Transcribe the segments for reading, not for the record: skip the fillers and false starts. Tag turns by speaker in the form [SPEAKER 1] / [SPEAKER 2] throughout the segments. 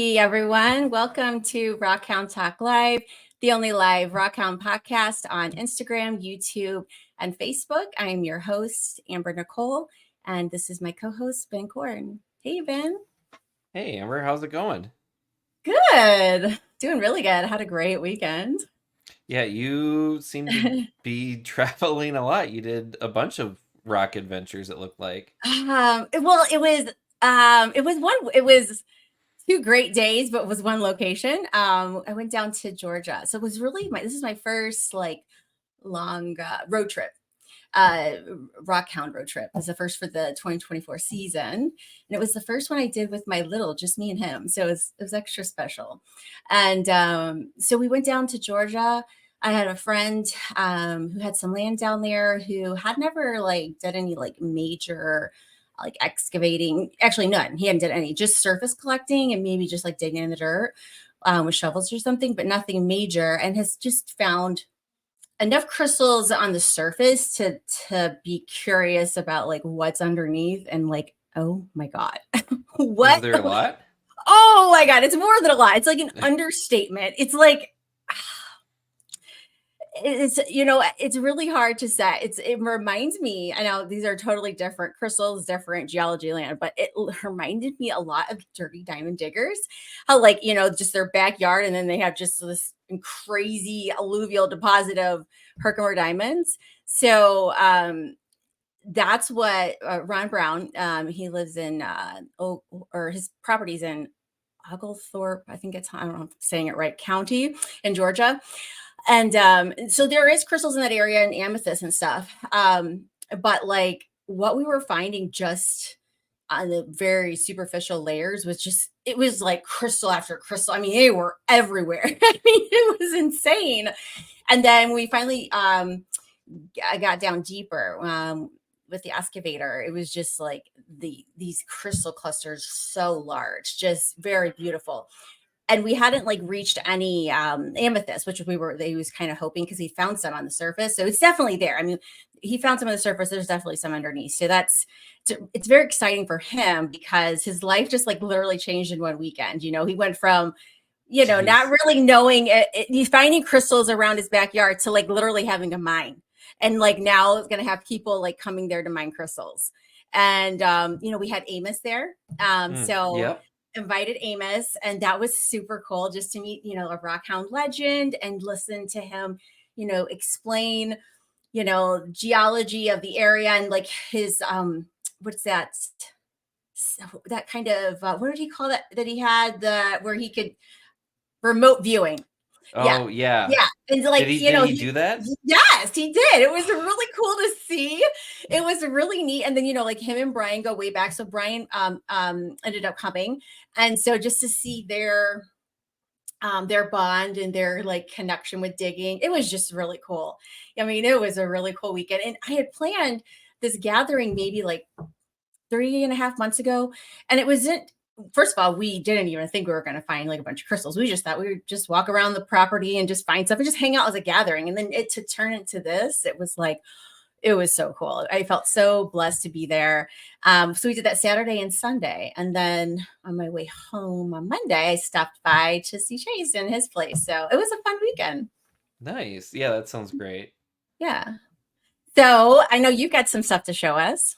[SPEAKER 1] Hey everyone, welcome to Rockhound Talk Live, the only live Rockhound podcast on Instagram, YouTube, and Facebook. I am your host, Amber Nicole, and this is my co-host, Ben Corn. Hey Ben.
[SPEAKER 2] Hey Amber, how's it going?
[SPEAKER 1] Good. Doing really good. I had a great weekend.
[SPEAKER 2] Yeah, you seem to be traveling a lot. You did a bunch of rock adventures, it looked like.
[SPEAKER 1] It was 2 great days, but it was one location. I went down to Georgia. So it was really this is my first long road trip. uh Rockhound road trip. It was the first for the 2024 season, and it was the first one I did with my little, just me and him, so it was extra special. And so we went down to Georgia. I had a friend who had some land down there, who had never did any major excavating. Actually none, he hadn't did any, just surface collecting and maybe just digging in the dirt with shovels or something, but nothing major, and has just found enough crystals on the surface to be curious about what's underneath, and oh my god.
[SPEAKER 2] Is
[SPEAKER 1] What?
[SPEAKER 2] there a lot?
[SPEAKER 1] Oh my god, it's more than a lot. It's like an understatement. It's like it's really hard to say. It reminds me, I know these are totally different crystals, different geology land, but it reminded me a lot of dirty diamond diggers. How just their backyard, and then they have just this crazy alluvial deposit of Herkimer diamonds. So that's what Ron Brown, he lives in or his property's in Oglethorpe, I think I don't know if I'm saying it right, county in Georgia. And so there is crystals in that area and amethyst and stuff. But what we were finding just on the very superficial layers was just, it was like crystal after crystal. I mean, they were everywhere. I mean, it was insane. And then we finally I got down deeper with the excavator. It was just these crystal clusters, so large, just very beautiful. And we hadn't reached any amethyst, which he was kind of hoping, because he found some on the surface. So it's definitely there. I mean, he found some on the surface. There's definitely some underneath. So it's very exciting for him, because his life just literally changed in one weekend. He went from not
[SPEAKER 2] Jeez.
[SPEAKER 1] really knowing he's finding crystals around his backyard, to literally having a mine. And now it's going to have people coming there to mine crystals. And we had Amos there. So
[SPEAKER 2] Yep.
[SPEAKER 1] invited Amos, and that was super cool, just to meet, a Rockhound legend, and listen to him, explain, geology of the area, and his what's that kind of what did he call that he had, the where he could remote viewing. Yeah.
[SPEAKER 2] Oh yeah.
[SPEAKER 1] Yeah. And
[SPEAKER 2] Did he do that?
[SPEAKER 1] yes, he did. It was really cool to see. It was really neat. And then, him and Brian go way back. So Brian ended up coming. And so just to see their bond and their connection with digging, it was just really cool. I mean, it was a really cool weekend. And I had planned this gathering maybe 3.5 months ago. And it wasn't, first of all, we didn't even think we were going to find a bunch of crystals. We just thought we would just walk around the property and just find stuff and just hang out as a gathering. And then to turn into this, it was so cool. I felt so blessed to be there. So we did that Saturday and Sunday. And then on my way home on Monday, I stopped by to see Chase in his place. So it was a fun weekend.
[SPEAKER 2] Nice. Yeah, that sounds great.
[SPEAKER 1] Yeah. So I know you got some stuff to show us.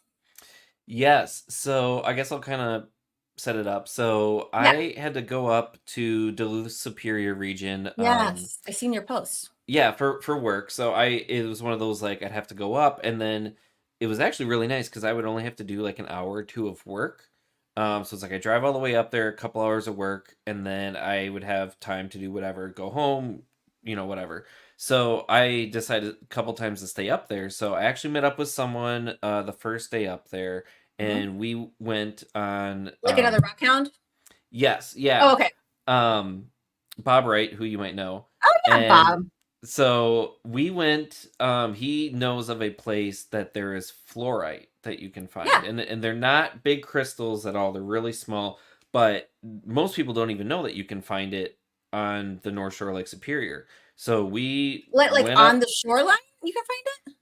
[SPEAKER 2] Yes. So I guess I'll kind of set it up. So
[SPEAKER 1] Yeah.
[SPEAKER 2] I had to go up to Duluth Superior region.
[SPEAKER 1] Yes. I seen your posts.
[SPEAKER 2] Yeah, for work. So it was one of those, like, I'd have to go up, and then it was actually really nice because I would only have to do like an hour or two of work. So it's like I drive all the way up there, a couple hours of work, and then I would have time to do whatever, go home, whatever. So I decided a couple times to stay up there. So I actually met up with someone the first day up there,
[SPEAKER 1] Mhm.
[SPEAKER 2] and we went on
[SPEAKER 1] Another rock hound.
[SPEAKER 2] yes,
[SPEAKER 1] Oh,
[SPEAKER 2] yeah.
[SPEAKER 1] okay.
[SPEAKER 2] Um Bob Wright, who you might know.
[SPEAKER 1] Oh yeah,
[SPEAKER 2] And
[SPEAKER 1] Bob.
[SPEAKER 2] so we went, he knows of a place that there is fluorite that you can find.
[SPEAKER 1] Yeah.
[SPEAKER 2] And they're not big crystals at all. They're really small, but most people don't even know that you can find it on the North Shore of Lake Superior. So we went
[SPEAKER 1] On
[SPEAKER 2] up,
[SPEAKER 1] the shoreline, you can find it.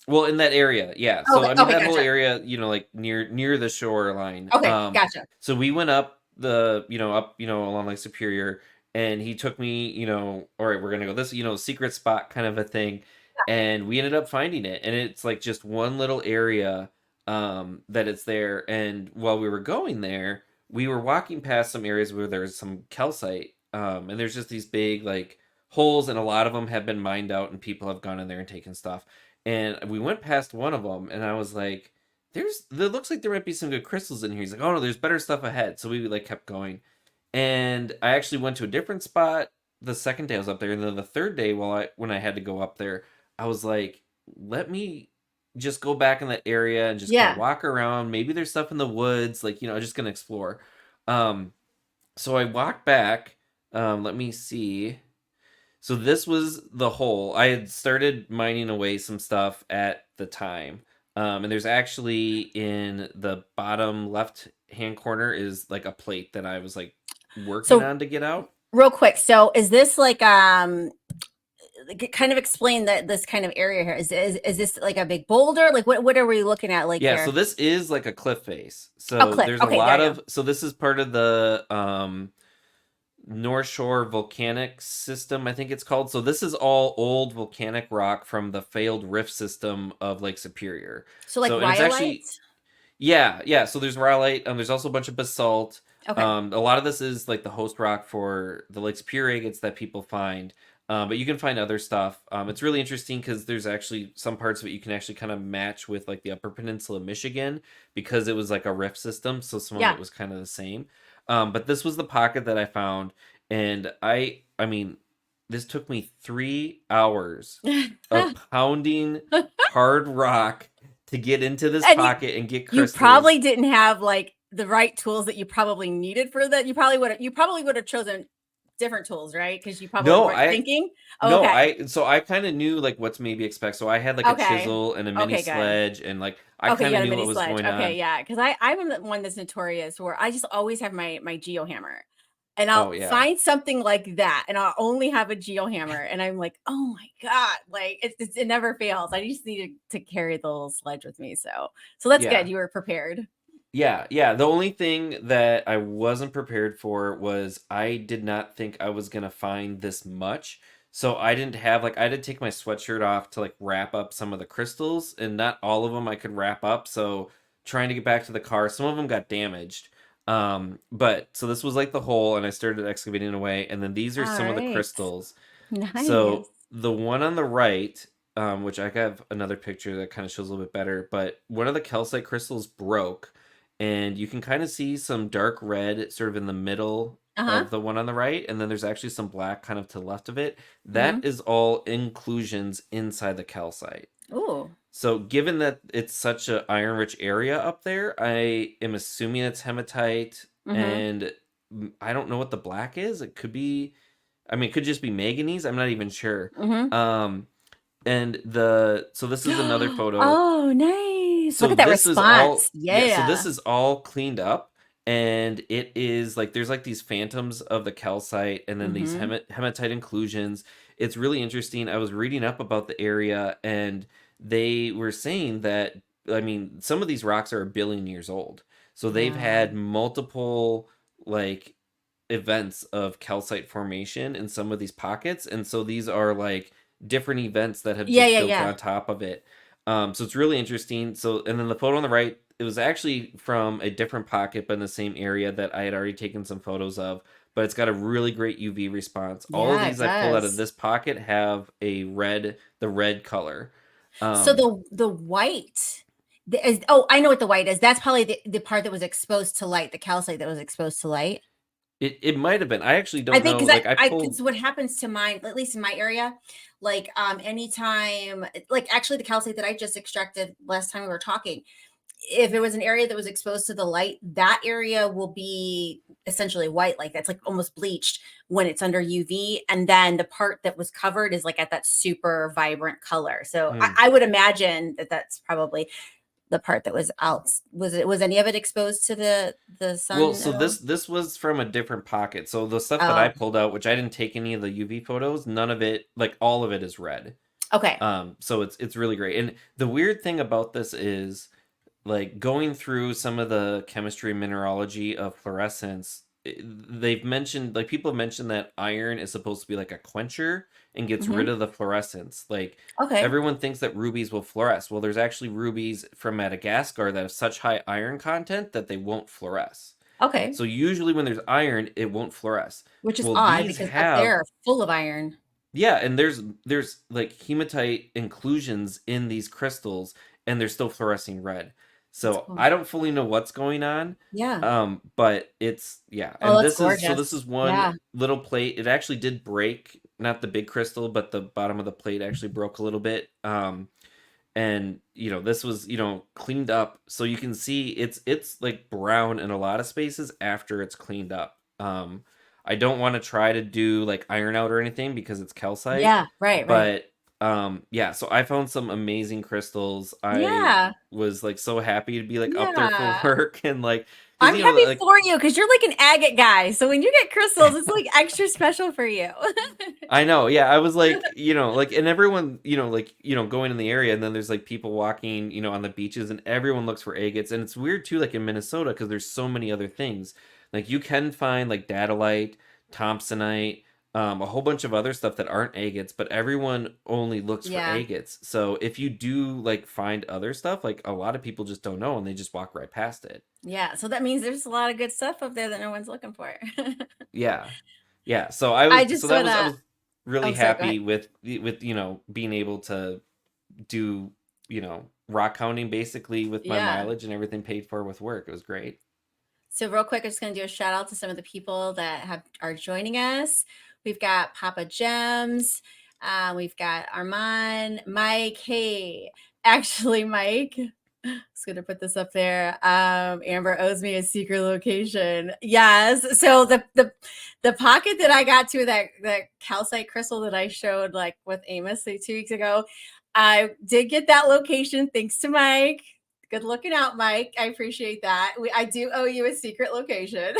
[SPEAKER 2] well, in that area, yeah. So
[SPEAKER 1] Okay.
[SPEAKER 2] I mean
[SPEAKER 1] Okay.
[SPEAKER 2] that whole
[SPEAKER 1] Gotcha.
[SPEAKER 2] area, like near the shoreline.
[SPEAKER 1] Okay. Gotcha.
[SPEAKER 2] So we went up the up along Lake Superior, and he took me, all right, we're gonna go this secret spot kind of a thing, and we ended up finding it, and it's like just one little area that it's there. And while we were going there, we were walking past some areas where there's some calcite, and there's just these big like holes, and a lot of them have been mined out, and people have gone in there and taken stuff. And we went past one of them, and I was like, there looks like there might be some good crystals in here. He's like, oh no, there's better stuff ahead. So we like kept going, and I actually went to a different spot the second day I was up there, and then the third day, when I had to go up there, I was like, let me just go back in that area and just kind of
[SPEAKER 1] Yeah.
[SPEAKER 2] walk around. Maybe there's stuff in the woods, like I'm just gonna explore. Um, so I walked back. Let me see. So this was the hole. I had started mining away some stuff at the time. And there's actually in the bottom left hand corner is like a plate that I was like working
[SPEAKER 1] So
[SPEAKER 2] on to get out.
[SPEAKER 1] real quick, so is this like kind of explain that this kind of area here is this like a big boulder? Like what are we looking at like
[SPEAKER 2] Yeah, so
[SPEAKER 1] here?
[SPEAKER 2] this is like a cliff face.
[SPEAKER 1] Oh,
[SPEAKER 2] So
[SPEAKER 1] cliff.
[SPEAKER 2] there's a
[SPEAKER 1] Okay, there
[SPEAKER 2] lot
[SPEAKER 1] you go.
[SPEAKER 2] of so this is part of the North Shore volcanic system, I think it's called. So this is all old volcanic rock from the failed rift system of Lake Superior.
[SPEAKER 1] So like
[SPEAKER 2] So and it's actually
[SPEAKER 1] rhyolite.
[SPEAKER 2] yeah. So there's rhyolite. There's also a bunch of basalt.
[SPEAKER 1] Okay.
[SPEAKER 2] A lot of this is like the host rock for the Lake Superior agates that people find. But you can find other stuff. It's really interesting because there's actually some parts of it you can actually kind of match with like the Upper Peninsula of Michigan because it was like a rift system. So some of
[SPEAKER 1] Yeah.
[SPEAKER 2] it was kind of the same. But this was the pocket that I found, and I mean, this took me 3 hours of pounding hard rock to get into this
[SPEAKER 1] And
[SPEAKER 2] pocket and get
[SPEAKER 1] you
[SPEAKER 2] crystals.
[SPEAKER 1] probably didn't have like the right tools that you probably needed for that. You probably would have chosen different tools, right? Because you probably
[SPEAKER 2] No,
[SPEAKER 1] weren't
[SPEAKER 2] I
[SPEAKER 1] thinking. Oh,
[SPEAKER 2] no,
[SPEAKER 1] okay.
[SPEAKER 2] I kind of knew like what to maybe expect. So I had like a
[SPEAKER 1] Okay.
[SPEAKER 2] chisel and a mini
[SPEAKER 1] Okay, good.
[SPEAKER 2] sledge, and like I
[SPEAKER 1] Okay, you
[SPEAKER 2] kind of
[SPEAKER 1] got a
[SPEAKER 2] knew
[SPEAKER 1] mini
[SPEAKER 2] what was
[SPEAKER 1] sledge.
[SPEAKER 2] going
[SPEAKER 1] Okay,
[SPEAKER 2] on.
[SPEAKER 1] yeah, because I'm the one that's notorious where I just always have my geo hammer, and I'll
[SPEAKER 2] Oh yeah.
[SPEAKER 1] find something like that, and I'll only have a geo hammer, and I'm like, oh my god, like it never fails. I just need to carry the little sledge with me, so that's good.
[SPEAKER 2] Yeah.
[SPEAKER 1] You were prepared.
[SPEAKER 2] Yeah. The only thing that I wasn't prepared for was I did not think I was gonna find this much. So I didn't have like I had to take my sweatshirt off to like wrap up some of the crystals, and not all of them I could wrap up. So trying to get back to the car, some of them got damaged. But so this was like the hole, and I started excavating away, and then these are
[SPEAKER 1] All
[SPEAKER 2] some of the
[SPEAKER 1] right,
[SPEAKER 2] crystals.
[SPEAKER 1] nice.
[SPEAKER 2] So the one on the right, which I have another picture that kind of shows a little bit better, but one of the calcite crystals broke, and you can kind of see some dark red sort of in the middle
[SPEAKER 1] Uh huh.
[SPEAKER 2] of the one on the right, and then there's actually some black kind of to the left of it. That
[SPEAKER 1] Mm-hmm.
[SPEAKER 2] is all inclusions inside the calcite.
[SPEAKER 1] Ooh.
[SPEAKER 2] So given that it's such a iron rich area up there, I am assuming it's hematite,
[SPEAKER 1] Mm-hmm.
[SPEAKER 2] and I don't know what the black is. It could be, I mean, it could just be manganese. I'm not even sure.
[SPEAKER 1] Mm-hmm.
[SPEAKER 2] Um, and so this is another photo.
[SPEAKER 1] Oh, nice. Look
[SPEAKER 2] So
[SPEAKER 1] at that
[SPEAKER 2] this is all,
[SPEAKER 1] response.
[SPEAKER 2] yeah, so this
[SPEAKER 1] Yeah.
[SPEAKER 2] is all cleaned up, and it is like there's like these phantoms of the calcite, and then these
[SPEAKER 1] Mm-hmm.
[SPEAKER 2] hematite inclusions. It's really interesting. I was reading up about the area, and they were saying that, I mean, some of these rocks are 1 billion years old. So they've
[SPEAKER 1] Wow.
[SPEAKER 2] had multiple like events of calcite formation in some of these pockets, and so these are like different events that have
[SPEAKER 1] Yeah,
[SPEAKER 2] just
[SPEAKER 1] yeah,
[SPEAKER 2] built
[SPEAKER 1] yeah.
[SPEAKER 2] on top of it. So it's really interesting. So and then the photo on the right, it was actually from a different pocket but in the same area that I had already taken some photos of, but it's got a really great UV response. All of
[SPEAKER 1] Yeah, it
[SPEAKER 2] these I pulled out of
[SPEAKER 1] does.
[SPEAKER 2] this pocket have the red color.
[SPEAKER 1] So
[SPEAKER 2] um
[SPEAKER 1] the white is, oh, I know what the white is. That's probably the part that was exposed to light, the calcite that was exposed to light.
[SPEAKER 2] it might have been, I actually
[SPEAKER 1] I
[SPEAKER 2] don't
[SPEAKER 1] think
[SPEAKER 2] know,
[SPEAKER 1] because
[SPEAKER 2] like I
[SPEAKER 1] because
[SPEAKER 2] pulled.
[SPEAKER 1] what happens to mine, at least in my area, like anytime, like actually the calcite that I just extracted last time we were talking, if it was an area that was exposed to the light, that area will be essentially white, like that's like almost bleached when it's under UV. And then the part that was covered is like at that super vibrant color. So
[SPEAKER 2] Hmm.
[SPEAKER 1] I would imagine that that's probably the part that was out. Was any of it exposed to the
[SPEAKER 2] Well,
[SPEAKER 1] sun
[SPEAKER 2] so
[SPEAKER 1] at all?
[SPEAKER 2] this was from a different pocket. So the stuff that I
[SPEAKER 1] Oh,
[SPEAKER 2] pulled out, which I didn't take any of the UV photos, none of it, like all of it is red.
[SPEAKER 1] okay.
[SPEAKER 2] So it's really great. And the weird thing about this is like going through some of the chemistry and mineralogy of fluorescence, they've mentioned, like, people have mentioned that iron is supposed to be like a quencher and gets rid
[SPEAKER 1] Hmm.
[SPEAKER 2] of the fluorescence. Like,
[SPEAKER 1] Okay.
[SPEAKER 2] everyone thinks that rubies will fluoresce. Well, there's actually rubies from Madagascar that have such high iron content that they won't fluoresce.
[SPEAKER 1] Okay.
[SPEAKER 2] So usually when there's iron, it won't fluoresce.
[SPEAKER 1] Which is
[SPEAKER 2] Well,
[SPEAKER 1] odd
[SPEAKER 2] these
[SPEAKER 1] because up
[SPEAKER 2] have,
[SPEAKER 1] there are full of iron.
[SPEAKER 2] yeah, and there's like hematite inclusions in these crystals, and they're still fluorescing red.
[SPEAKER 1] That's
[SPEAKER 2] So
[SPEAKER 1] cool.
[SPEAKER 2] I don't fully know what's going on.
[SPEAKER 1] Yeah.
[SPEAKER 2] But it's, yeah,
[SPEAKER 1] Oh,
[SPEAKER 2] and
[SPEAKER 1] that's
[SPEAKER 2] this is
[SPEAKER 1] gorgeous.
[SPEAKER 2] one
[SPEAKER 1] Yeah.
[SPEAKER 2] little plate. It actually did break, not the big crystal, but the bottom of the plate actually broke a little bit. And this was cleaned up, so you can see it's like brown in a lot of spaces after it's cleaned up. I don't want to try to do like iron out or anything because it's calcite,
[SPEAKER 1] Yeah. Right. Right.
[SPEAKER 2] but yeah, so I found some amazing crystals. I
[SPEAKER 1] Yeah.
[SPEAKER 2] was like so happy to be like up there for
[SPEAKER 1] Yeah.
[SPEAKER 2] work, and like, because
[SPEAKER 1] I'm happy
[SPEAKER 2] like,
[SPEAKER 1] for you because you're like an agate guy. So when you get crystals, it's like extra special for you.
[SPEAKER 2] I know, yeah. I was like, like, and everyone, like, going in the area, and then there's like people walking, on the beaches, and everyone looks for agates. And it's weird too, like in Minnesota, because there's so many other things. Like, you can find like dadolite, thompsonite, a whole bunch of other stuff that aren't agates, but everyone only looks for
[SPEAKER 1] Yeah.
[SPEAKER 2] agates. So if you do like find other stuff, like, a lot of people just don't know, and they just walk right past it.
[SPEAKER 1] Yeah. So that means there's a lot of good stuff up there that no one's looking for.
[SPEAKER 2] Yeah. Yeah. So I
[SPEAKER 1] I
[SPEAKER 2] was,
[SPEAKER 1] just
[SPEAKER 2] so that
[SPEAKER 1] want
[SPEAKER 2] was, I
[SPEAKER 1] to,
[SPEAKER 2] was really
[SPEAKER 1] oh, sorry, go ahead.
[SPEAKER 2] happy with being able to do rock hounding basically with my
[SPEAKER 1] Yeah.
[SPEAKER 2] mileage and everything paid for with work. It was great.
[SPEAKER 1] So real quick, I'm just going to do a shout out to some of the people that are joining us. We've got Papa Gems. We've got Armand, Mike. Hey, actually, Mike, I was going to put this up there. Amber owes me a secret location. Yes. So the pocket that I got to, that calcite crystal that I showed like with Amos like 2 weeks ago, I did get that location thanks to Mike. Good looking out, Mike. I appreciate that. I do owe you a secret location.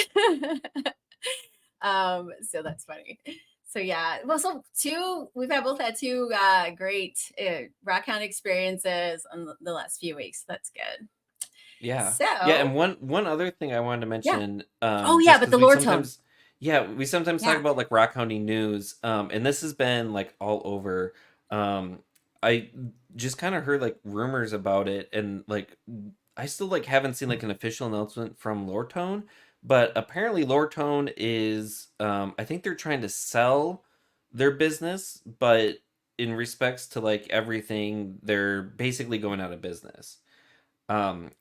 [SPEAKER 1] So that's funny. So yeah, well, so we've both had two great Rockhound experiences in the last few weeks. That's good.
[SPEAKER 2] Yeah. Yeah, and
[SPEAKER 1] So
[SPEAKER 2] one other thing I wanted to
[SPEAKER 1] yeah.
[SPEAKER 2] mention,
[SPEAKER 1] Oh yeah,
[SPEAKER 2] just
[SPEAKER 1] but
[SPEAKER 2] because
[SPEAKER 1] the lore tome.
[SPEAKER 2] we sometimes talk
[SPEAKER 1] Yeah.
[SPEAKER 2] about like rock hounding news, and this has been like all over. I just kind of heard like rumors about it, and like, I still like haven't seen like an official announcement from Lortone, but apparently Lortone is, I think they're trying to sell their business, but in respects to like everything, they're basically going out of business,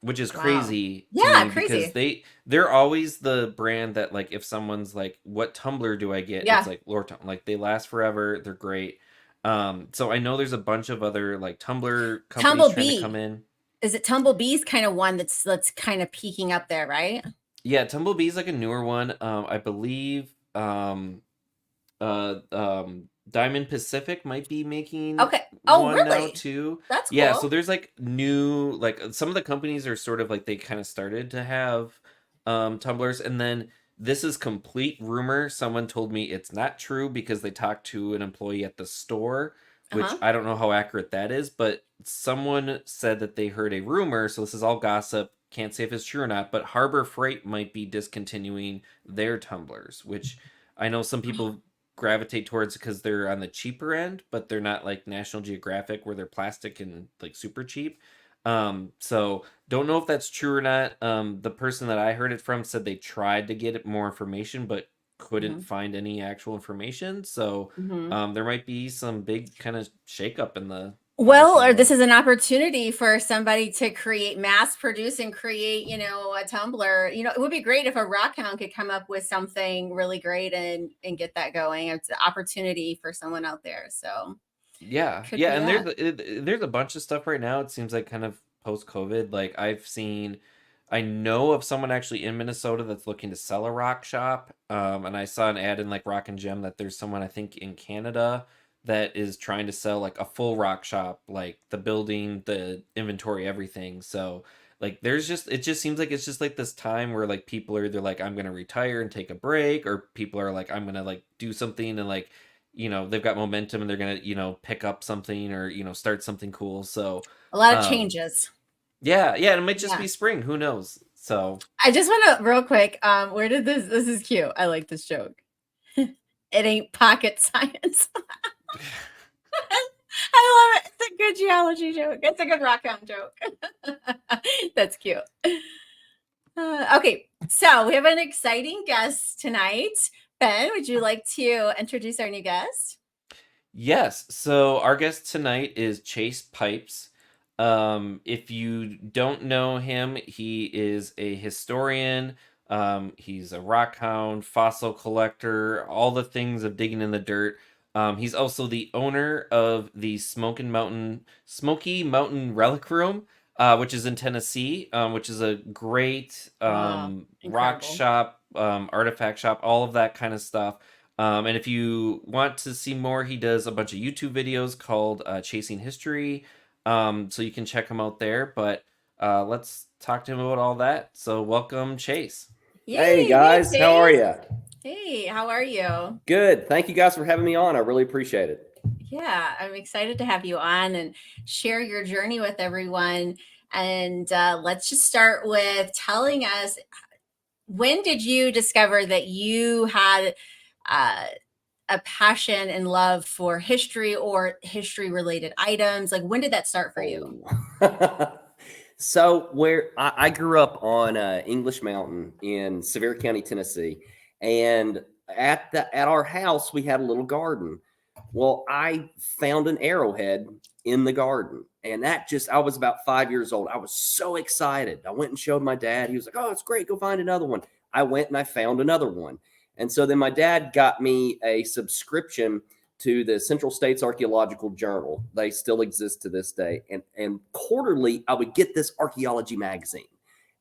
[SPEAKER 2] which is
[SPEAKER 1] Wow.
[SPEAKER 2] crazy to
[SPEAKER 1] Yeah,
[SPEAKER 2] me because
[SPEAKER 1] crazy.
[SPEAKER 2] they're always the brand that, like, if someone's like, what tumbler do I get, it's
[SPEAKER 1] Yeah.
[SPEAKER 2] like Lorton. Like, they last forever, they're great. So I know there's a bunch of other like tumbler companies trying to
[SPEAKER 1] Tumblebee.
[SPEAKER 2] come in.
[SPEAKER 1] Is it Tumblebee's kind of one that's kind of peeking up there, right?
[SPEAKER 2] Yeah, Tumblebee's like a newer one. I believe Diamond Pacific might be making
[SPEAKER 1] Okay. Oh,
[SPEAKER 2] one now
[SPEAKER 1] really?
[SPEAKER 2] too.
[SPEAKER 1] That's
[SPEAKER 2] Yeah, so
[SPEAKER 1] cool.
[SPEAKER 2] there's like new, like, some of the companies are sort of like, they kind of started to have tumblers, and then this is complete rumor. Someone told me it's not true because they talked to an employee at the store, which
[SPEAKER 1] Uh-huh.
[SPEAKER 2] I don't know how accurate that is, but someone said that they heard a rumor, so this is all gossip. Can't say if it's true or not, but Harbor Freight might be discontinuing their tumblers, which I know some people gravitate towards because they're on the cheaper end, but they're not like National Geographic where they're plastic and like super cheap. So don't know if that's true or not. The person that I heard it from said they tried to get it more information, but couldn't
[SPEAKER 1] Mhm.
[SPEAKER 2] find any actual information. So
[SPEAKER 1] Mhm.
[SPEAKER 2] there might be some big kind of shakeup in the
[SPEAKER 1] Well,
[SPEAKER 2] publishing
[SPEAKER 1] or this
[SPEAKER 2] world.
[SPEAKER 1] is an opportunity for somebody to create, mass produce and create, a tumbler. It would be great if a rockhound could come up with something really great and get that going. It's an opportunity for someone out there. So
[SPEAKER 2] Yeah,
[SPEAKER 1] could
[SPEAKER 2] yeah,
[SPEAKER 1] be
[SPEAKER 2] and
[SPEAKER 1] that.
[SPEAKER 2] there's a bunch of stuff right now. It seems like kind of post COVID. Like, I know of someone actually in Minnesota that's looking to sell a rock shop. And I saw an ad in like Rock and Gem that there's someone, I think, in Canada that is trying to sell like a full rock shop, like the building, the inventory, everything. So like, it just seems like it's just like this time where like people are either like, I'm gonna retire and take a break, or people are like, I'm gonna like do something, and like, they've got momentum, and they're gonna pick up something, or start something cool. So
[SPEAKER 1] A lot of
[SPEAKER 2] um
[SPEAKER 1] changes.
[SPEAKER 2] yeah, yeah, it might just
[SPEAKER 1] Yeah.
[SPEAKER 2] be spring, who knows. So
[SPEAKER 1] I just want to real quick. Where did this is cute. I like this joke. It ain't pocket science. I love it. It's a good geology joke. It's a good Rockhound joke. That's cute. Okay, so we have an exciting guest tonight. Ben, would you like to introduce our new guest?
[SPEAKER 2] yes, so our guest tonight is Chase Pipes. If you don't know him, he is a historian. He's a rock hound, fossil collector, all the things of digging in the dirt. He's also the owner of the Smoky Mountain Relic Room, which is in Tennessee, which is a great
[SPEAKER 1] Oh,
[SPEAKER 2] rock
[SPEAKER 1] incredible.
[SPEAKER 2] shop, artifact shop, all of that kind of stuff. And if you want to see more, he does a bunch of YouTube videos called Chasing History. So you can check him out there. But let's talk to him about all that. So welcome, Chase.
[SPEAKER 1] Yay!
[SPEAKER 3] Hey
[SPEAKER 1] Hey,
[SPEAKER 3] guys, how are
[SPEAKER 1] Chase.
[SPEAKER 3] you?
[SPEAKER 1] Hey, how are you?
[SPEAKER 3] Good. Thank you guys for having me on. I really appreciate it.
[SPEAKER 1] Yeah, I'm excited to have you on and share your journey with everyone. And let's just start with telling us, when did you discover that you had uh, a passion and love for history or history related items? Like, when did that start for you?
[SPEAKER 3] Oh. So where I grew up on English Mountain in Sevier County, Tennessee, and at our house we had a little garden. Well, I found an arrowhead in the garden, and I was about 5 years old. I was so excited. I went and showed my dad. He was like, "Oh, it's great. Go find another one." I went and I found another one, and so then my dad got me a subscription to the Central States Archaeological Journal. They still exist to this day. And quarterly, I would get this archaeology magazine.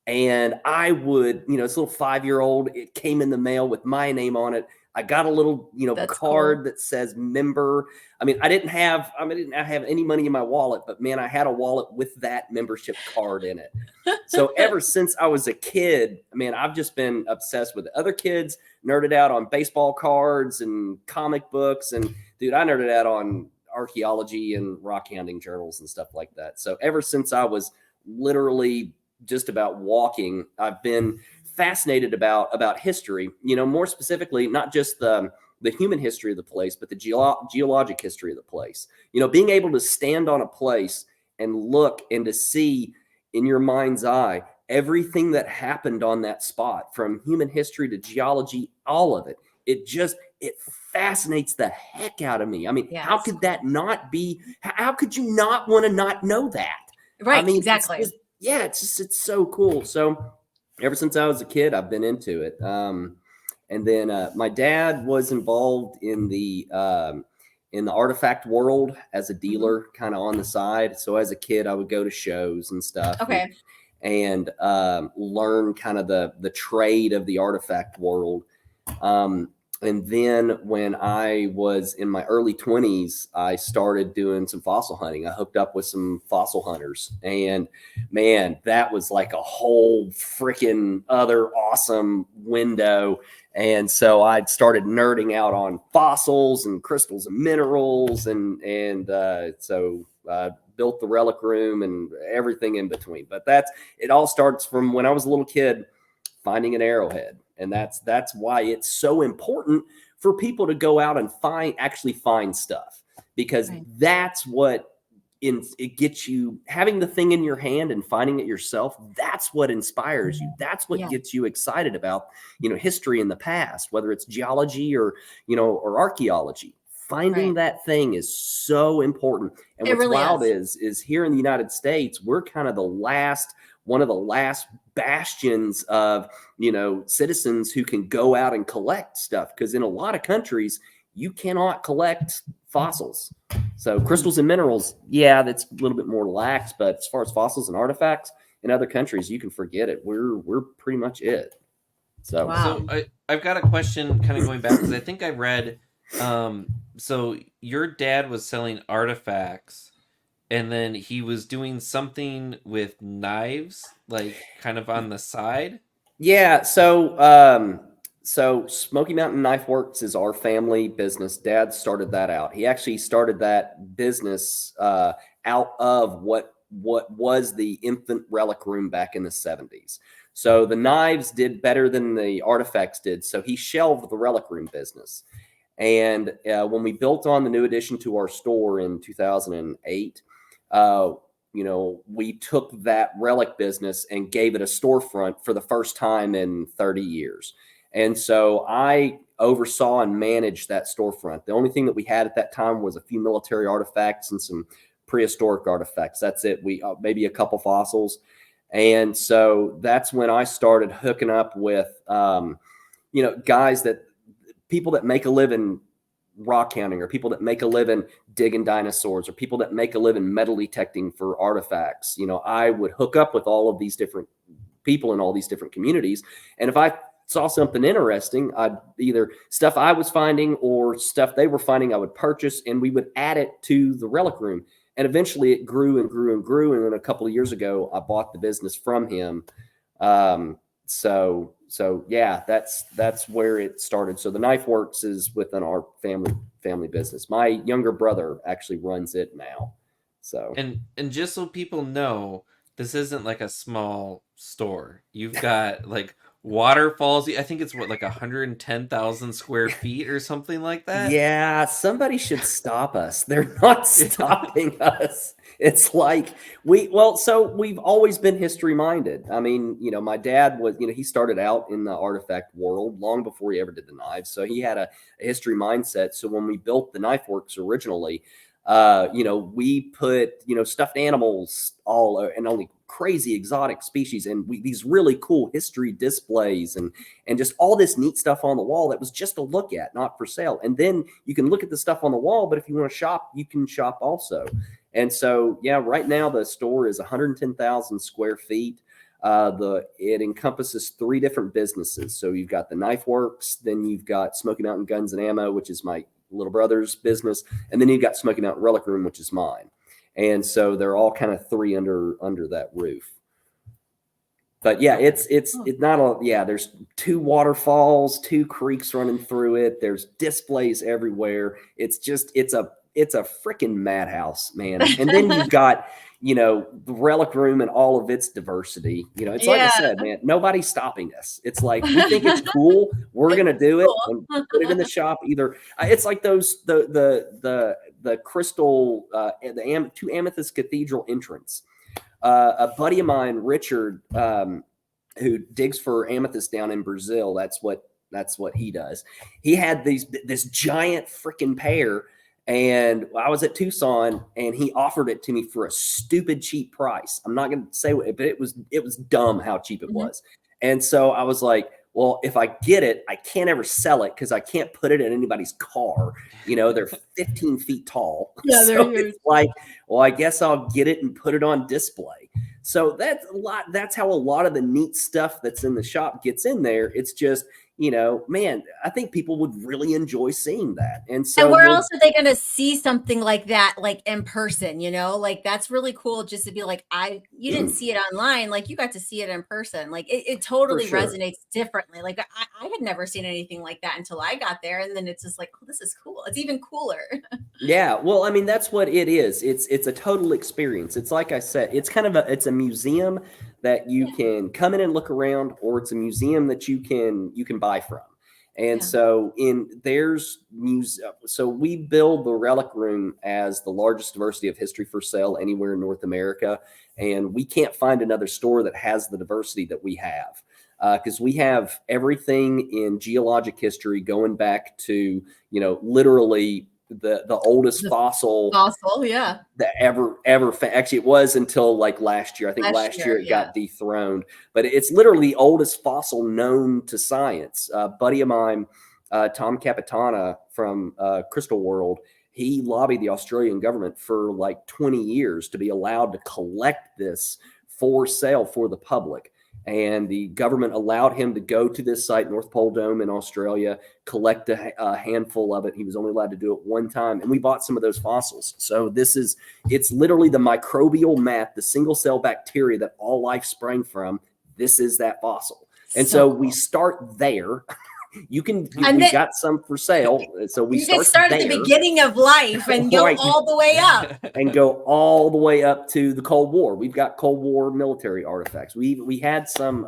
[SPEAKER 3] And I would, this little 5-year-old, it came in the mail with my name on it. I got a little,
[SPEAKER 1] That's
[SPEAKER 3] card
[SPEAKER 1] cool.
[SPEAKER 3] that says member. I didn't have any money in my wallet, but man, I had a wallet with that membership card in it. So ever since I was a kid, man, I've just been obsessed with it. Other kids nerded out on baseball cards and comic books, and dude, I nerded out on archaeology and rock hounding journals and stuff like that. So ever since I was literally just about walking, I've been fascinated about history. More specifically, not just the human history of the place, but the geologic history of the place. Being able to stand on a place and look and to see in your mind's eye everything that happened on that spot, from human history to geology, all of it. It fascinates the heck out of me. How
[SPEAKER 1] Yes.
[SPEAKER 3] could that not be? How could you not want to not know that?
[SPEAKER 1] Right,
[SPEAKER 3] It's
[SPEAKER 1] exactly.
[SPEAKER 3] just, yeah, it's so cool. So ever since I was a kid, I've been into it. And then my dad was involved in the artifact world as a
[SPEAKER 1] Mhm.
[SPEAKER 3] dealer, kind of on the side. So as a kid, I would go to shows and stuff,
[SPEAKER 1] Okay.
[SPEAKER 3] and learn kind of the trade of the artifact world. And then when I was in my early 20s, I started doing some fossil hunting. I hooked up with some fossil hunters, and man, that was like a whole freaking other awesome window. And so I started nerding out on fossils and crystals and minerals, and built the relic room and everything in between. But it all starts from when I was a little kid finding an arrowhead. And that's why it's so important for people to go out and actually find stuff, because
[SPEAKER 1] Right.
[SPEAKER 3] that's what it gets you, having the thing in your hand and finding it yourself. That's what inspires you. That's what
[SPEAKER 1] Yeah.
[SPEAKER 3] gets you excited about, history in the past, whether it's geology or archaeology. Finding
[SPEAKER 1] Right.
[SPEAKER 3] that thing is so important. And
[SPEAKER 1] It
[SPEAKER 3] what's
[SPEAKER 1] really
[SPEAKER 3] wild
[SPEAKER 1] is.
[SPEAKER 3] is here in the United States, we're kind of one of the last bastions of citizens who can go out and collect stuff, because in a lot of countries you cannot collect fossils. So
[SPEAKER 1] Mhm.
[SPEAKER 3] crystals and minerals, yeah, that's a little bit more lax, but as far as fossils and artifacts in other countries, you can forget it. We're pretty much it. So
[SPEAKER 2] So
[SPEAKER 1] Wow.
[SPEAKER 2] I've got a question kind of going back because I think I read so your dad was selling artifacts and then he was doing something with knives like kind of on the side.
[SPEAKER 3] yeah, so Smoky Mountain Knife Works is our family business. Dad started that out. He actually started that business out of what was the infant relic room back in the 70s. So the knives did better than the artifacts did. So he shelved the relic room business. And when we built on the new addition to our store in 2008, we took that relic business and gave it a storefront for the first time in 30 years. And so I oversaw and managed that storefront. The only thing that we had at that time was a few military artifacts and some prehistoric artifacts. That's it. We maybe a couple fossils. And so that's when I started hooking up with, guys people that make a living rock counting, or people that make a living digging dinosaurs, or people that make a living metal detecting for artifacts. I would hook up with all of these different people in all these different communities. And if I saw something interesting, I'd either stuff I was finding or stuff they were finding, I would purchase, and we would add it to the relic room. And eventually it grew and grew and grew. And then a couple of years ago, I bought the business from him. So yeah, that's where it started. So the Knife Works is within our family business. My younger brother actually runs it now. So
[SPEAKER 2] and just so people know, this isn't like a small store. You've got like waterfalls. I think it's like 110,000 square feet or something like that.
[SPEAKER 3] Yeah, somebody should stop us. They're not stopping us. It's like we've always been history minded. I mean, my dad was, he started out in the artifact world long before he ever did the knives. So he had a history mindset. So when we built the Knife Works originally, we put, stuffed animals and only crazy exotic species, and these really cool history displays and just all this neat stuff on the wall that was just to look at, not for sale. And then you can look at the stuff on the wall, but if you want to shop, you can shop also. And so, yeah, right now the store is 110,000 square feet. It encompasses 3 different businesses. So you've got the Knife Works, then you've got Smoky Mountain Guns and Ammo, which is my little brother's business, and then you've got Smoky Mountain Relic Room, which is mine. And so they're all kind of 3 under that roof. But yeah, it's not all. Yeah, there's 2 waterfalls, 2 creeks running through it. There's displays everywhere. It's a freaking madhouse, man. And then you've got, the relic room and all of its diversity. It's like I said, man, nobody's stopping us. It's like, we think it's cool. We're going to do it and put it in the shop. Either it's like those, the crystal, the 2 Amethyst Cathedral entrance. A buddy of mine, Richard, who digs for amethyst down in Brazil. That's what he does. He had this giant freaking pair. And I was at Tucson, and he offered it to me for a stupid cheap price. I'm not going to say what, but it was dumb how cheap it was. And so I was like, well, if I get it, I can't ever sell it because I can't put it in anybody's car. They're 15 feet tall.
[SPEAKER 1] Yeah,
[SPEAKER 3] so it's like, well, I guess I'll get it and put it on display. So that's a lot. That's how a lot of the neat stuff that's in the shop gets in there. It's just, man, I think people would really enjoy seeing that. And
[SPEAKER 1] where else are they going to see something like that, like in person, like that's really cool just to be like, you didn't see it online. Like you got to see it in person. Like it totally resonates differently. Like I had never seen anything like that until I got there. And then it's just like, oh, this is cool. It's even cooler.
[SPEAKER 3] Yeah. Well, I mean, that's what it is. It's a total experience. It's like I said, it's kind of it's a museum that you can come in and look around, or it's a museum that you can buy from. And so so we build the Relic Room as the largest diversity of history for sale anywhere in North America. And we can't find another store that has the diversity that we have. Because we have everything in geologic history going back to, literally the oldest fossil that ever actually, it was until like last year. I think last year it got dethroned, but it's literally the oldest fossil known to science. Buddy of mine, Tom Capitana from Crystal World, he lobbied the Australian government for like 20 years to be allowed to collect this for sale for the public. And the government allowed him to go to this site, North Pole Dome in Australia, collect a handful of it. He was only allowed to do it one time. And we bought some of those fossils. So it's literally the microbial mat, the single cell bacteria that all life sprang from. This is that fossil. And so we start there.
[SPEAKER 1] And
[SPEAKER 3] we've
[SPEAKER 1] then
[SPEAKER 3] got some for sale. So we
[SPEAKER 1] you can
[SPEAKER 3] start
[SPEAKER 1] start at
[SPEAKER 3] there.
[SPEAKER 1] the beginning of life and go
[SPEAKER 3] Right.
[SPEAKER 1] all the way up.
[SPEAKER 3] And go all the way up to the Cold War. We've got Cold War military artifacts. We had some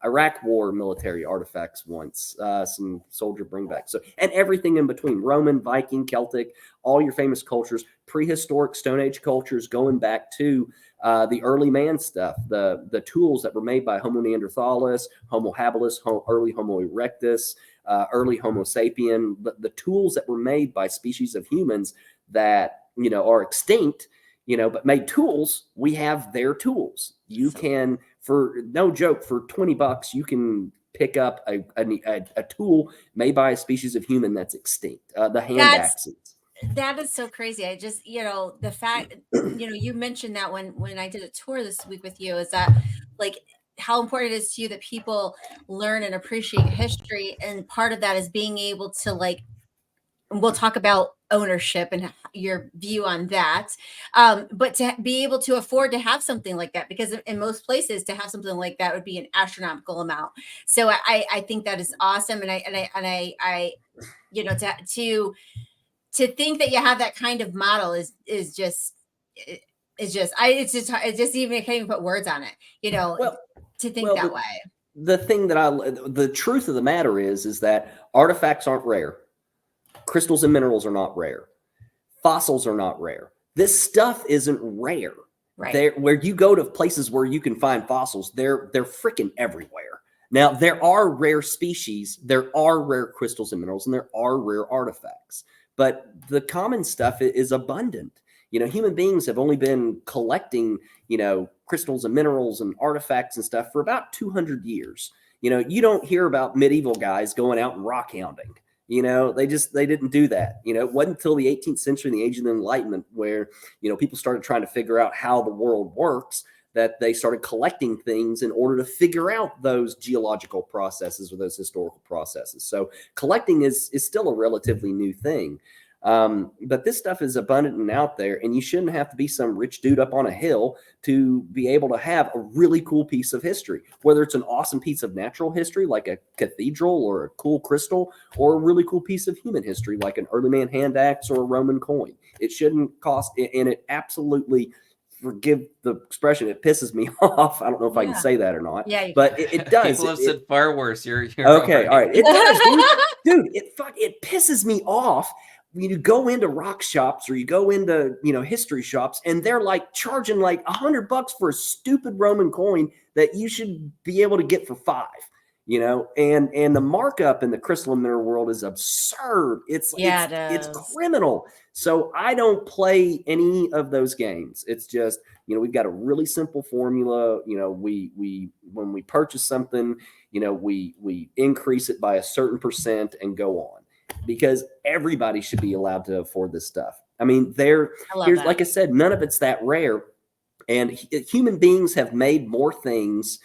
[SPEAKER 3] Iraq War military artifacts once, some soldier bringbacks. So, and everything in between: Roman, Viking, Celtic, all your famous cultures, prehistoric Stone Age cultures, going back to the early man stuff, the tools that were made by Homo neanderthalis, Homo habilis, early Homo erectus, early Homo sapien, the tools that were made by species of humans that are extinct, but made tools. We have their tools. You can, for no joke, for $20, you can pick up a tool made by a species of human that's extinct. The hand axes.
[SPEAKER 1] That is so crazy. I just, the fact, you mentioned that when I did a tour this week with you, is that like how important it is to you that people learn and appreciate history. And part of that is being able to we'll talk about ownership and your view on that. But to be able to afford to have something like that, because in most places to have something like that would be an astronomical amount. So I think that is awesome. And I to think that you have that kind of model is just I can't even put words on it, to think that way.
[SPEAKER 3] The thing the truth of the matter is that artifacts aren't rare. Crystals and minerals are not rare. Fossils are not rare. This stuff isn't rare.
[SPEAKER 1] Right.
[SPEAKER 3] Where you go to places where you can find fossils, they're freaking everywhere. Now, there are rare species, there are rare crystals and minerals, and there are rare artifacts. But the common stuff is abundant. Human beings have only been collecting, crystals and minerals and artifacts and stuff for about 200 years. You don't hear about medieval guys going out and rock hounding. They didn't do that. It wasn't until the 18th century, the Age of the Enlightenment, where, people started trying to figure out how the world works, that they started collecting things in order to figure out those geological processes or those historical processes. So collecting is still a relatively new thing. But this stuff is abundant and out there, and you shouldn't have to be some rich dude up on a hill to be able to have a really cool piece of history, whether it's an awesome piece of natural history like a cathedral or a cool crystal, or a really cool piece of human history like an early man hand axe or a Roman coin. It shouldn't cost, and it absolutely, forgive the expression, it pisses me off. I don't know if I can say that or not.
[SPEAKER 1] Yeah,
[SPEAKER 3] but it does.
[SPEAKER 2] People have said far worse. You're
[SPEAKER 3] okay.
[SPEAKER 2] Right.
[SPEAKER 3] All right. It does, dude. It pisses me off. You go into rock shops or you go into, history shops, and they're like charging like $100 for a stupid Roman coin that you should be able to get for $5, and the markup in the crystal and mineral world is absurd. It's criminal. So I don't play any of those games. It's just, we've got a really simple formula. We when we purchase something, we increase it by a certain percent and go on, because everybody should be allowed to afford this stuff. I mean, like I said, none of it's that rare. And human beings have made more things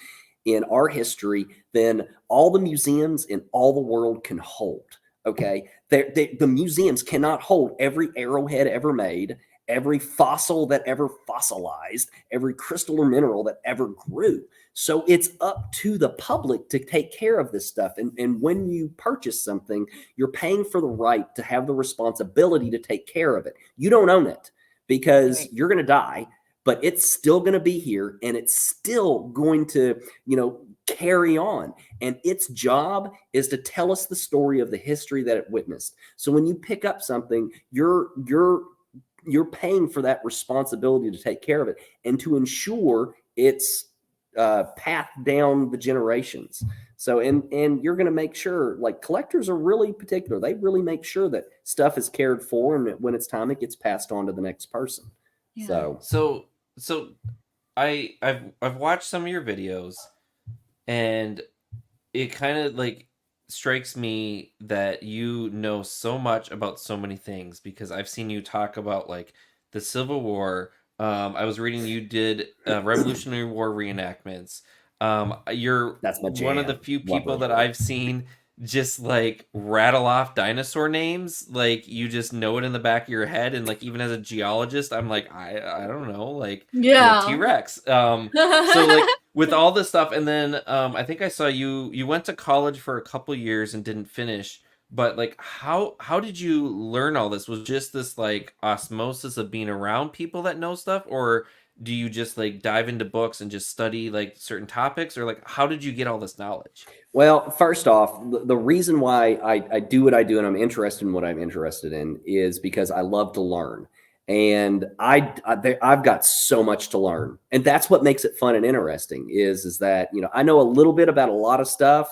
[SPEAKER 3] in our history than all the museums in all the world can hold. Okay. The museums cannot hold every arrowhead ever made, every fossil that ever fossilized, every crystal or mineral that ever grew. So it's up to the public to take care of this stuff. And when you purchase something, you're paying for the right to have the responsibility to take care of it. You don't own it, because you're going to die, but it's still going to be here, and it's still going to, carry on. And its job is to tell us the story of the history that it witnessed. So when you pick up something, you're paying for that responsibility to take care of it and to ensure it's path down the generations. So, and you're going to make sure, like, collectors are really particular. They really make sure that stuff is cared for, and that when it's time, it gets passed on to the next person.
[SPEAKER 1] Yeah.
[SPEAKER 2] So I've watched some of your videos, and it kind of strikes me that you know so much about so many things, because I've seen you talk about the Civil War. I was reading you did Revolutionary War reenactments. You're
[SPEAKER 3] That's my jam.
[SPEAKER 2] One of the few people that I've seen just rattle off dinosaur names. You just know it in the back of your head, and even as a geologist, I'm I don't know, T-Rex. So with all this stuff, and then I think I saw you went to college for a couple years and didn't finish. But like, how did you learn all this? Was just this like osmosis of being around people that know stuff, or do you just like dive into books and just study like certain topics, or like how did you get all this knowledge?
[SPEAKER 3] Well, first off, the reason why I do what I do and I'm interested in what I'm interested in is because I love to learn. And I've got so much to learn. And that's what makes it fun and interesting is that, you know, I know a little bit about a lot of stuff,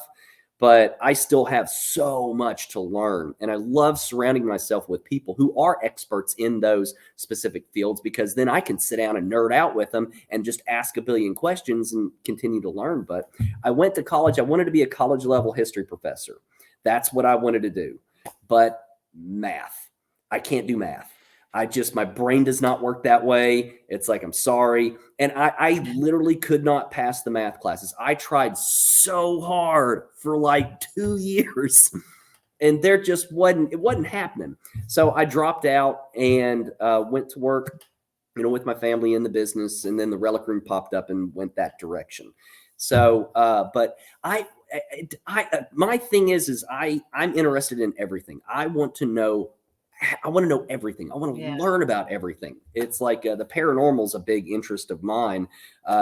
[SPEAKER 3] but I still have so much to learn. And I love surrounding myself with people who are experts in those specific fields, because then I can sit down and nerd out with them and just ask a billion questions and continue to learn. But I went to college. I wanted to be a college level history professor. That's what I wanted to do. But math, I can't do math. My brain does not work that way. It's like, I'm sorry. And I literally could not pass the math classes. I tried so hard for like 2 years and it wasn't happening. So I dropped out and went to work, you know, with my family in the business. And then the Relic Room popped up and went that direction. So, but my thing is I'm interested in everything. I want to know everything. I want to learn about everything. It's like the paranormal is a big interest of mine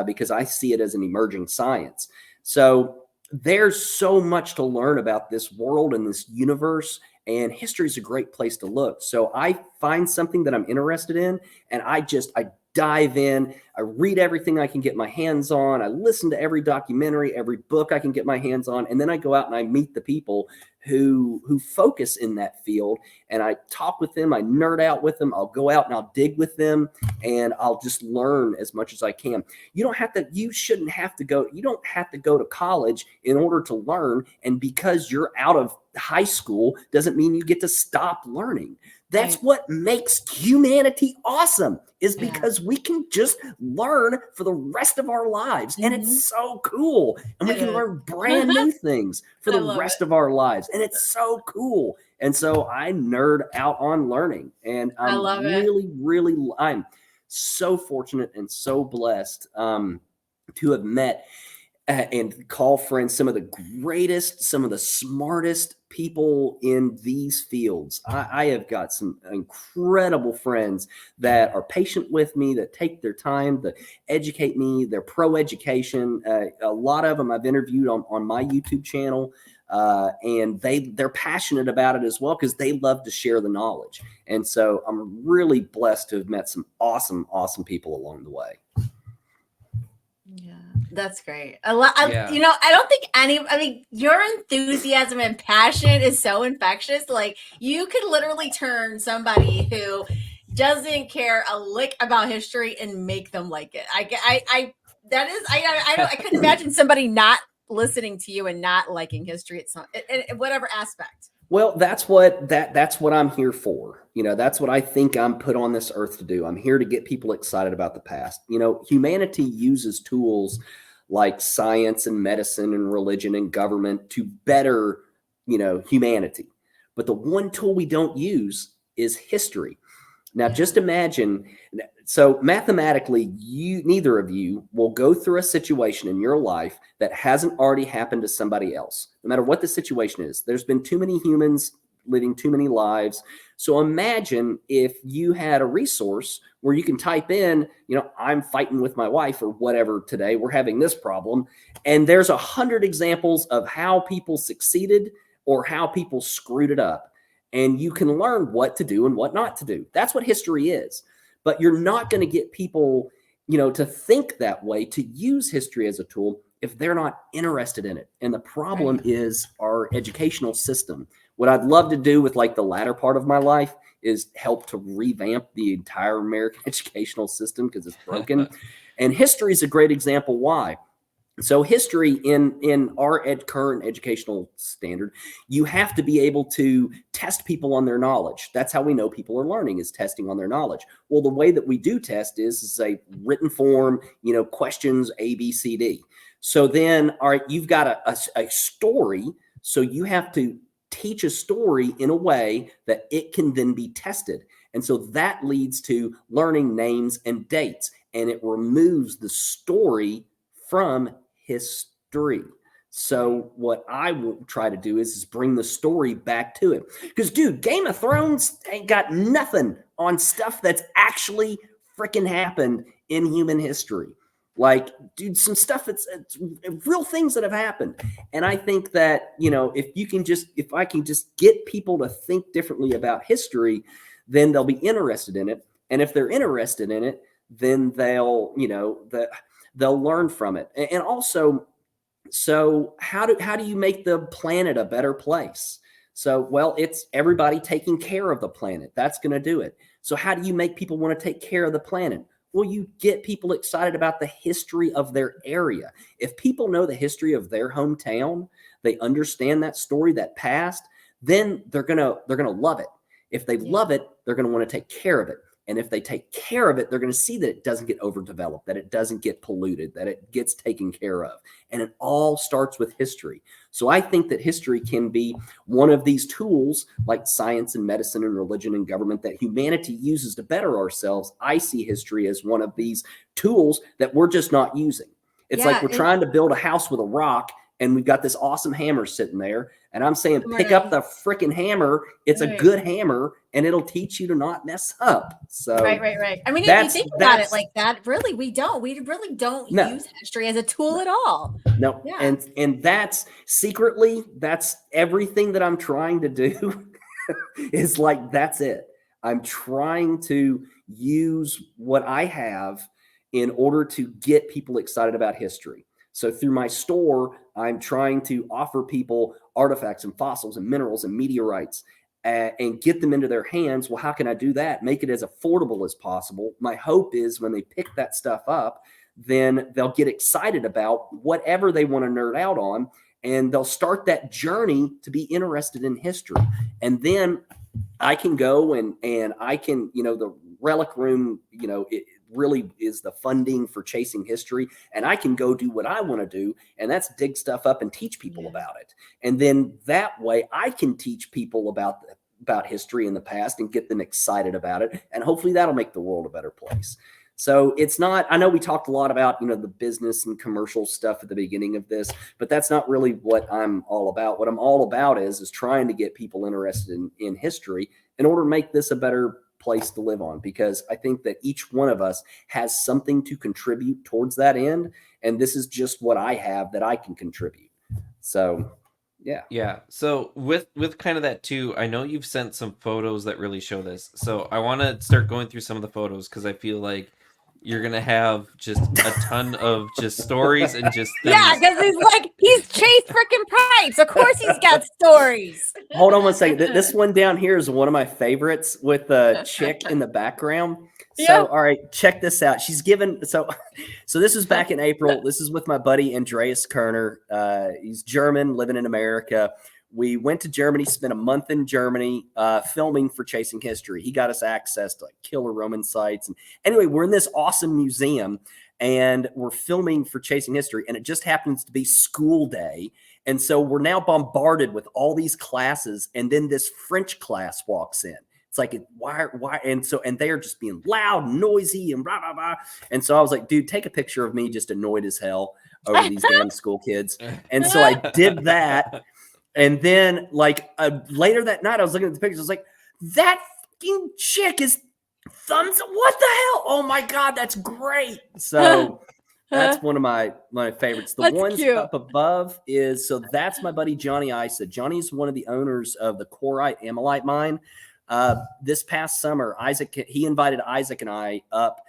[SPEAKER 3] because I see it as an emerging science. So there's so much to learn about this world and this universe, and history is a great place to look. So I find something that I'm interested in, and I dive in. I read everything I can get my hands on. I listen to every documentary, every book I can get my hands on, and then I go out and I meet the people who focus in that field, and I talk with them. I nerd out with them. I'll go out and I'll dig with them, and I'll just learn as much as I can. You don't have to go to college in order to learn, and because you're out of high school doesn't mean you get to stop learning. That's what makes humanity awesome, is because we can just learn for the rest of our lives. And it's so cool. And we can learn brand new things for the rest of our lives. And it's so cool. And so I nerd out on learning. And I'm I'm so fortunate and so blessed to have met and call friends some of the greatest, some of the smartest people in these fields. I have got some incredible friends that are patient with me, that take their time to educate me. They're pro education. A lot of them I've interviewed on my YouTube channel. And they're passionate about it as well, because they love to share the knowledge. And so I'm really blessed to have met some awesome, awesome people along the way.
[SPEAKER 1] Yeah, that's great. You know, I don't think your enthusiasm and passion is so infectious. Like, you could literally turn somebody who doesn't care a lick about history and make them like it. I couldn't imagine somebody not listening to you and not liking history in whatever aspect.
[SPEAKER 3] Well, that's what I'm here for. You know, that's what I think I'm put on this earth to do. I'm here to get people excited about the past. You know, humanity uses tools like science and medicine and religion and government to better, you know, humanity. But the one tool we don't use is history. Now, just imagine. So mathematically, neither of you will go through a situation in your life that hasn't already happened to somebody else. No matter what the situation is, there's been too many humans living too many lives. So imagine if you had a resource where you can type in, you know, I'm fighting with my wife or whatever today, we're having this problem. And there's 100 examples of how people succeeded or how people screwed it up. And you can learn what to do and what not to do. That's what history is. But you're not going to get people, you know, to think that way, to use history as a tool, if they're not interested in it. And the problem is our educational system. What I'd love to do with like the latter part of my life is help to revamp the entire American educational system, because it's broken. And history is a great example why. So history in our current educational standard, you have to be able to test people on their knowledge. That's how we know people are learning, is testing on their knowledge. Well, the way that we do test is a written form, you know, questions A, B, C, D. So then, all right, you've got a story. So you have to teach a story in a way that it can then be tested. And so that leads to learning names and dates, and it removes the story from history. So what I will try to do is bring the story back to it. Because, dude, Game of Thrones ain't got nothing on stuff that's actually freaking happened in human history. Like, dude, some stuff it's real things that have happened. And I think that, if I can just get people to think differently about history, then they'll be interested in it. And if they're interested in it, then they'll learn from it. And also, so how do you make the planet a better place? So, well, it's everybody taking care of the planet. That's going to do it. So how do you make people want to take care of the planet? Well, you get people excited about the history of their area. If people know the history of their hometown, they understand that story, that past, then they're going to love it. If they love it, they're going to want to take care of it. And if they take care of it, they're going to see that it doesn't get overdeveloped, that it doesn't get polluted, that it gets taken care of. And it all starts with history. So I think that history can be one of these tools, like science and medicine and religion and government, that humanity uses to better ourselves. I see history as one of these tools that we're just not using. It's like we're trying to build a house with a rock, and we've got this awesome hammer sitting there. And I'm saying, pick up the freaking hammer. It's a good hammer, and it'll teach you to not mess up. So
[SPEAKER 1] right. I mean, if you think about it like that, really, we really don't use history as a tool at all.
[SPEAKER 3] No. Yeah. And that's secretly, that's everything that I'm trying to do is like, that's it. I'm trying to use what I have in order to get people excited about history. So through my store, I'm trying to offer people artifacts and fossils and minerals and meteorites and get them into their hands. Well, how can I do that? Make it as affordable as possible. My hope is when they pick that stuff up, then they'll get excited about whatever they want to nerd out on, and they'll start that journey to be interested in history. And then I can go and I can, the Relic Room, it really is the funding for chasing history. And I can go do what I want to do, and that's dig stuff up and teach people about it. And then that way I can teach people about history in the past and get them excited about it. And hopefully that'll make the world a better place. So it's not, I know we talked a lot about, the business and commercial stuff at the beginning of this, but that's not really what I'm all about. What I'm all about is trying to get people interested in history in order to make this a better place to live on, because I think that each one of us has something to contribute towards that end. And this is just what I have that I can contribute. So yeah.
[SPEAKER 2] So with kind of that too, I know you've sent some photos that really show this. So I want to start going through some of the photos, because I feel like you're gonna have just a ton of just stories and just things.
[SPEAKER 1] Yeah, because he's chased freaking pipes. Of course he's got stories.
[SPEAKER 3] Hold on one second. This one down here is one of my favorites with the chick in the background. So all right, check this out. She's given so this is back in April. This is with my buddy Andreas Kerner. He's German, living in America. We went to Germany, spent a month in Germany filming for Chasing History. He got us access to killer Roman sites. And anyway, we're in this awesome museum, and we're filming for Chasing History, and it just happens to be school day. And so we're now bombarded with all these classes, and then this French class walks in. It's like, why? And they are just being loud, noisy, and blah, blah, blah. And so I was like, dude, take a picture of me just annoyed as hell over these damn school kids. And so I did that. And then later that night, I was looking at the pictures. I was like, that fucking chick is thumbs. What the hell? Oh my God, that's great. So that's one of my favorites. The ones up above that's my buddy, Johnny Isa. Johnny's one of the owners of the Quarite Ammonite mine. This past summer, he invited Isaac and I up.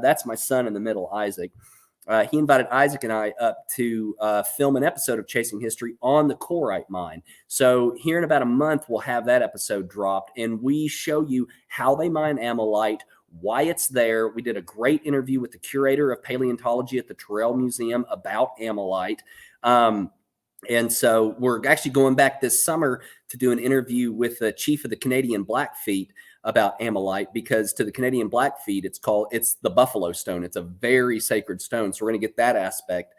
[SPEAKER 3] That's my son in the middle, Isaac. He invited Isaac and I up to film an episode of Chasing History on the Quarite mine. So here in about a month, we'll have that episode dropped, and we show you how they mine ammonite, why it's there. We did a great interview with the curator of paleontology at the Terrell Museum about ammonite. And so we're actually going back this summer to do an interview with the chief of the Canadian Blackfeet about ammonite, because to the Canadian Blackfeet, it's the buffalo stone. It's a very sacred stone. So we're going to get that aspect,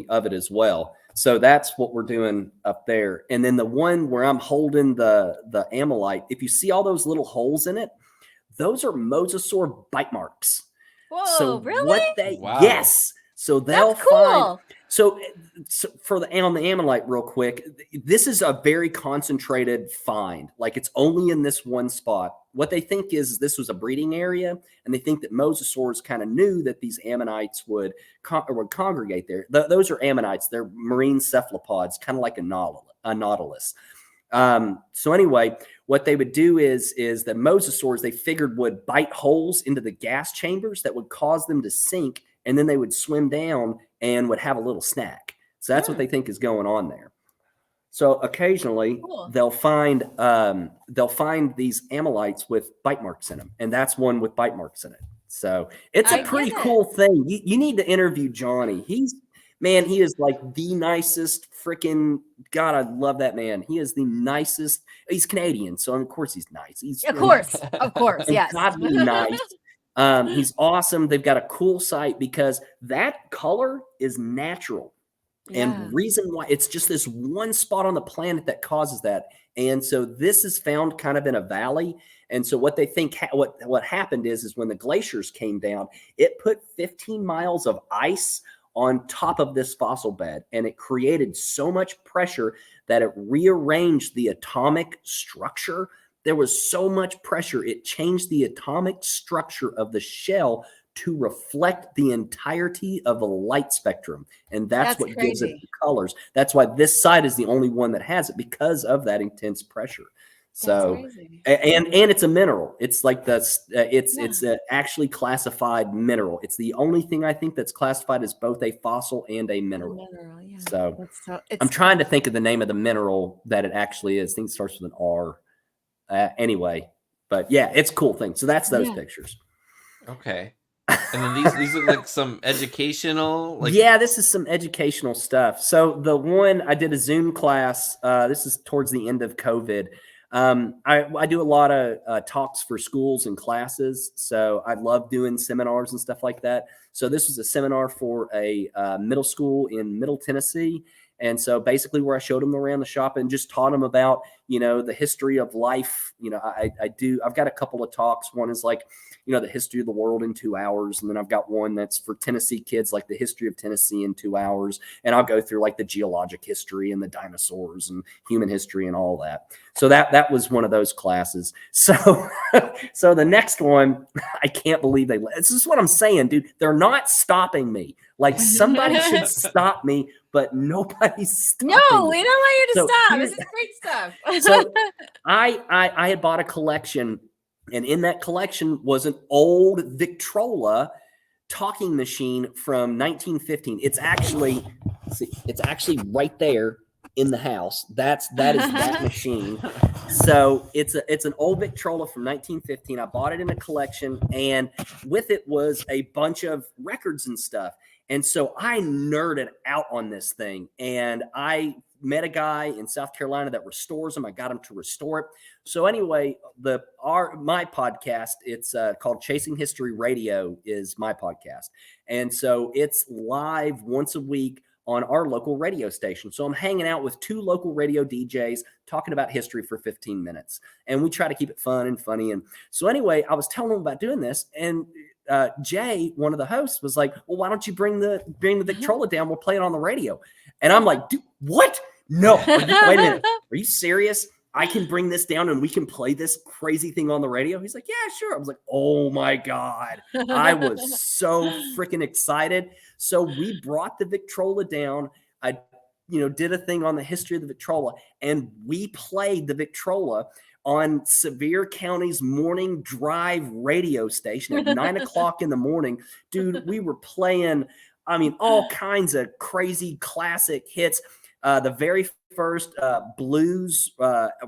[SPEAKER 3] of it as well. So that's what we're doing up there. And then the one where I'm holding the ammonite, if you see all those little holes in it, those are mosasaur bite marks.
[SPEAKER 1] Whoa,
[SPEAKER 3] so
[SPEAKER 1] really?
[SPEAKER 3] Yes. So they'll
[SPEAKER 1] That's
[SPEAKER 3] find.
[SPEAKER 1] cool.
[SPEAKER 3] So for the ammonite, real quick, this is a very concentrated find. Like it's only in this one spot. What they think is this was a breeding area, and they think that mosasaurs kind of knew that these ammonites would congregate there. Those are ammonites. They're marine cephalopods, kind of like a nautilus. So anyway, what they would do is that mosasaurs, they figured, would bite holes into the gas chambers that would cause them to sink, and then they would swim down and would have a little snack. So that's what they think is going on there. So occasionally they'll find these ammonites with bite marks in them, and that's one with bite marks in it. So it's a pretty cool thing. You need to interview Johnny. He is like the nicest freaking God. I love that man. He is the nicest. He's Canadian, so of course he's nice.
[SPEAKER 1] Of course, yes.
[SPEAKER 3] Godly nice. He's awesome. They've got a cool site because that color is natural. And reason why, it's just this one spot on the planet that causes that. And so this is found kind of in a valley. And so what they think, what happened is when the glaciers came down, it put 15 miles of ice on top of this fossil bed. And it created so much pressure that it rearranged the atomic structure. There was so much pressure, it changed the atomic structure of the shell to reflect the entirety of the light spectrum. And that's what gives it the colors. That's why this side is the only one that has it, because of that intense pressure. So, and it's a mineral. It's like it's an actually classified mineral. It's the only thing I think that's classified as both a fossil and a mineral. So I'm trying to think of the name of the mineral that it actually is. I think it starts with an R. Anyway, but yeah, it's a cool thing. So that's those pictures.
[SPEAKER 2] Okay. And then these look like some educational,
[SPEAKER 3] this is some educational stuff. So the one I did a Zoom class. This is towards the end of COVID. I do a lot of talks for schools and classes. So I love doing seminars and stuff like that. So this was a seminar for a middle school in Middle Tennessee. And so basically where I showed them around the shop and just taught them about, the history of life. I've got a couple of talks. One is like, the history of the world in 2 hours. And then I've got one that's for Tennessee kids, like the history of Tennessee in 2 hours. And I'll go through like the geologic history and the dinosaurs and human history and all that. So that was one of those classes. So, so the next one, I can't believe this is what I'm saying, dude. They're not stopping me. Like somebody should stop me, but nobody's stopping me.
[SPEAKER 1] No, we don't want you to stop. This is great stuff.
[SPEAKER 3] So I had bought a collection, and in that collection was an old Victrola talking machine from 1915. It's actually right there in the house. That is that machine. So it's an old Victrola from 1915. I bought it in a collection, and with it was a bunch of records and stuff. And so I nerded out on this thing, and I met a guy in South Carolina that restores them. I got him to restore it. So anyway, my podcast, it's called Chasing History Radio, is my podcast. And so it's live once a week on our local radio station. So I'm hanging out with 2 local radio DJs talking about history for 15 minutes. And we try to keep it fun and funny. And so anyway, I was telling them about doing this, and Jay, one of the hosts, was like, well, why don't you bring the Victrola down? We'll play it on the radio. And I'm like, dude, what? No, wait a minute. Are you serious? I can bring this down and we can play this crazy thing on the radio? He's like, yeah, sure. I was like, oh my God. I was so freaking excited. So we brought the Victrola down. I, did a thing on the history of the Victrola, and we played the Victrola on Sevier County's morning drive radio station at 9 o'clock in the morning. Dude, we were playing, all kinds of crazy classic hits. The very first blues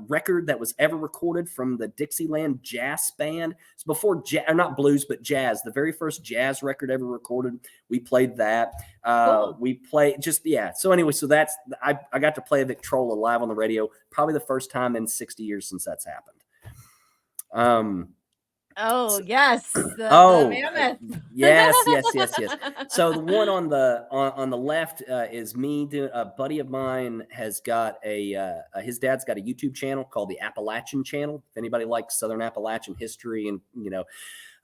[SPEAKER 3] record that was ever recorded from the Dixieland Jazz Band. It's before not blues, but jazz. The very first jazz record ever recorded. We played that. Cool. We played So anyway, so that's I got to play a Victrola live on the radio. Probably the first time in 60 years since that's happened.
[SPEAKER 1] Oh, yes. The mammoth.
[SPEAKER 3] Yes. So the one on the left is me doing. A buddy of mine has got his dad's got a YouTube channel called the Appalachian Channel. If anybody likes Southern Appalachian history and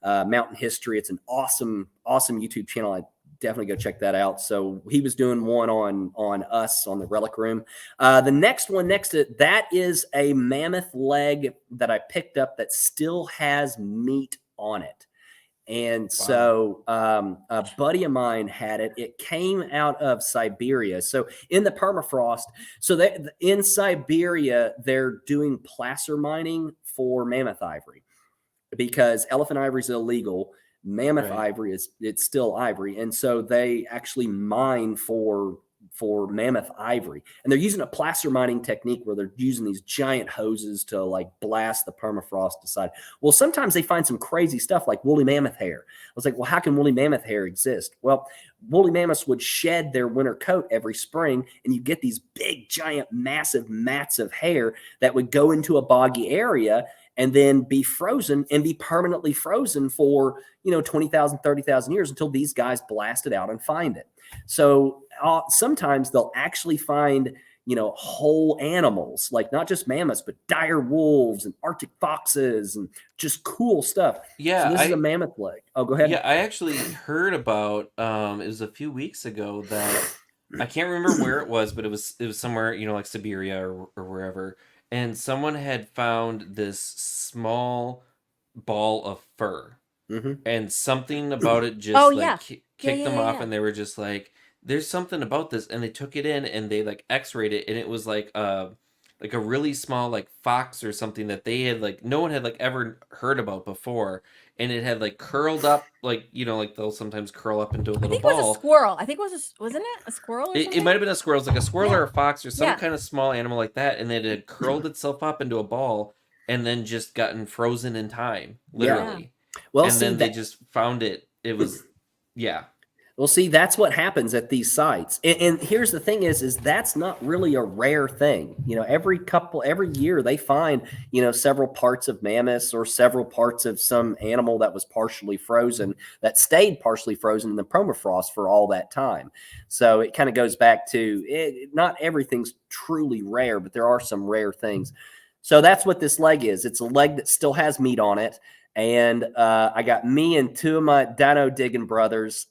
[SPEAKER 3] mountain history, it's an awesome YouTube channel. I definitely go check that out. So he was doing one on us on the Relic Room. The next one next to it, that is a mammoth leg that I picked up that still has meat on it. And so a buddy of mine had it. It came out of Siberia. So in the permafrost, so in Siberia, they're doing placer mining for mammoth ivory because elephant ivory is illegal. Mammoth ivory it's still ivory. And so they actually mine for mammoth ivory. And they're using a placer mining technique where they're using these giant hoses to like blast the permafrost aside. Well, sometimes they find some crazy stuff like woolly mammoth hair. I was like, well, how can woolly mammoth hair exist? Well, woolly mammoths would shed their winter coat every spring, and you get these big, giant, massive mats of hair that would go into a boggy area and then be frozen and be permanently frozen for, 20,000, 30,000 years until these guys blast it out and find it. So sometimes they'll actually find, whole animals, like not just mammoths, but dire wolves and Arctic foxes and just cool stuff.
[SPEAKER 2] Yeah.
[SPEAKER 3] So this is a mammoth leg. Oh, go ahead.
[SPEAKER 2] Yeah, I actually heard about, it was a few weeks ago that I can't remember where it was, but it was somewhere, like Siberia or wherever. And someone had found this small ball of fur.
[SPEAKER 3] Mm-hmm.
[SPEAKER 2] And something about it just kicked them off,
[SPEAKER 1] yeah.
[SPEAKER 2] and they were just like, there's something about this, and they took it in and they like x-rayed it, and it was like a really small like fox or something that they had like no one had like ever heard about before, and it had like curled up like like they'll sometimes curl up into a little ball.
[SPEAKER 1] It was a squirrel. I think wasn't it a squirrel or something?
[SPEAKER 2] It might have been a squirrel. It was like a squirrel or a fox or some kind of small animal like that, and it had curled itself up into a ball and then just gotten frozen in time, literally.
[SPEAKER 3] Yeah. Well,
[SPEAKER 2] and then they just found it. It was,
[SPEAKER 3] Well, see, that's what happens at these sites. And here's the thing is that's not really a rare thing. Every year they find, several parts of mammoths or several parts of some animal that was partially frozen, that stayed partially frozen in the permafrost for all that time. So it kind of goes back to not everything's truly rare, but there are some rare things. So that's what this leg is. It's a leg that still has meat on it. And I got me and two of my dino digging brothers.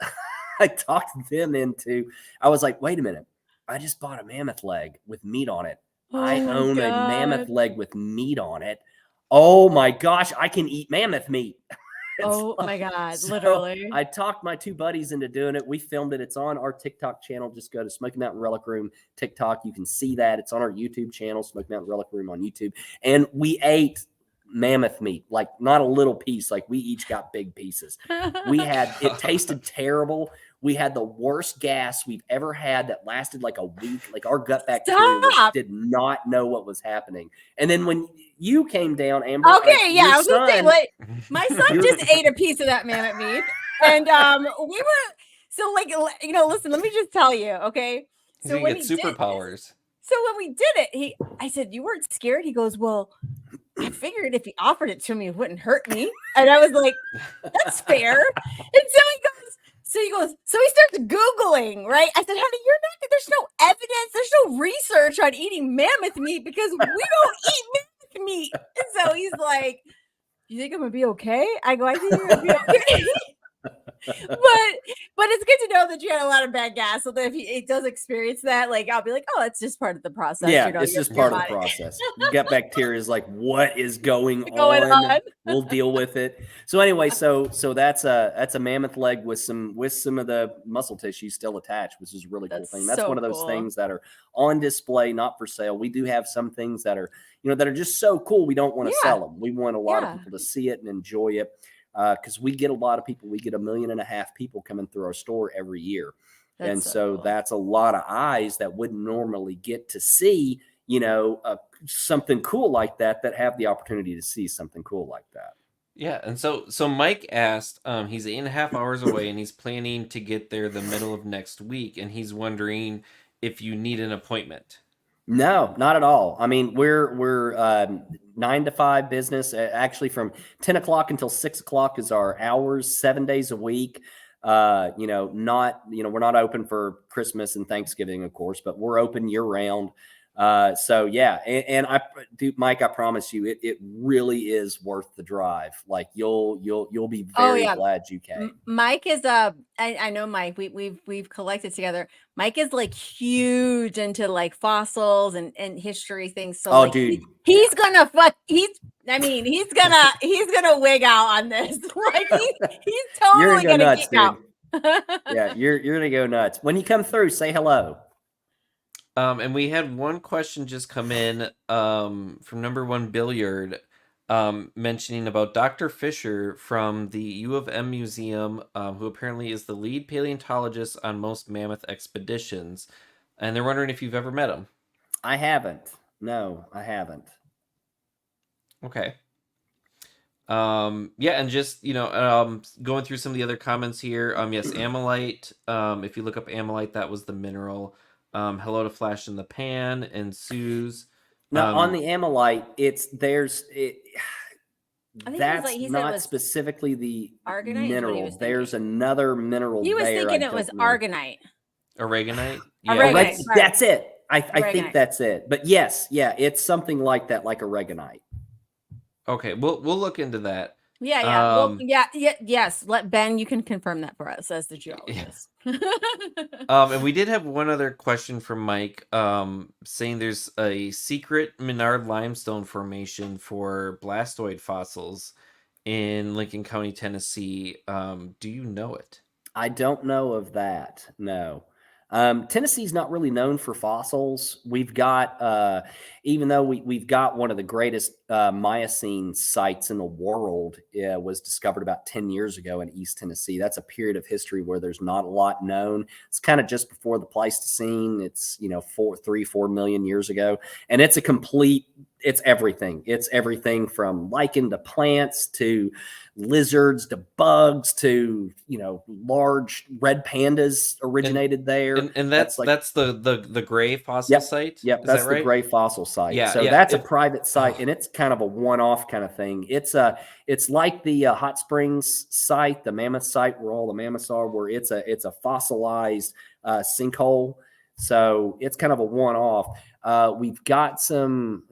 [SPEAKER 3] I talked them into, I was like, wait a minute. I just bought a mammoth leg with meat on it. I own a mammoth leg with meat on it. Oh my gosh, I can eat mammoth meat.
[SPEAKER 1] Oh my God, literally.
[SPEAKER 3] I talked my two buddies into doing it. We filmed it. It's on our TikTok channel. Just go to Smoky Mountain Relic Room TikTok. You can see that. It's on our YouTube channel, Smoky Mountain Relic Room on YouTube. And we ate mammoth meat, like not a little piece, like we each got big pieces. It tasted terrible. We had the worst gas we've ever had that lasted like a week. Like our gut bacteria did not know what was happening. And then when you came down, Amber.
[SPEAKER 1] Okay, yeah, I was gonna say, like, my son just ate a piece of that mammoth meat, and we were listen. Let me just tell you, okay.
[SPEAKER 2] So when he get superpowers.
[SPEAKER 1] So when we did it, I said, "You weren't scared?" He goes, "Well, I figured if he offered it to me, it wouldn't hurt me." And I was like, "That's fair." And so he starts Googling, right? I said, "Honey, there's no evidence, there's no research on eating mammoth meat because we don't eat mammoth meat." And so he's like, "You think I'm gonna be okay?" I go, "I think you're gonna be okay." But it's good to know that you had a lot of bad gas, so that if he does experience that, like, I'll be like, "Oh, it's just part of the process."
[SPEAKER 3] Yeah, it's just part of the process. Gut bacteria is like, what is going on? We'll deal with it. So anyway, so that's a mammoth leg with some of the muscle tissue still attached, which is a really cool thing. That's one of those things that are on display, not for sale. We do have some things that are that are just so cool. We don't want to sell them. We want a lot of people to see it and enjoy it. Because we get a lot of people. We get 1.5 million people coming through our store every year. And so that's a lot of eyes that wouldn't normally get to see, something cool like that have the opportunity to see something cool like that.
[SPEAKER 2] Yeah. And so Mike asked, he's 8.5 hours away and he's planning to get there the middle of next week. And he's wondering if you need an appointment.
[SPEAKER 3] No, not at all. I mean, we're 9 to 5 business. Actually, from 10 o'clock until 6 o'clock is our hours, 7 days a week. We're not open for Christmas and Thanksgiving, of course, but we're open year round. So yeah, and dude, Mike, I promise you, it really is worth the drive. Like you'll be very glad you came.
[SPEAKER 1] Mike is I know Mike. We've collected together. Mike is like huge into like fossils and history things. So like
[SPEAKER 3] dude,
[SPEAKER 1] he's gonna he's gonna wig out on this. Like he's totally
[SPEAKER 3] gonna go nuts,
[SPEAKER 1] geek out.
[SPEAKER 3] Yeah, you're gonna go nuts. When you come through, say hello.
[SPEAKER 2] And we had one question just come in from number 1 Billiard, mentioning about Dr. Fisher from the U of M Museum, who apparently is the lead paleontologist on most mammoth expeditions. And they're wondering if you've ever met him.
[SPEAKER 3] I haven't. No, I haven't.
[SPEAKER 2] Okay. Yeah, and just, going through some of the other comments here. Yes, ammonite. If you look up ammonite, that was the mineral. Hello to Flash in the Pan and Sue's.
[SPEAKER 3] Now on the ammonite, that's not specifically the
[SPEAKER 1] argonite
[SPEAKER 3] mineral. There's another mineral.
[SPEAKER 1] He was thinking it was argonite.
[SPEAKER 2] Aragonite?
[SPEAKER 1] Yeah. Aragonite,
[SPEAKER 3] that's it. I think that's it. But yes, yeah, it's something like that, like aragonite.
[SPEAKER 2] Okay, we'll look into that.
[SPEAKER 1] Yeah. Yes. Let Ben, you can confirm that for us as the geologist.
[SPEAKER 2] And we did have one other question from Mike, saying there's a secret Menard limestone formation for blastoid fossils in Lincoln County, Tennessee. Do you know it?
[SPEAKER 3] I don't know of that. No. Tennessee's not really known for fossils. We've got, even though we've got one of the greatest Miocene sites in the world, was discovered about 10 years ago in East Tennessee. That's a period of history where there's not a lot known. It's kind of just before the Pleistocene. It's 4 million years ago, and it's it's everything. It's everything from lichen to plants to lizards to bugs to large red pandas originated there,
[SPEAKER 2] and that's the gray fossil site.
[SPEAKER 3] Yep, that's the gray fossil site.
[SPEAKER 2] Yeah,
[SPEAKER 3] so that's a private site, and it's kind of a one-off kind of thing. It's like the Hot Springs site, the mammoth site where all the mammoths are, where it's a fossilized sinkhole. So it's kind of a one-off. We've got some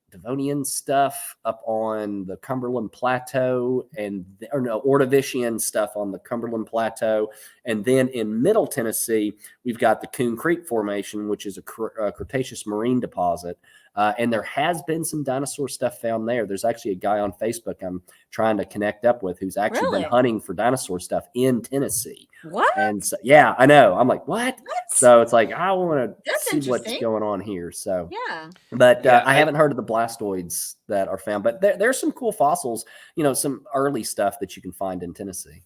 [SPEAKER 3] Devonian stuff up on the Cumberland Plateau, Ordovician stuff on the Cumberland Plateau. And then in Middle Tennessee, we've got the Coon Creek Formation, which is a Cretaceous marine deposit. And there has been some dinosaur stuff found there. There's actually a guy on Facebook I'm trying to connect up with who's actually been hunting for dinosaur stuff in Tennessee.
[SPEAKER 1] What?
[SPEAKER 3] And so, yeah, I know. I'm like, what? So it's like, I want to see what's going on here. So,
[SPEAKER 1] yeah.
[SPEAKER 3] But I haven't heard of the blastoids that are found. But there's some cool fossils, some early stuff that you can find in Tennessee.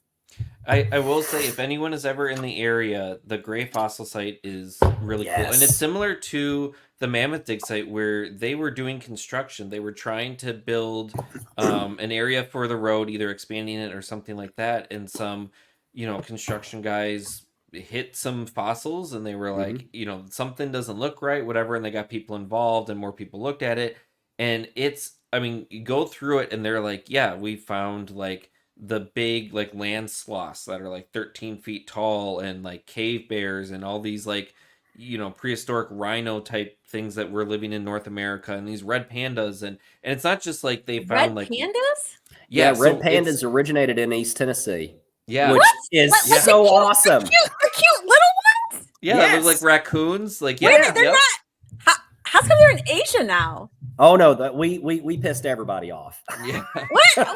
[SPEAKER 2] I will say, if anyone is ever in the area, the gray fossil site is really cool. And it's similar to the Mammoth Dig site where they were doing construction. They were trying to build an area for the road, either expanding it or something like that. And some, construction guys hit some fossils and they were like, something doesn't look right, whatever. And they got people involved and more people looked at it. And you go through it and they're like, yeah, we found like the big like land sloths that are like 13 feet tall and like cave bears and all these like prehistoric rhino type things that were living in North America, and these red pandas, and it's not just like they found
[SPEAKER 1] red pandas.
[SPEAKER 3] Red pandas originated in East Tennessee,
[SPEAKER 2] which
[SPEAKER 3] is so awesome.
[SPEAKER 1] They're cute little ones.
[SPEAKER 2] They look like raccoons. Like
[SPEAKER 1] they're not. How come they're in Asia now?
[SPEAKER 3] Oh no, we pissed everybody off.
[SPEAKER 2] Yeah.
[SPEAKER 1] Wait a minute.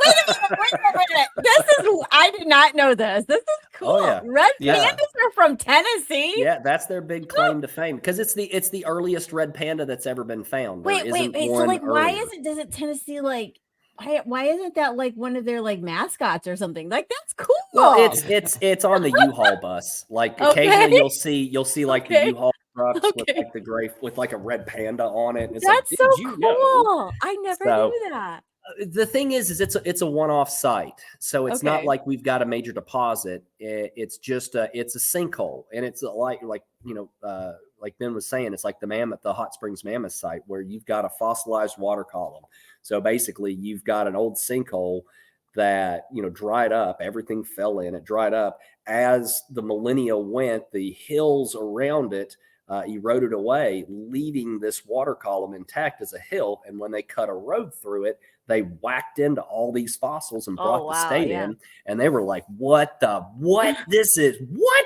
[SPEAKER 1] I did not know this. This is cool.
[SPEAKER 3] Oh, yeah.
[SPEAKER 1] Red pandas are from Tennessee.
[SPEAKER 3] Yeah, that's their big claim to fame because it's the earliest red panda that's ever been found.
[SPEAKER 1] Wait. So like, why isn't Tennessee like? Why isn't that like one of their like mascots or something? Like that's cool.
[SPEAKER 3] Well, it's on the U-Haul bus. Like occasionally you'll see like the U-Haul trucks with like the gray with like a red panda on it. It's
[SPEAKER 1] that's
[SPEAKER 3] like,
[SPEAKER 1] so cool. I never knew that.
[SPEAKER 3] The thing is it's a one-off site, so it's not like we've got a major deposit. It's just it's a sinkhole, and it's like Ben was saying, it's like the Hot Springs Mammoth site where you've got a fossilized water column. So basically, you've got an old sinkhole that dried up. Everything fell in. It dried up as the millennia went. The hills around it eroded away, leaving this water column intact as a hill. And when they cut a road through it, they whacked into all these fossils and
[SPEAKER 1] Oh
[SPEAKER 3] brought the
[SPEAKER 1] wow,
[SPEAKER 3] state
[SPEAKER 1] yeah.
[SPEAKER 3] in. And they were like, what? This is what?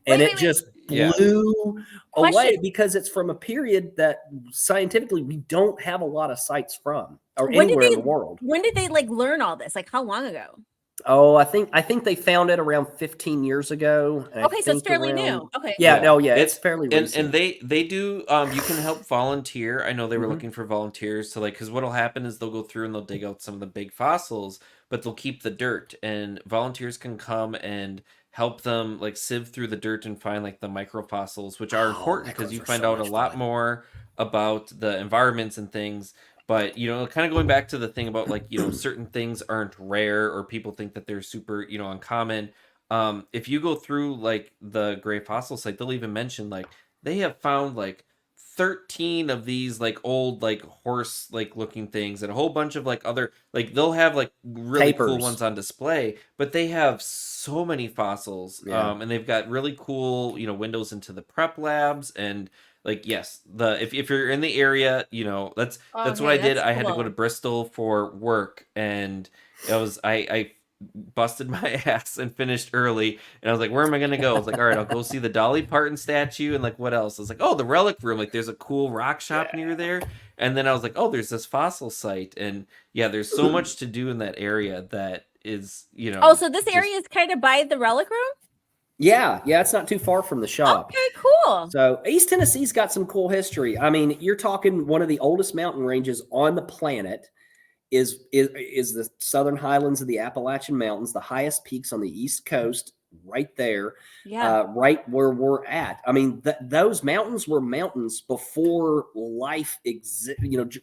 [SPEAKER 3] And
[SPEAKER 1] Wait,
[SPEAKER 3] it
[SPEAKER 1] wait,
[SPEAKER 3] just
[SPEAKER 2] Yeah.
[SPEAKER 3] blew away
[SPEAKER 1] Question.
[SPEAKER 3] because it's from a period that scientifically we don't have a lot of sites from or
[SPEAKER 1] When did
[SPEAKER 3] anywhere in
[SPEAKER 1] they
[SPEAKER 3] the world.
[SPEAKER 1] when did they like learn all this? Like how long ago?
[SPEAKER 3] Oh, I think they found it around 15 years ago. And
[SPEAKER 1] Okay,
[SPEAKER 3] I
[SPEAKER 1] so it's
[SPEAKER 3] think
[SPEAKER 1] fairly
[SPEAKER 3] around,
[SPEAKER 1] new. Okay.
[SPEAKER 3] yeah,
[SPEAKER 2] Yeah.
[SPEAKER 3] no, yeah, it's fairly recent.
[SPEAKER 2] And they do you can help volunteer. I know they were looking for volunteers to like, because what'll happen is they'll go through and they'll dig out some of the big fossils, but they'll keep the dirt, and volunteers can come and help them like sieve through the dirt and find like the microfossils, which are important because
[SPEAKER 3] micros
[SPEAKER 2] you
[SPEAKER 3] are
[SPEAKER 2] find
[SPEAKER 3] so
[SPEAKER 2] out a
[SPEAKER 3] much
[SPEAKER 2] lot
[SPEAKER 3] fun.
[SPEAKER 2] more about the environments and things. But kind of going back to the thing about like certain things aren't rare, or people think that they're super uncommon. If you go through like the Gray Fossil site, they'll even mention like they have found like 13 of these like old like horse like looking things, and a whole bunch of like other, like they'll have like really cool
[SPEAKER 3] Tapers.
[SPEAKER 2] ones on display, but they have so many fossils.
[SPEAKER 3] Yeah.
[SPEAKER 2] And they've got really cool windows into the prep labs. And like, yes, if you're in the area, that's what
[SPEAKER 1] Okay,
[SPEAKER 2] I did.
[SPEAKER 1] that's
[SPEAKER 2] I had to go to
[SPEAKER 1] cool.
[SPEAKER 2] Bristol for work, and I busted my ass and finished early. And I was like, where am I gonna go? I was like, all right, I'll go see the Dolly Parton statue, and like, what else? I was like, oh, the relic room, like there's a cool rock shop near there. And then I was like, oh, there's this fossil site. And yeah, there's so much to do in that area that is
[SPEAKER 1] Oh, so this
[SPEAKER 2] just-
[SPEAKER 1] area is kind of by the relic room?
[SPEAKER 3] Yeah, it's not too far from the shop.
[SPEAKER 1] Okay, cool.
[SPEAKER 3] So East Tennessee's got some cool history. I mean, you're talking one of the oldest mountain ranges on the planet is the Southern Highlands of the Appalachian Mountains, the highest peaks on the East Coast, right there,
[SPEAKER 1] Yeah.
[SPEAKER 3] right where we're at. I mean, those mountains were mountains before life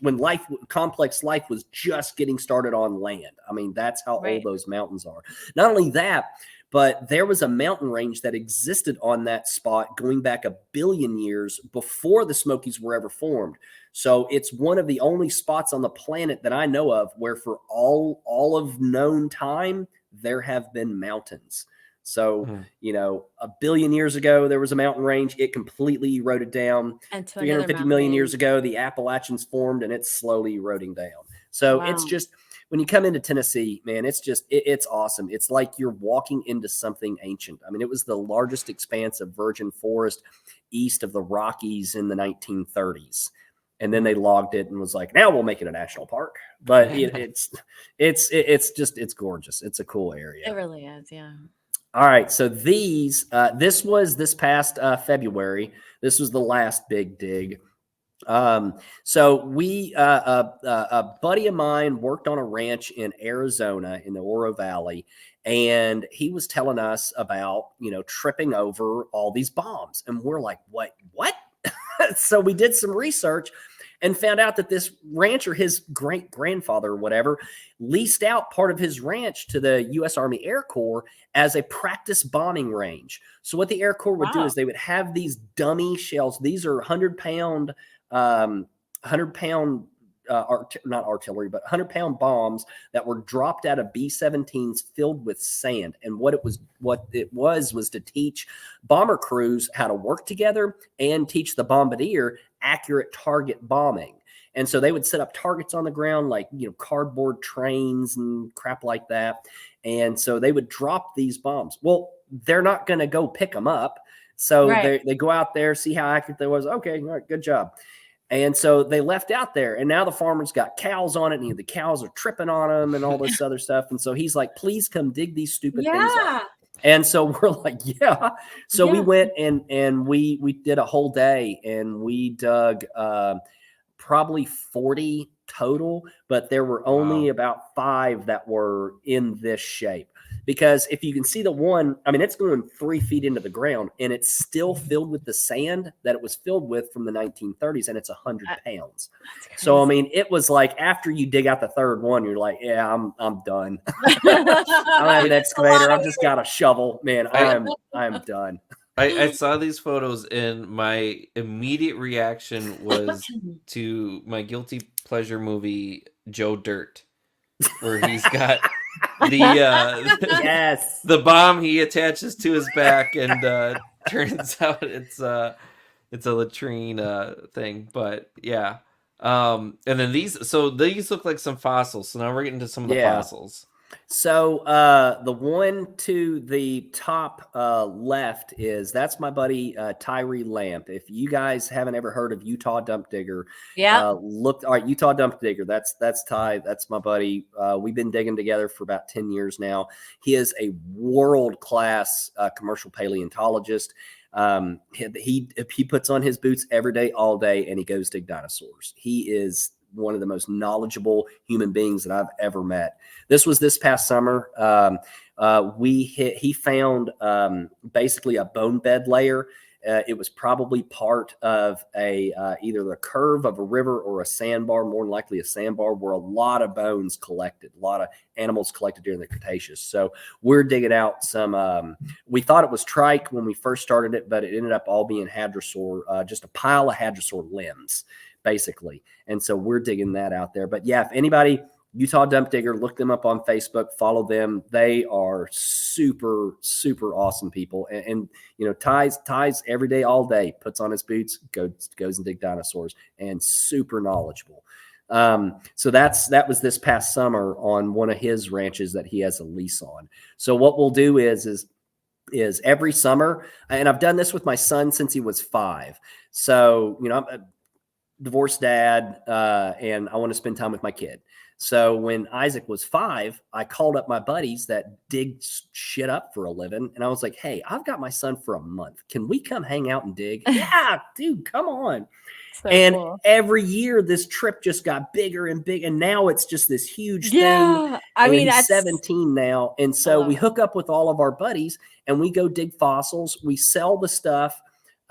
[SPEAKER 3] when complex life was just getting started on land. I mean, that's how
[SPEAKER 1] Right.
[SPEAKER 3] old those mountains are. Not only that, but there was a mountain range that existed on that spot going back 1 billion years before the Smokies were ever formed. So it's one of the only spots on the planet that I know of where for all of known time, there have been mountains. So, 1 billion years ago, there was a mountain range. It completely eroded down.
[SPEAKER 1] And to
[SPEAKER 3] 350
[SPEAKER 1] another
[SPEAKER 3] million
[SPEAKER 1] mountain
[SPEAKER 3] years
[SPEAKER 1] range.
[SPEAKER 3] ago, the Appalachians formed, and it's slowly eroding down. So
[SPEAKER 1] Wow.
[SPEAKER 3] it's just, when you come into Tennessee, man, it's just, it's awesome. It's like you're walking into something ancient. I mean, it was the largest expanse of virgin forest east of the Rockies in the 1930s. And then they logged it and was like, now we'll make it a national park. But it's gorgeous. It's a cool area.
[SPEAKER 1] It really is, yeah.
[SPEAKER 3] All right. So this was this past February. This was the last big dig. So we, a buddy of mine worked on a ranch in Arizona in the Oro Valley, and he was telling us about, tripping over all these bombs. And we're like, what? So we did some research and found out that this rancher, his great grandfather or whatever, leased out part of his ranch to the U.S. Army Air Corps as a practice bombing range. So what the Air Corps would do is they would have these dummy shells. These are 100-pound, not artillery, but 100-pound bombs that were dropped out of B-17s filled with sand. And what it was to teach bomber crews how to work together and teach the bombardier accurate target bombing. And so they would set up targets on the ground, like, cardboard trains and crap like that. And so they would drop these bombs. Well, they're not going to go pick them up. So they go out there, see how accurate they was. Okay, all right, good job. And so they left out there, and now the farmer's got cows on it, and the cows are tripping on them and all this other stuff. And so he's like, please come dig these stupid things up. And so we're like, yeah. So we went and we did a whole day, and we dug probably 40 total, but there were only about 5 that were in this shape. Because if you can see the one, I mean, it's going 3 feet into the ground, and it's still filled with the sand that it was filled with from the 1930s, and it's 100 pounds. So, I mean, it was like after you dig out the third one, you're like, yeah, I'm done. I don't have an excavator. I've just got a shovel, man. I'm done.
[SPEAKER 2] I saw these photos, and my immediate reaction was to my guilty pleasure movie Joe Dirt, where he's got the bomb he attaches to his back, and turns out it's it's a latrine thing, but yeah. And then these look like some fossils. So now we're getting to some of the
[SPEAKER 3] Yeah.
[SPEAKER 2] fossils.
[SPEAKER 3] So the one to the top left that's my buddy Tyree Lamp. If you guys haven't ever heard of Utah Dump Digger,
[SPEAKER 1] Yeah.
[SPEAKER 3] all right, Utah Dump Digger. That's Ty. That's my buddy. We've been digging together for about 10 years now. He is a world-class commercial paleontologist. He puts on his boots every day, all day, and he goes dig dinosaurs. He is one of the most knowledgeable human beings that I've ever met. This was this past summer. He found basically a bone bed layer. It was probably part of either the curve of a river or a sandbar, more than likely a sandbar, where a lot of bones collected, a lot of animals collected during the Cretaceous. So we're digging out some. We thought it was trike when we first started it, but it ended up all being hadrosaur, just a pile of hadrosaur limbs, basically. And so we're digging that out there. But yeah, if anybody, Utah Dump Digger, look them up on Facebook, follow them. They are super, super awesome people. And you know, Ty's every day, all day, puts on his boots, goes and dig dinosaurs, and super knowledgeable. So that was this past summer on one of his ranches that he has a lease on. So what we'll do is every summer, and I've done this with my son since he was 5. So, you know, I'm a divorced dad, and I want to spend time with my kid. So when Isaac was 5, I called up my buddies that dig shit up for a living. And I was like, hey, I've got my son for a month. Can we come hang out and dig? Yeah, dude, come on.
[SPEAKER 1] So
[SPEAKER 3] and
[SPEAKER 1] cool.
[SPEAKER 3] every year this trip just got bigger and big. And now it's just this huge thing.
[SPEAKER 1] Yeah. I
[SPEAKER 3] And
[SPEAKER 1] mean,
[SPEAKER 3] he's
[SPEAKER 1] that's
[SPEAKER 3] 17 now. And so we hook up with all of our buddies and we go dig fossils. We sell the stuff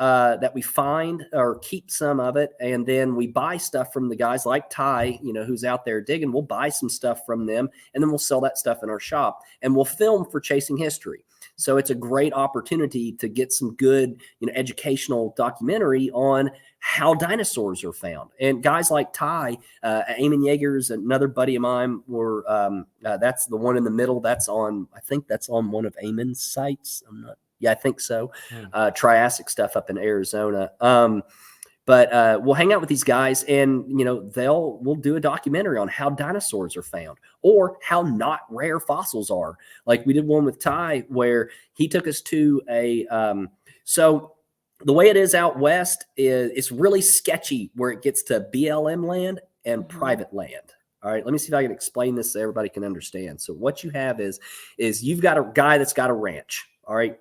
[SPEAKER 3] that we find, or keep some of it, and then we buy stuff from the guys like Ty, you know, who's out there digging. We'll buy some stuff from them, and then we'll sell that stuff in our shop, and we'll film for Chasing History. So it's a great opportunity to get some good, you know, educational documentary on how dinosaurs are found. And guys like Ty, Eamon Yeager's another buddy of mine. That's the one in the middle. I think that's on one of Eamon's sites. Yeah, I think so. Triassic stuff up in Arizona. But we'll hang out with these guys, and you know, we'll do a documentary on how dinosaurs are found or how not rare fossils are. Like we did one with Ty where he took us to so the way it is out west is it's really sketchy where it gets to BLM land and private land. All right, let me see if I can explain this so everybody can understand. So what you have is you've got a guy that's got a ranch. All right,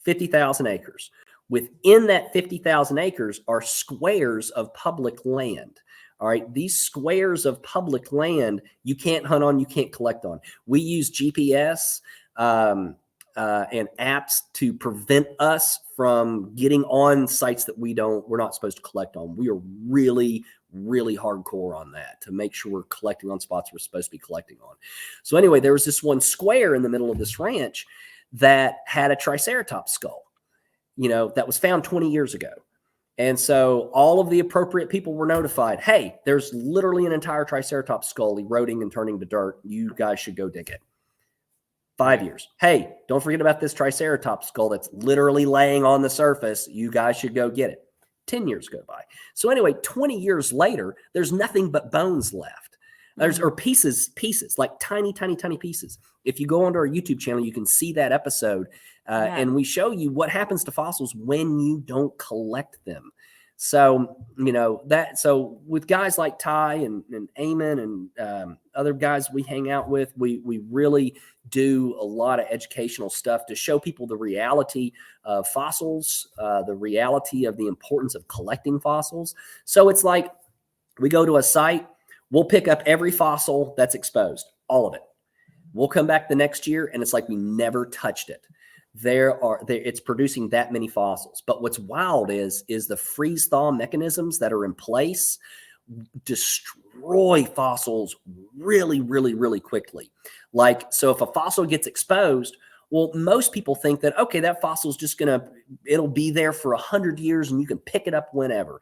[SPEAKER 3] 50,000 acres. Within that 50,000 acres are squares of public land. All right. These squares of public land, you can't hunt on, you can't collect on. We use GPS and apps to prevent us from getting on sites that we're not supposed to collect on. We are really, really hardcore on that to make sure we're collecting on spots we're supposed to be collecting on. So anyway, there was this one square in the middle of this ranch that had a Triceratops skull, you know, that was found 20 years ago. And so all of the appropriate people were notified, hey, there's literally an entire Triceratops skull eroding and turning to dirt. You guys should go dig it. 5 years. Hey, don't forget about this Triceratops skull that's literally laying on the surface. You guys should go get it. 10 years go by. So anyway, 20 years later, there's nothing but bones left. Or pieces, like tiny, tiny, tiny pieces. If you go onto our YouTube channel, you can see that episode. And we show you what happens to fossils when you don't collect them. So, you know, so with guys like Ty and Eamon and other guys we hang out with, we really do a lot of educational stuff to show people the reality of fossils, the reality of the importance of collecting fossils. So it's like we go to a site, we'll pick up every fossil that's exposed, all of it. We'll come back the next year and it's like we never touched it. It's producing that many fossils. But what's wild is the freeze thaw mechanisms that are in place destroy fossils really, really, really quickly. Like, so if a fossil gets exposed, well, most people think that, okay, that fossil is just it'll be there for 100 years and you can pick it up whenever.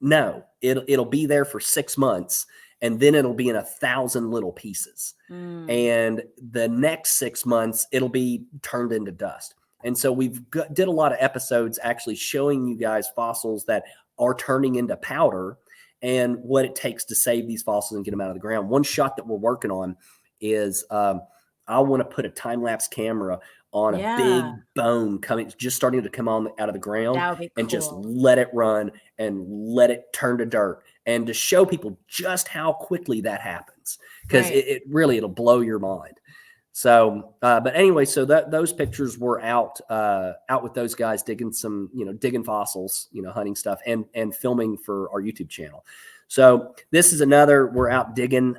[SPEAKER 3] No, it'll be there for 6 months. And then it'll be in 1,000 little pieces. And the next 6 months, it'll be turned into dust. And so did a lot of episodes actually showing you guys fossils that are turning into powder and what it takes to save these fossils and get them out of the ground. One shot that we're working on is I want to put a time-lapse camera on a big bone just starting to come on out of the ground,
[SPEAKER 1] that would be cool.
[SPEAKER 3] and just let it run and let it turn to dirt, and to show people just how quickly that happens, because it really, it'll blow your mind. So, but anyway, so those pictures were out with those guys digging digging fossils, hunting stuff and filming for our YouTube channel. So this is another, we're out digging.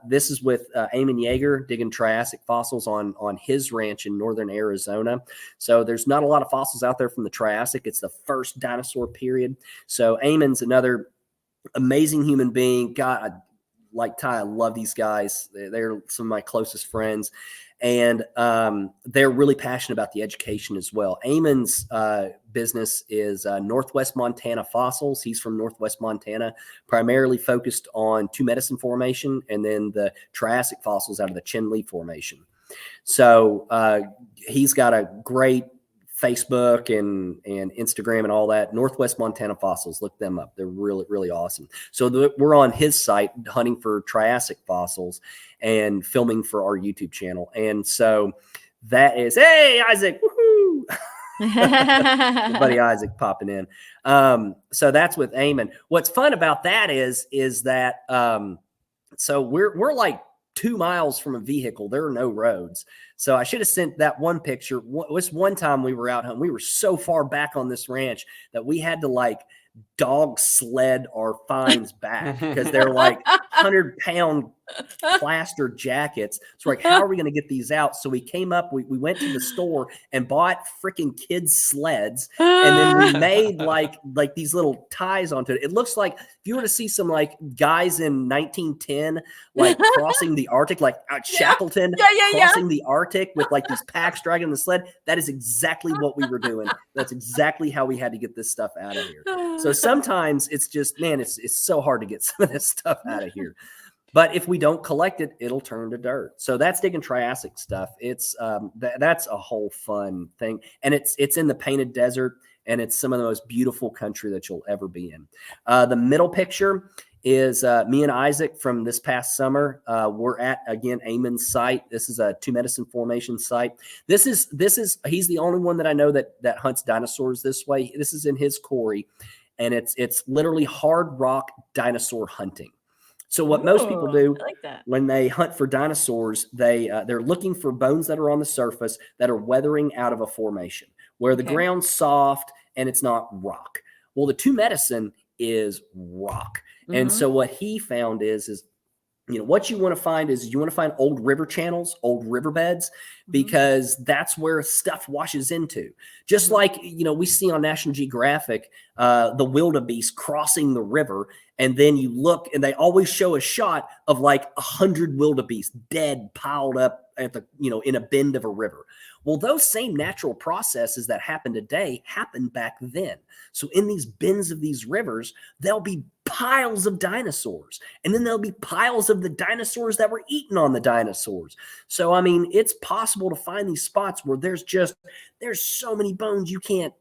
[SPEAKER 3] This is with Eamon Yeager digging Triassic fossils on his ranch in northern Arizona. So there's not a lot of fossils out there from the Triassic. It's the first dinosaur period. So Eamon's another amazing human being. God, like Ty, I love these guys. They're some of my closest friends, and they're really passionate about the education as well. Eamon's business is Northwest Montana Fossils. He's from Northwest Montana, primarily focused on Two Medicine Formation and then the Triassic fossils out of the Chinle Formation. So he's got a great Facebook and Instagram and all that. Northwest Montana Fossils, look them up. They're really, really awesome. So we're on his site hunting for Triassic fossils and filming for our YouTube channel. And so that is, hey, Isaac, woohoo! My buddy Isaac popping in. So that's with Eamon. What's fun about that is that so we're like 2 miles from a vehicle. There are no roads. So I should have sent that one picture. It was one time we were out hunting. We were so far back on this ranch that we had to like dog sled our finds back because they're like 100-pound plaster jackets. So like, how are we going to get these out? So we came up, we went to the store and bought freaking kids sleds. And then we made like these little ties onto it. It looks like if you were to see some like guys in 1910, like crossing the Arctic, like Shackleton crossing the Arctic with like these packs dragging the sled. That is exactly what we were doing. That's exactly how we had to get this stuff out of here. So sometimes it's just, man, it's so hard to get some of this stuff out of here. But if we don't collect it, it'll turn to dirt. So that's digging Triassic stuff. It's that's a whole fun thing, and it's in the Painted Desert, and it's some of the most beautiful country that you'll ever be in. The middle picture is me and Isaac from this past summer. We're at, again, Eamon's site. This is a Two Medicine Formation site. This is he's the only one that I know that hunts dinosaurs this way. This is in his quarry, and it's literally hard rock dinosaur hunting. So what most people do when they hunt for dinosaurs, they're looking for bones that are on the surface that are weathering out of a formation where the ground's soft and it's not rock. Well, the Two Medicine is rock. And so what he found is what you want to find is you want to find old river channels, old riverbeds, because that's where stuff washes into. Just like, we see on National Geographic, the wildebeest crossing the river, and then you look and they always show a shot of like 100 wildebeest dead piled up at the, in a bend of a river. Well, those same natural processes that happen today happened back then. So in these bends of these rivers, there'll be piles of dinosaurs, and then there'll be piles of the dinosaurs that were eaten on the dinosaurs. So, I mean, it's possible to find these spots where there's so many bones you can't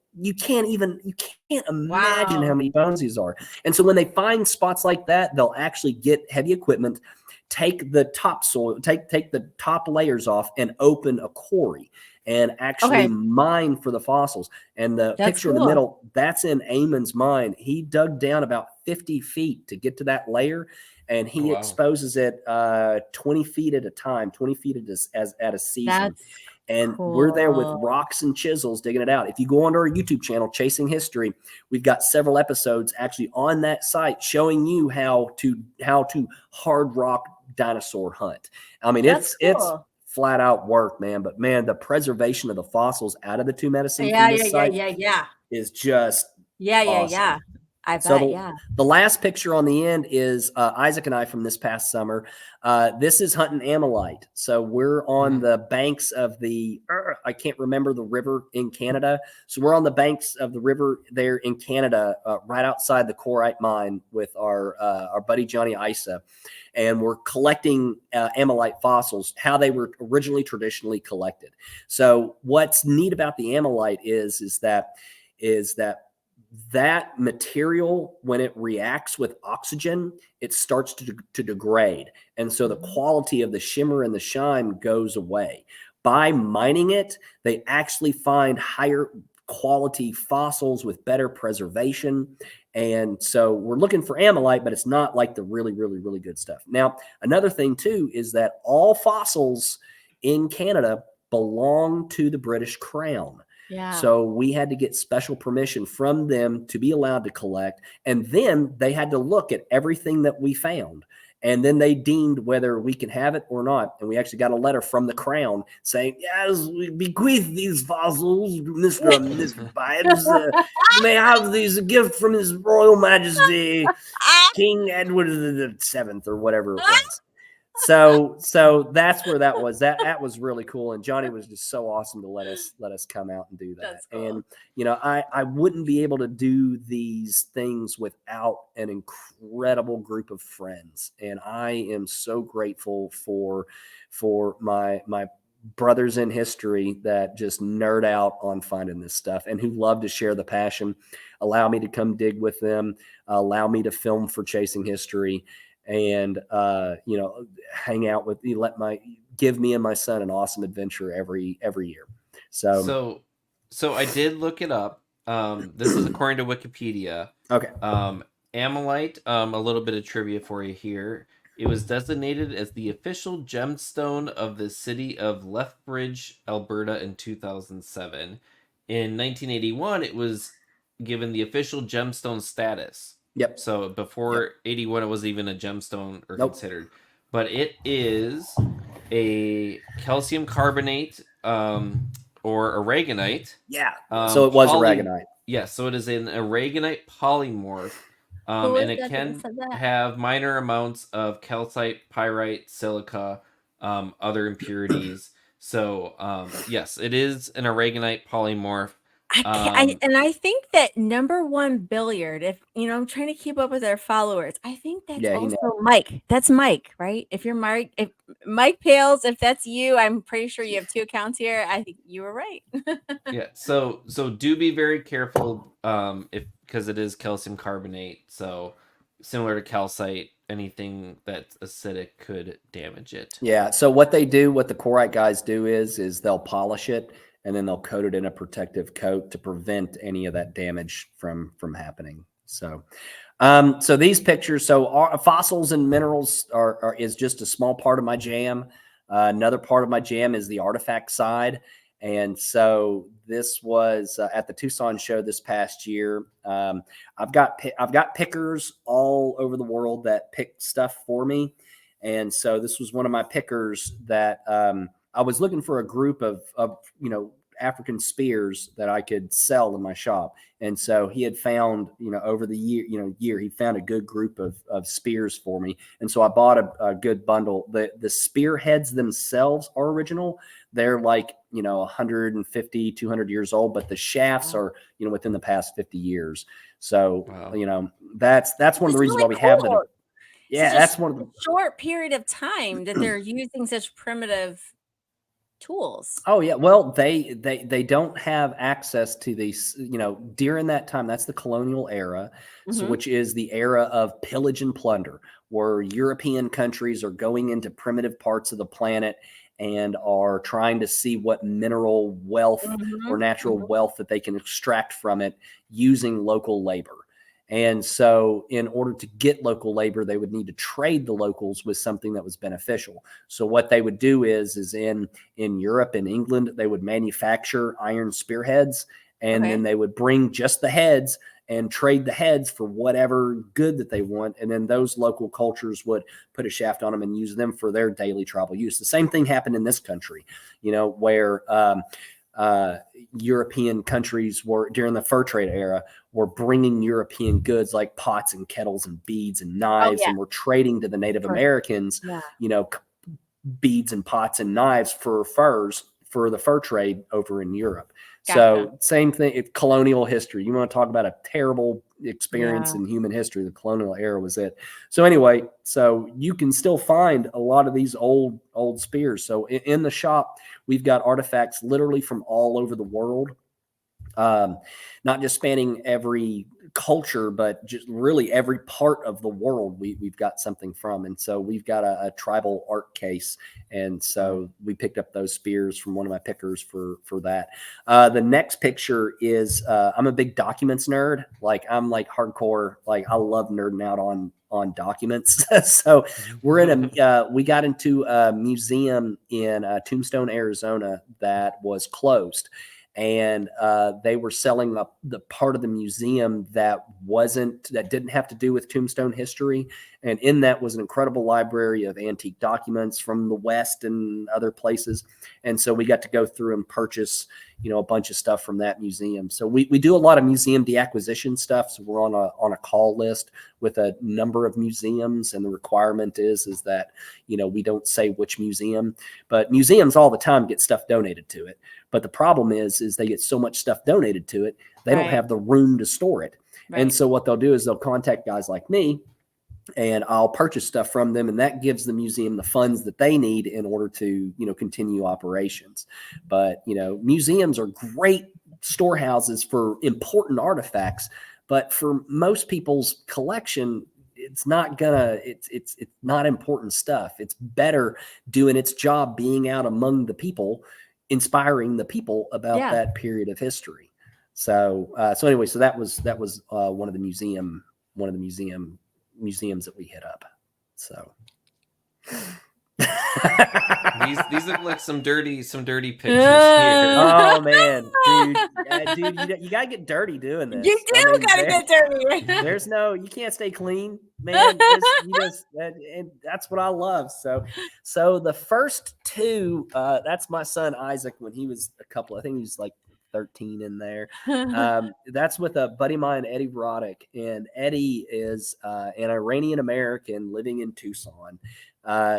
[SPEAKER 3] imagine how many bones these are. And so when they find spots like that, they'll actually get heavy equipment, take the topsoil, take the top layers off, and open a quarry and actually mine for the fossils. And the picture in the middle, that's in Eamon's mine. He dug down about 50 feet to get to that layer, and he exposes it 20 feet at a time, 20 feet at a season. And we're there with rocks and chisels digging it out. If you go onto our YouTube channel, Chasing History, we've got several episodes actually on that site showing you how to hard rock dinosaur hunt. I mean, it's flat out work, man. But man, the preservation of the fossils out of the Two Medicine is just awesome.
[SPEAKER 1] I
[SPEAKER 3] So
[SPEAKER 1] bet, yeah.
[SPEAKER 3] the last picture on the end is Isaac and I from this past summer. This is hunting ammonite. So we're on the banks of I can't remember the river in Canada. So we're on the banks of the river there in Canada, right outside the Corite mine with our buddy Johnny Isa. And we're collecting ammonite fossils, how they were originally traditionally collected. So what's neat about the ammonite is that that material, when it reacts with oxygen, it starts to degrade. And so the quality of the shimmer and the shine goes away. By mining it, they actually find higher quality fossils with better preservation. And so we're looking for ammonite, but it's not like the really, really, really good stuff. Now, another thing too is that all fossils in Canada belong to the British Crown.
[SPEAKER 1] Yeah.
[SPEAKER 3] So we had to get special permission from them to be allowed to collect. And then they had to look at everything that we found. And then they deemed whether we can have it or not. And we actually got a letter from the Crown saying, yes, we bequeath these fossils, Mr. Bibbs. You may have these a gift from His Royal Majesty, King Edward the Seventh, or whatever it was. So that's where that was. That was really cool. And Johnny was just so awesome to let us come out and do that.
[SPEAKER 1] That's cool.
[SPEAKER 3] And I wouldn't be able to do these things without an incredible group of friends. And I am so grateful for my brothers in history that just nerd out on finding this stuff and who love to share the passion, allow me to come dig with them, allow me to film for Chasing History. And, hang out with you, give me and my son an awesome adventure every year. So
[SPEAKER 2] I did look it up. This is according to Wikipedia.
[SPEAKER 3] Okay.
[SPEAKER 2] Ammonite, a little bit of trivia for you here. It was designated as the official gemstone of the city of Lethbridge, Alberta in 2007. In 1981, it was given the official gemstone status.
[SPEAKER 3] Yep.
[SPEAKER 2] So before 81, it wasn't even a gemstone or
[SPEAKER 3] Nope.
[SPEAKER 2] considered. But it is a calcium carbonate or aragonite.
[SPEAKER 3] Yeah. So it was aragonite.
[SPEAKER 2] Yeah, so it is an aragonite polymorph. And it can have minor amounts of calcite, pyrite, silica, other impurities. So, yes, it is an aragonite polymorph.
[SPEAKER 1] I think that number one billiard, if I'm trying to keep up with our followers, I think that's also Mike. That's Mike, right? If you're Mike, if Mike Pales, if that's you, I'm pretty sure you have 2 accounts here. I think you were right.
[SPEAKER 2] Yeah. So do be very careful, because it is calcium carbonate. So similar to calcite, anything that's acidic could damage it.
[SPEAKER 3] Yeah. So what the Corite guys do is they'll polish it, and then they'll coat it in a protective coat to prevent any of that damage from happening. So, so these pictures, fossils and minerals is just a small part of my jam. Another part of my jam is the artifact side. And so this was at the Tucson show this past year. I've got pickers all over the world that pick stuff for me. And so this was one of my pickers that I was looking for a group of African spears that I could sell in my shop. And so he had found, over the year, he found a good group of spears for me. And so I bought a good bundle. The spearheads themselves are original. They're like, 150, 200 years old, but the shafts are, within the past 50 years. So,
[SPEAKER 2] wow.
[SPEAKER 3] That's one of the reasons why we have them. Yeah, that's one of the
[SPEAKER 1] short period of time that they're using such primitive tools.
[SPEAKER 3] Oh yeah, well they don't have access to these, during that time. That's the colonial era, so which is the era of pillage and plunder, where European countries are going into primitive parts of the planet and are trying to see what mineral wealth or natural wealth that they can extract from it using local labor. And so in order to get local labor, they would need to trade the locals with something that was beneficial. So what they would do is in Europe and England, they would manufacture iron spearheads, and then they would bring just the heads and trade the heads for whatever good that they want. And then those local cultures would put a shaft on them and use them for their daily tribal use. The same thing happened in this country, where European countries were during the fur trade era were bringing European goods like pots and kettles and beads and
[SPEAKER 1] Oh
[SPEAKER 3] knives,
[SPEAKER 1] yeah.
[SPEAKER 3] and were trading to the Native Americans,
[SPEAKER 1] Yeah.
[SPEAKER 3] Beads and pots and knives for furs for the fur trade over in Europe.
[SPEAKER 1] Gotcha.
[SPEAKER 3] So same thing. It's colonial history. You want to talk about a terrible experience
[SPEAKER 1] Yeah.
[SPEAKER 3] in human history? The colonial era was it. So anyway, so you can still find a lot of these old spears. So in the shop, we've got artifacts literally from all over the world. Not just spanning every culture, but just really every part of the world we've got something from. And so we've got a tribal art case. And so we picked up those spears from one of my pickers for that. The next picture is, I'm a big documents nerd. Like I'm like hardcore, like I love nerding out on documents. So we're in we got into a museum in Tombstone, Arizona that was closed. And they were selling up the part of the museum that didn't have to do with Tombstone history. And in that was an incredible library of antique documents from the West and other places. And so we got to go through and purchase, a bunch of stuff from that museum. So we do a lot of museum deacquisition stuff. So we're on a call list with a number of museums. And the requirement is that, we don't say which museum, but museums all the time get stuff donated to it. But the problem is they get so much stuff donated to it, they don't have the room to store it. Right. And so what they'll do is they'll contact guys like me, and I'll purchase stuff from them, and that gives the museum the funds that they need in order to, continue operations. But, museums are great storehouses for important artifacts, but for most people's collection, it's not important stuff. It's better doing its job, being out among the people, inspiring the people about that period of history. So anyway, so that was one of the museums that we hit up. So
[SPEAKER 2] these look like some dirty pictures here.
[SPEAKER 3] Oh man, dude, you gotta get dirty doing this.
[SPEAKER 1] You do gotta get dirty.
[SPEAKER 3] There's you can't stay clean, man. And that's what I love. So the first two, that's my son Isaac when he was I think he was like 13 in there. That's with a buddy of mine, Eddie Roddick, and Eddie is an Iranian American living in Tucson.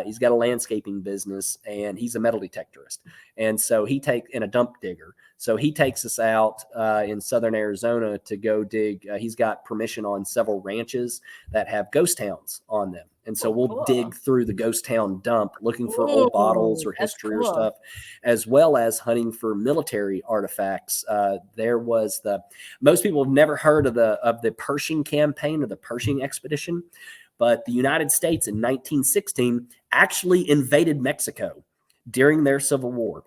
[SPEAKER 3] He's got a landscaping business, and he's a metal detectorist, and so and a dump digger. So he takes us out in southern Arizona to go dig. He's got permission on several ranches that have ghost towns on them. And so we'll dig through the ghost town dump looking for old bottles or history or stuff, as well as hunting for military artifacts. There was most people have never heard of the Pershing campaign or the Pershing expedition, but the United States in 1916 actually invaded Mexico during their Civil War.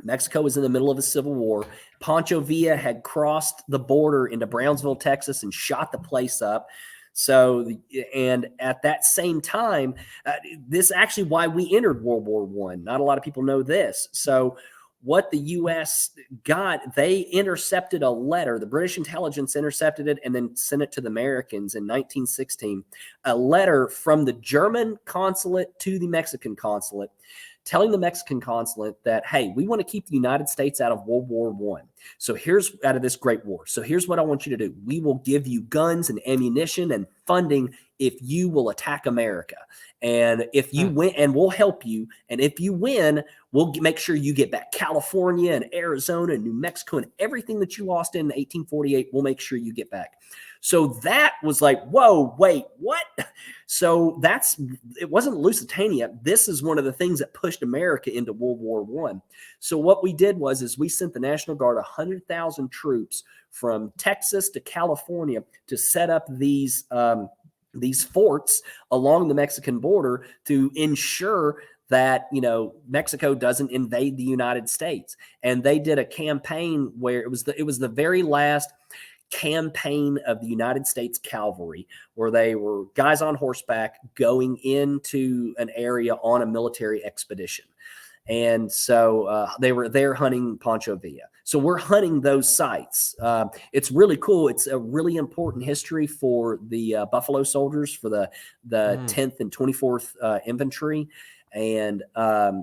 [SPEAKER 3] Mexico was in the middle of a civil war. Pancho Villa had crossed the border into Brownsville, Texas, and shot the place up. So, and at that same time, this is actually why we entered World War I. Not a lot of people know this. So what the U.S. got, they intercepted a letter. The British intelligence intercepted it and then sent it to the Americans in 1916, a letter from the German consulate to the Mexican consulate, telling the Mexican consulate that, hey, we want to keep the United States out of World War I. So out of this great war. So here's what I want you to do. We will give you guns and ammunition and funding if you will attack America. And if you win, and we'll help you. And if you win, we'll make sure you get back California and Arizona and New Mexico and everything that you lost in 1848. We'll make sure you get back. So that was like, whoa, wait, what? So it wasn't Lusitania. This is one of the things that pushed America into World War I. So what we did is we sent the National Guard 100,000 troops from Texas to California to set up these forts along the Mexican border to ensure that, Mexico doesn't invade the United States. And they did a campaign where it was the very last campaign of the United States Cavalry, where they were guys on horseback going into an area on a military expedition. And so they were there hunting Pancho Villa. So we're hunting those sites. It's really cool. It's a really important history for the Buffalo Soldiers, for the 10th and 24th Infantry. and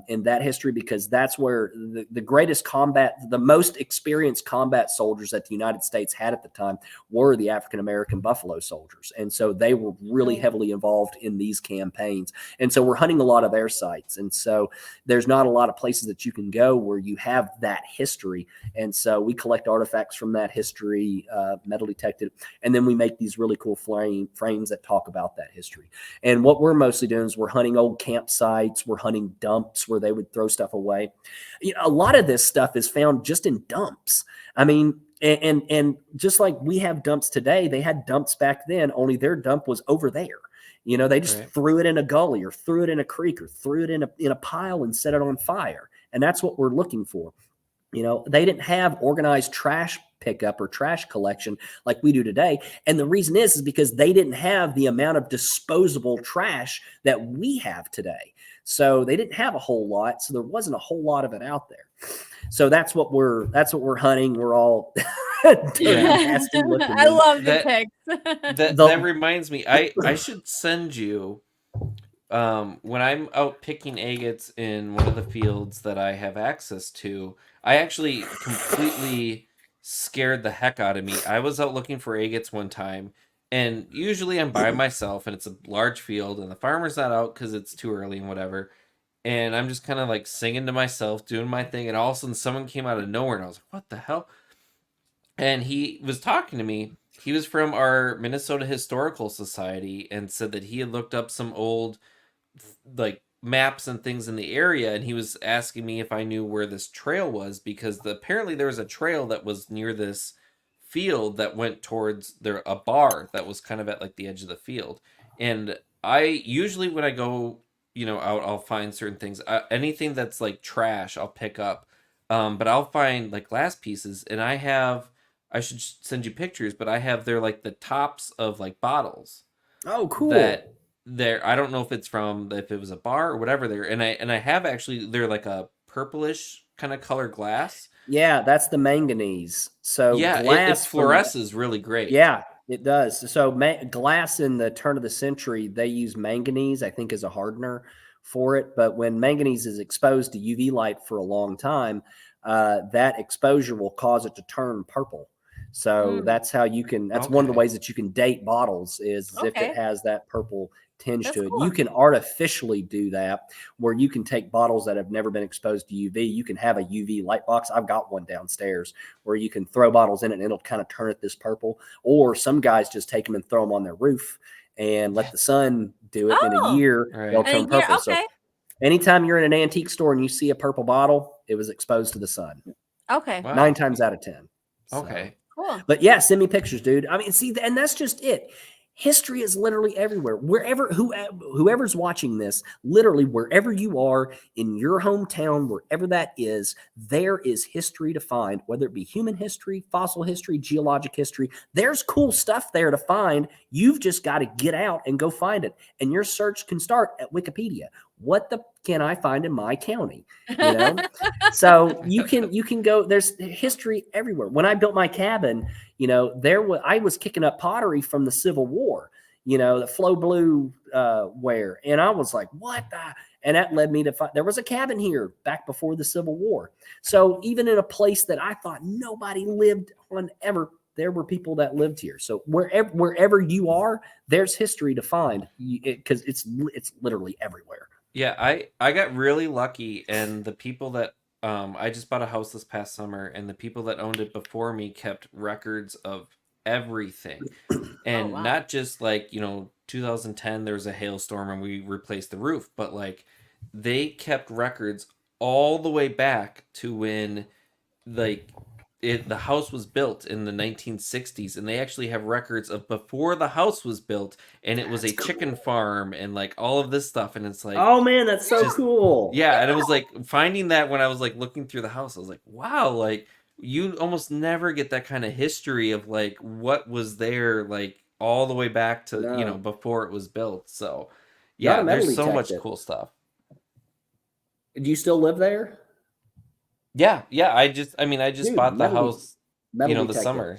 [SPEAKER 3] in that history, because that's where the greatest combat, the most experienced combat soldiers that the United States had at the time were the African American Buffalo Soldiers, and so they were really heavily involved in these campaigns. And so we're hunting a lot of their sites, and so there's not a lot of places that you can go where you have that history. And so we collect artifacts from that history, metal detected, and then we make these really cool frames that talk about that history. And what we're mostly doing is we're hunting old campsites, we're hunting dumps where they would throw stuff away. You know, a lot of this stuff is found just in dumps. I mean, and just like we have dumps today, they had dumps back then, only their dump was over there. You know, they just threw it in a gully or threw it in a creek or threw it in a pile and set it on fire. And that's what we're looking for. You know, they didn't have organized trash pickup or trash collection like we do today. And the reason is because they didn't have the amount of disposable trash that we have today. So they didn't have a whole lot. So there wasn't a whole lot of it out there. So that's what we're hunting. We're all nasty looking.
[SPEAKER 1] I love the pics.
[SPEAKER 2] That reminds me, I should send you when I'm out picking agates in one of the fields that I have access to. I actually completely scared the heck out of me. I was out looking for agates one time, and usually I'm by myself and it's a large field and the farmer's not out because it's too early and whatever. And I'm just kind of like singing to myself, doing my thing, and all of a sudden someone came out of nowhere and I was like, what the hell? And he was talking to me. He was from our Minnesota Historical Society and said that he had looked up some old like maps and things in the area, and he was asking me if I knew where this trail was, because apparently there was a trail that was near this field that went towards a bar that was kind of at like the edge of the field. And I usually, when I go, you know, out, I'll find certain things. Anything that's like trash I'll pick up, but I'll find like glass pieces, and I should send you pictures, but I have they're like the tops of like bottles.
[SPEAKER 3] Oh, cool.
[SPEAKER 2] That there, I don't know if it was a bar or whatever there, and I have actually, they're like a purplish kind of color glass.
[SPEAKER 3] Yeah, that's the manganese. So
[SPEAKER 2] yeah,
[SPEAKER 3] glass
[SPEAKER 2] it fluoresces really great.
[SPEAKER 3] Yeah, it does. So glass in the turn of the century, they use manganese, I think, as a hardener for it. But when manganese is exposed to UV light for a long time, that exposure will cause it to turn purple. So that's how you can, that's one of the ways that you can date bottles is if it has that purple tinge to it. Cool. You can artificially do that where you can take bottles that have never been exposed to UV. You can have a UV light box. I've got one downstairs where you can throw bottles in it and it'll kind of turn it this purple. Or some guys just take them and throw them on their roof and let the sun do it. In a year, they'll turn purple. So anytime you're in an antique store and you see a purple bottle, it was exposed to the sun.
[SPEAKER 1] Okay.
[SPEAKER 2] Wow.
[SPEAKER 3] 9 times out of 10. So.
[SPEAKER 2] Okay.
[SPEAKER 1] Cool.
[SPEAKER 3] But yeah, send me pictures, dude. I mean, see, and that's just it. History is literally everywhere. Whoever's watching this, literally wherever you are in your hometown, wherever that is, there is history to find, whether it be human history, fossil history, geologic history. There's cool stuff there to find. You've just got to get out and go find it. And your search can start at Wikipedia. What can I find in my county? You know, so you can go. There's history everywhere. When I built my cabin, you know, I was kicking up pottery from the Civil War. You know, the Flow Blue ware, and I was like, what the? And that led me to find there was a cabin here back before the Civil War. So even in a place that I thought nobody lived on ever, there were people that lived here. So wherever you are, there's history to find because it's literally everywhere.
[SPEAKER 2] Yeah, I got really lucky, and the people that I just bought a house this past summer, and the people that owned it before me kept records of everything. And not just like, you know, 2010 there was a hailstorm and we replaced the roof, but like they kept records all the way back to when like the house was built in the 1960s, and they actually have records of before the house was built, and it was a chicken farm and like all of this stuff, and it's like,
[SPEAKER 3] oh man, that's so cool.
[SPEAKER 2] Yeah, and it was like finding that when I was like looking through the house, I was like, wow, like you almost never get that kind of history of like what was there like all the way back to you know before it was built. So yeah, there's so much cool stuff.
[SPEAKER 3] Do you still live there?
[SPEAKER 2] Yeah. I just bought the house, you know, the summer.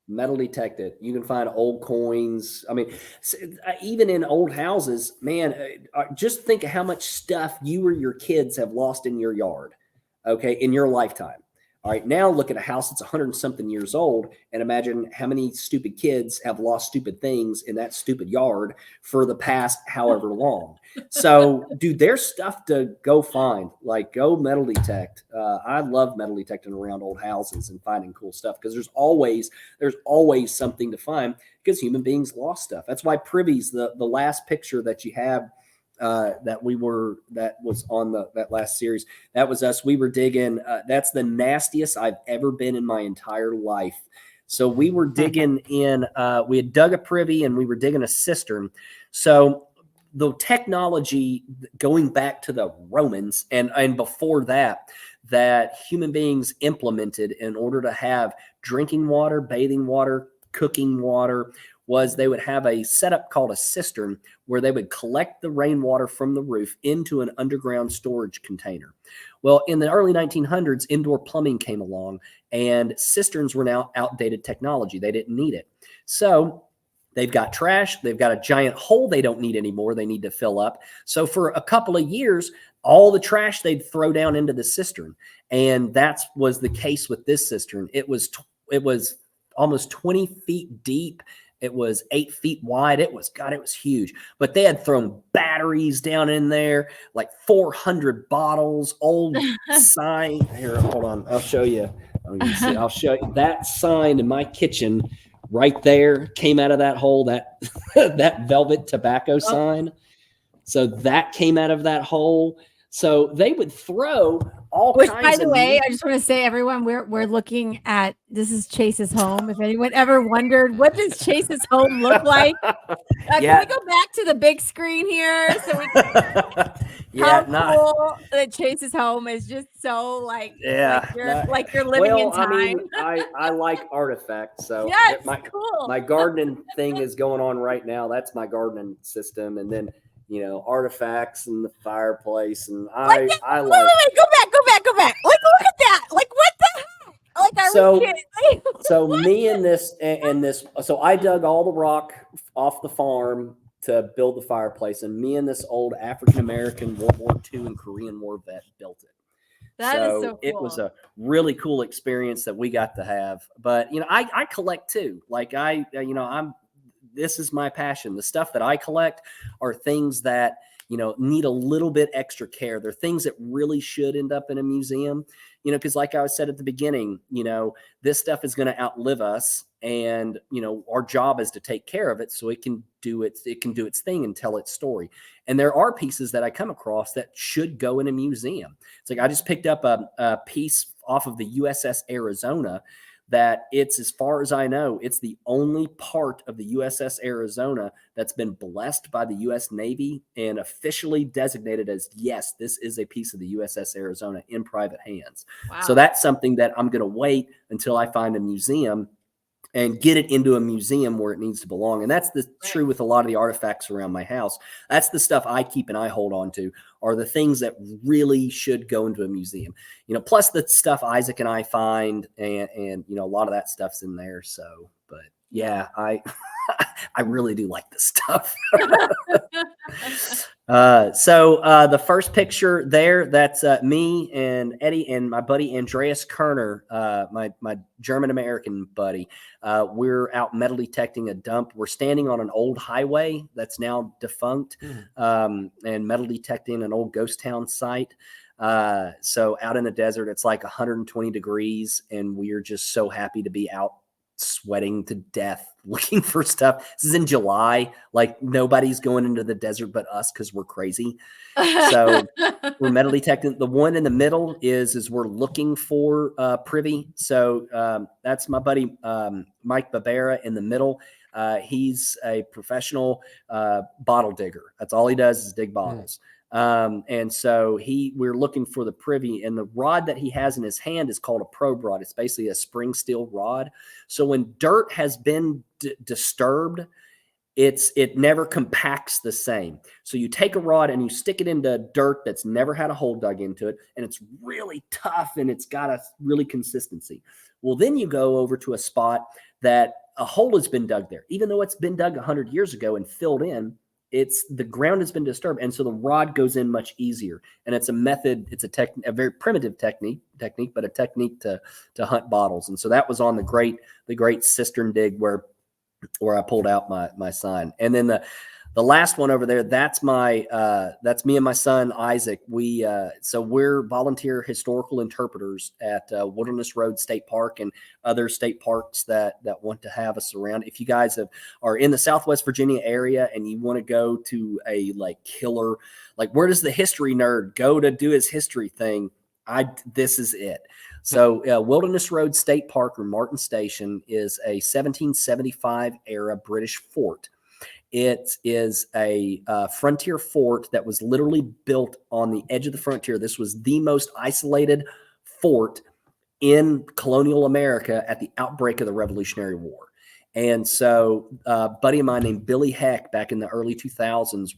[SPEAKER 3] Metal detected. You can find old coins. I mean, even in old houses, man, just think of how much stuff you or your kids have lost in your yard, okay, in your lifetime. All right, now look at a house that's 100 and something years old and imagine how many stupid kids have lost stupid things in that stupid yard for the past however long. So, dude, there's stuff to go find. Like, go metal detect. I love metal detecting around old houses and finding cool stuff because there's always something to find because human beings lost stuff. That's why privies, the last picture that you have that was on that last series, that was us. We were digging. That's the nastiest I've ever been in my entire life. So we were digging in. We had dug a privy and we were digging a cistern. So the technology going back to the Romans and before that human beings implemented in order to have drinking water, bathing water, cooking water, was they would have a setup called a cistern where they would collect the rainwater from the roof into an underground storage container. Well, in the early 1900s, indoor plumbing came along and cisterns were now outdated technology. They didn't need it. So they've got trash. They've got a giant hole they don't need anymore. They need to fill up. So for a couple of years, all the trash they'd throw down into the cistern. And that was the case with this cistern. It was almost 20 feet deep. It was 8 feet wide. It was huge. But they had thrown batteries down in there, like 400 bottles, old sign. Here, hold on. I'll show you. I'll show you that sign in my kitchen right there came out of that hole, that that velvet tobacco sign. So that came out of that hole. So they would throw all kinds of.
[SPEAKER 4] By the way, I just want to say, everyone, we're looking at, this is Chase's home. If anyone ever wondered, what does Chase's home look like? Can we go back to the big screen here? So we cool that Chase's home is just so like you're living in time.
[SPEAKER 3] I mean, I like artifacts, so
[SPEAKER 4] yes,
[SPEAKER 3] cool. My gardening thing is going on right now. That's my gardening system, and then artifacts and the fireplace, and I like.
[SPEAKER 4] Wait, go back. Like, look at that. Like, what the heck? Like, are we kidding?
[SPEAKER 3] So me and this. So I dug all the rock off the farm to build the fireplace, and me and this old African American World War II and Korean War vet built it.
[SPEAKER 4] That is so cool.
[SPEAKER 3] It was a really cool experience that we got to have. But I collect too. Like this is my passion. The stuff that I collect are things that, need a little bit extra care. They're things that really should end up in a museum, because like I said at the beginning, this stuff is going to outlive us, and, our job is to take care of it so it can do its thing and tell its story. And there are pieces that I come across that should go in a museum. It's like, I just picked up a piece off of the USS Arizona that it's, as far as I know, it's the only part of the USS Arizona that's been blessed by the U.S. Navy and officially designated as, yes, this is a piece of the USS Arizona in private hands. Wow. So that's something that I'm going to wait until I find a museum and get it into a museum where it needs to belong. And that's true with a lot of the artifacts around my house. That's the stuff I keep and I hold on to, are the things that really should go into a museum, plus the stuff Isaac and I find, and a lot of that stuff's in there. So, but yeah, I really do like this stuff. So the first picture there, that's me and Eddie and my buddy Andreas Kerner, my German-American buddy. We're out metal detecting a dump. We're standing on an old highway that's now defunct, and metal detecting an old ghost town site. So out in the desert, it's like 120 degrees, and we're just so happy to be out sweating to death looking for stuff. This is in July. Like, nobody's going into the desert but us because we're crazy. So we're metal detecting. The one in the middle is we're looking for privy. So that's my buddy Mike Barbera in the middle. He's a professional bottle digger. That's all he does is dig bottles. And so we're looking for the privy, and the rod that he has in his hand is called a probe rod. It's basically a spring steel rod. So when dirt has been disturbed, it never compacts the same. So you take a rod and you stick it into dirt that's never had a hole dug into it, and it's really tough and it's got a really consistency. Well, then you go over to a spot that a hole has been dug there, even though it's been dug 100 years ago and filled in. The ground has been disturbed, and so the rod goes in much easier. And it's a method, it's a very primitive technique, but a technique to hunt bottles. And so that was on the great cistern dig where I pulled out my sign. And then the last one over there, that's me and my son Isaac. We're volunteer historical interpreters at Wilderness Road State Park and other state parks that want to have us around. If you guys are in the Southwest Virginia area and you want to go to a killer, where does the history nerd go to do his history thing? This is it. So Wilderness Road State Park, or Martin Station, is a 1775 era British fort. It is a frontier fort that was literally built on the edge of the frontier. This was the most isolated fort in colonial America at the outbreak of the Revolutionary War. And so a buddy of mine named Billy Heck, back in the early 2000s,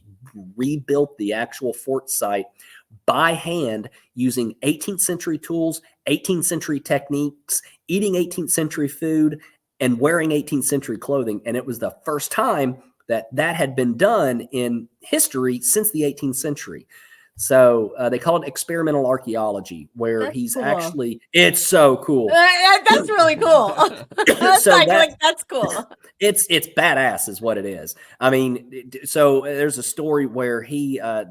[SPEAKER 3] rebuilt the actual fort site by hand using 18th century tools, 18th century techniques, eating 18th century food, and wearing 18th century clothing. And it was the first time that had been done in history since the 18th century. So they call it experimental architecture, where
[SPEAKER 4] That's
[SPEAKER 3] he's
[SPEAKER 4] cool.
[SPEAKER 3] actually, it's so cool.
[SPEAKER 4] That's really cool. That's
[SPEAKER 3] So
[SPEAKER 4] that's cool.
[SPEAKER 3] It's badass is what it is. I mean, so there's a story where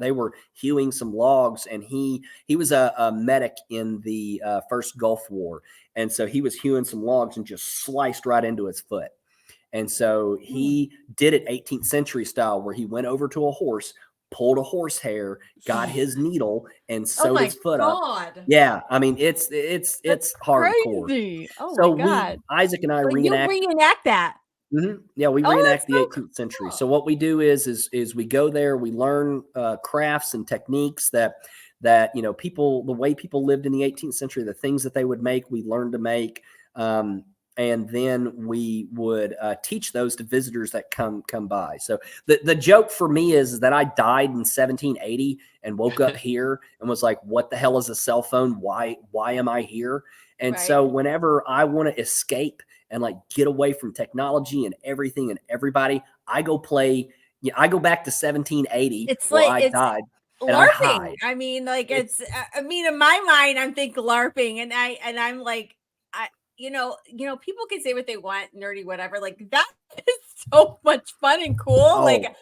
[SPEAKER 3] they were hewing some logs, and he was a medic in the first Gulf War. And so he was hewing some logs and just sliced right into his foot. And so he did it 18th century style, where he went over to a horse, pulled a horsehair, got his needle, and sewed his foot up. Yeah, I mean it's hardcore.
[SPEAKER 4] Crazy. Oh
[SPEAKER 3] So
[SPEAKER 4] my God.
[SPEAKER 3] Isaac and I
[SPEAKER 4] So
[SPEAKER 3] reenact.
[SPEAKER 4] you reenact that.
[SPEAKER 3] Mm-hmm. Yeah, we reenact the 18th century. So what we do is we go there, we learn crafts and techniques that people, the way people lived in the 18th century, the things that they would make, we learned to make. And then we would teach those to visitors that come by. So the joke for me is that I died in 1780 and woke up here and was like, what the hell is a cell phone? Why am I here? And so whenever I want to escape and get away from technology and everything and everybody, I go play. I go back to 1780.
[SPEAKER 4] It's
[SPEAKER 3] where
[SPEAKER 4] like
[SPEAKER 3] I died.
[SPEAKER 4] LARPing. I mean, in my mind, I'm thinking LARPing, and I'm like, people can say what they want, nerdy, whatever. That is so much fun and cool. I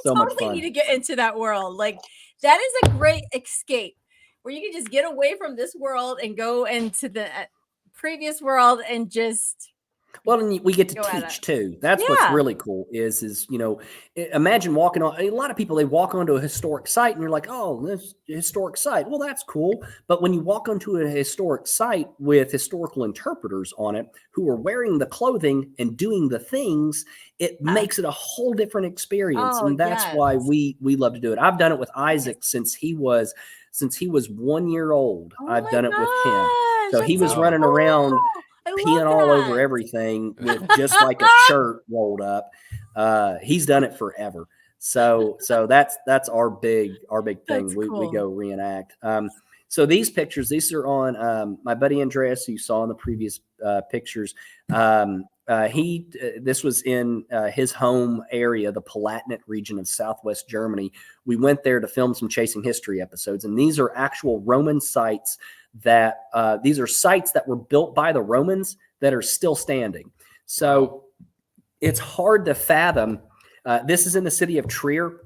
[SPEAKER 4] totally need to get into that world. That is a great escape where you can just get away from this world and go into the previous world and just.
[SPEAKER 3] Well, and we get to teach too. That's what's really cool is imagine walking on, a lot of people, they walk onto a historic site and you're like, oh, this historic site. Well, that's cool. But when you walk onto a historic site with historical interpreters on it who are wearing the clothing and doing the things, it makes it a whole different experience. And that's why we love to do it. I've done it with Isaac since he was 1 year old. I've done it with him. So he was running around peeing all over everything with just like a shirt rolled up. He's done it forever. So that's our big thing. We go reenact. So these pictures, these are on my buddy Andreas, who you saw in the previous pictures. This was in his home area, the Palatinate region of Southwest Germany. We went there to film some Chasing History episodes, and these are actual Roman sites that these are sites that were built by the Romans that are still standing. So it's hard to fathom. This is in the city of Trier.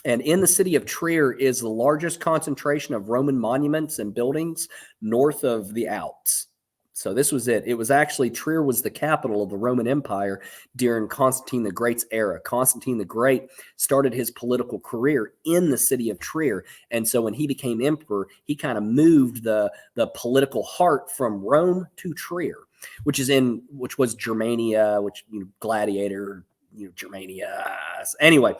[SPEAKER 3] And in the city of Trier is the largest concentration of Roman monuments and buildings north of the Alps. So this was it. It was actually, Trier was the capital of the Roman Empire during Constantine the Great's era. Constantine the Great started his political career in the city of Trier. And so when he became emperor, he kind of moved the political heart from Rome to Trier, which was Germania, Gladiator, Germania. Anyway,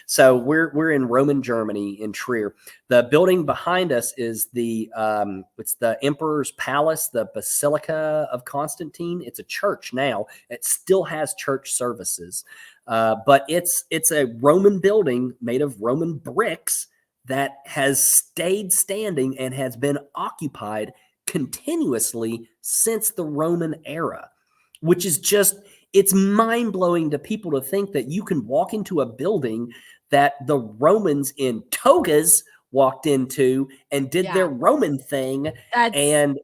[SPEAKER 3] so we're in Roman Germany in Trier. The building behind us is it's the Emperor's Palace, the Basilica of Constantine. It's a church now. It still has church services, but it's a Roman building made of Roman bricks that has stayed standing and has been occupied continuously since the Roman era, which is just. it's mind-blowing to people to think that you can walk into a building that the Romans in togas walked into and did their Roman thing, and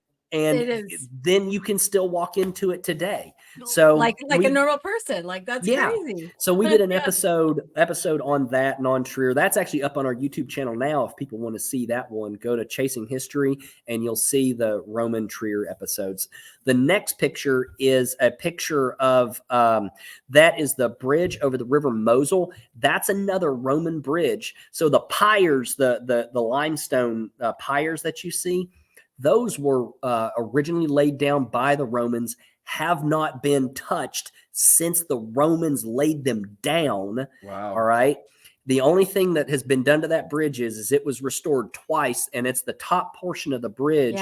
[SPEAKER 3] then you can still walk into it today. So
[SPEAKER 4] like a normal person. Like, that's crazy.
[SPEAKER 3] So we did an episode on that and on Trier. That's actually up on our YouTube channel now. If people want to see that one, go to Chasing History and you'll see the Roman Trier episodes. The next picture is a picture of that is the bridge over the River Mosel. That's another Roman bridge. So the piers, the limestone piers that you see, those were originally laid down by the Romans, have not been touched since the Romans laid them down.
[SPEAKER 2] Wow.
[SPEAKER 3] All right. The only thing that has been done to that bridge is it was restored twice, and it's the top portion of the bridge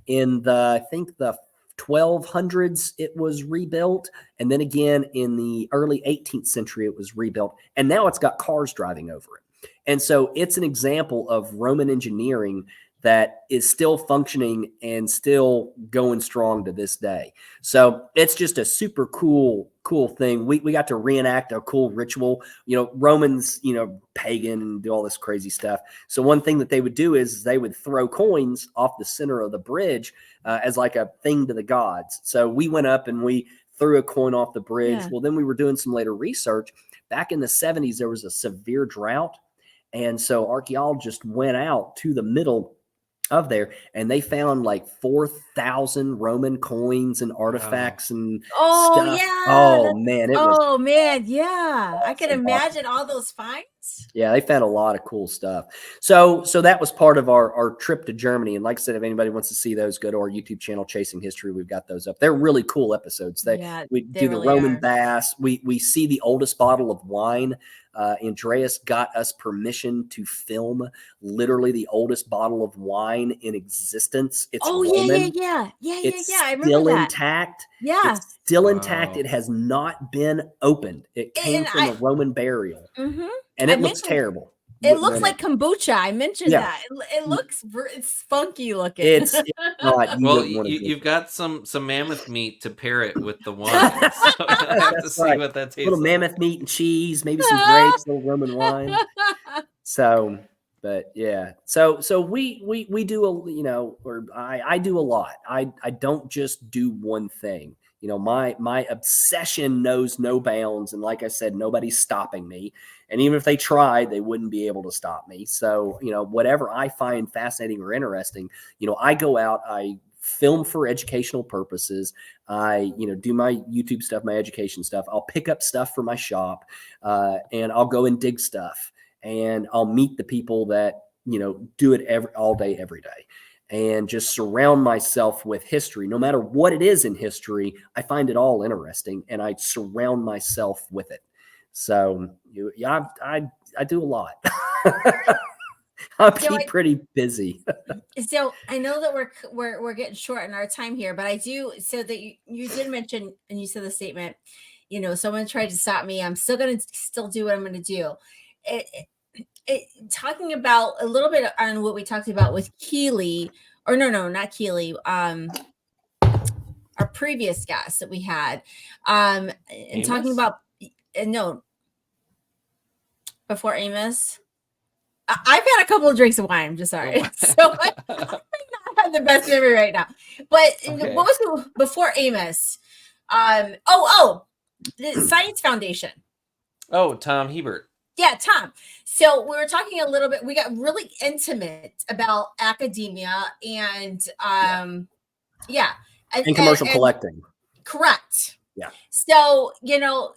[SPEAKER 3] in the, I think the 1200s it was rebuilt, and then again in the early 18th century it was rebuilt, and now it's got cars driving over it. And so it's an example of Roman engineering that is still functioning and still going strong to this day. So it's just a super cool thing. We got to reenact a cool ritual. You know, Romans, you know, pagan and do all this crazy stuff. So one thing that they would do is they would throw coins off the center of the bridge as like a thing to the gods. So we went up and we threw a coin off the bridge. Yeah. Well, then we were doing some later research. Back in the 70s, there was a severe drought. And so archaeologists went out to the middle of there, and they found like 4,000 Roman coins and artifacts and stuff.
[SPEAKER 4] Yeah.
[SPEAKER 3] Oh man,
[SPEAKER 4] yeah. I can imagine all those finds.
[SPEAKER 3] Yeah, they found a lot of cool stuff. So that was part of our trip to Germany. And like I said, if anybody wants to see those, go to our YouTube channel, Chasing History. We've got those up. They're really cool episodes. We do the Roman baths. We see the oldest bottle of wine. Andreas got us permission to film literally the oldest bottle of wine in existence. It's Roman.
[SPEAKER 4] Yeah.
[SPEAKER 3] It's
[SPEAKER 4] I remember
[SPEAKER 3] still
[SPEAKER 4] that.
[SPEAKER 3] intact.
[SPEAKER 4] Yeah.
[SPEAKER 3] It's still intact. It has not been opened. It came from a Roman burial.
[SPEAKER 4] Mm-hmm.
[SPEAKER 3] And it looks terrible.
[SPEAKER 4] It looks like kombucha. I mentioned that. It looks, it's funky looking.
[SPEAKER 3] It's not.
[SPEAKER 2] You've got some mammoth meat to pair it with the wine. So I have to see what that tastes like.
[SPEAKER 3] Little mammoth meat and cheese, maybe some grapes, little Roman wine. So, but yeah. So we do I do a lot. I don't just do one thing. You know, my obsession knows no bounds. And like I said, nobody's stopping me. And even if they tried, they wouldn't be able to stop me. So, you know, whatever I find fascinating or interesting, you know, I go out, I film for educational purposes. I, you know, do my YouTube stuff, my education stuff. I'll pick up stuff for my shop and I'll go and dig stuff. And I'll meet the people that, you know, do it all day, every day. And just surround myself with history. No matter what it is in history, I find it all interesting, and I surround myself with it. So I do a lot. I keep pretty busy.
[SPEAKER 4] So I know that we're getting short in our time here, but I do. So that you did mention, and you said the statement, you know, someone tried to stop me. I'm still going to do what I'm going to do. Talking about a little bit on what we talked about with Keely, or no, not Keely, our previous guest that we had, and talking about before Amos. I've had a couple of drinks of wine. I'm just sorry, so I may not have the best memory right now. But what was before Amos? The Science Foundation.
[SPEAKER 2] Oh, Tom Hebert.
[SPEAKER 4] Yeah, Tom. So we were talking a little bit, we got really intimate about academia and and
[SPEAKER 3] commercial collecting.
[SPEAKER 4] Correct.
[SPEAKER 3] Yeah.
[SPEAKER 4] So, you know,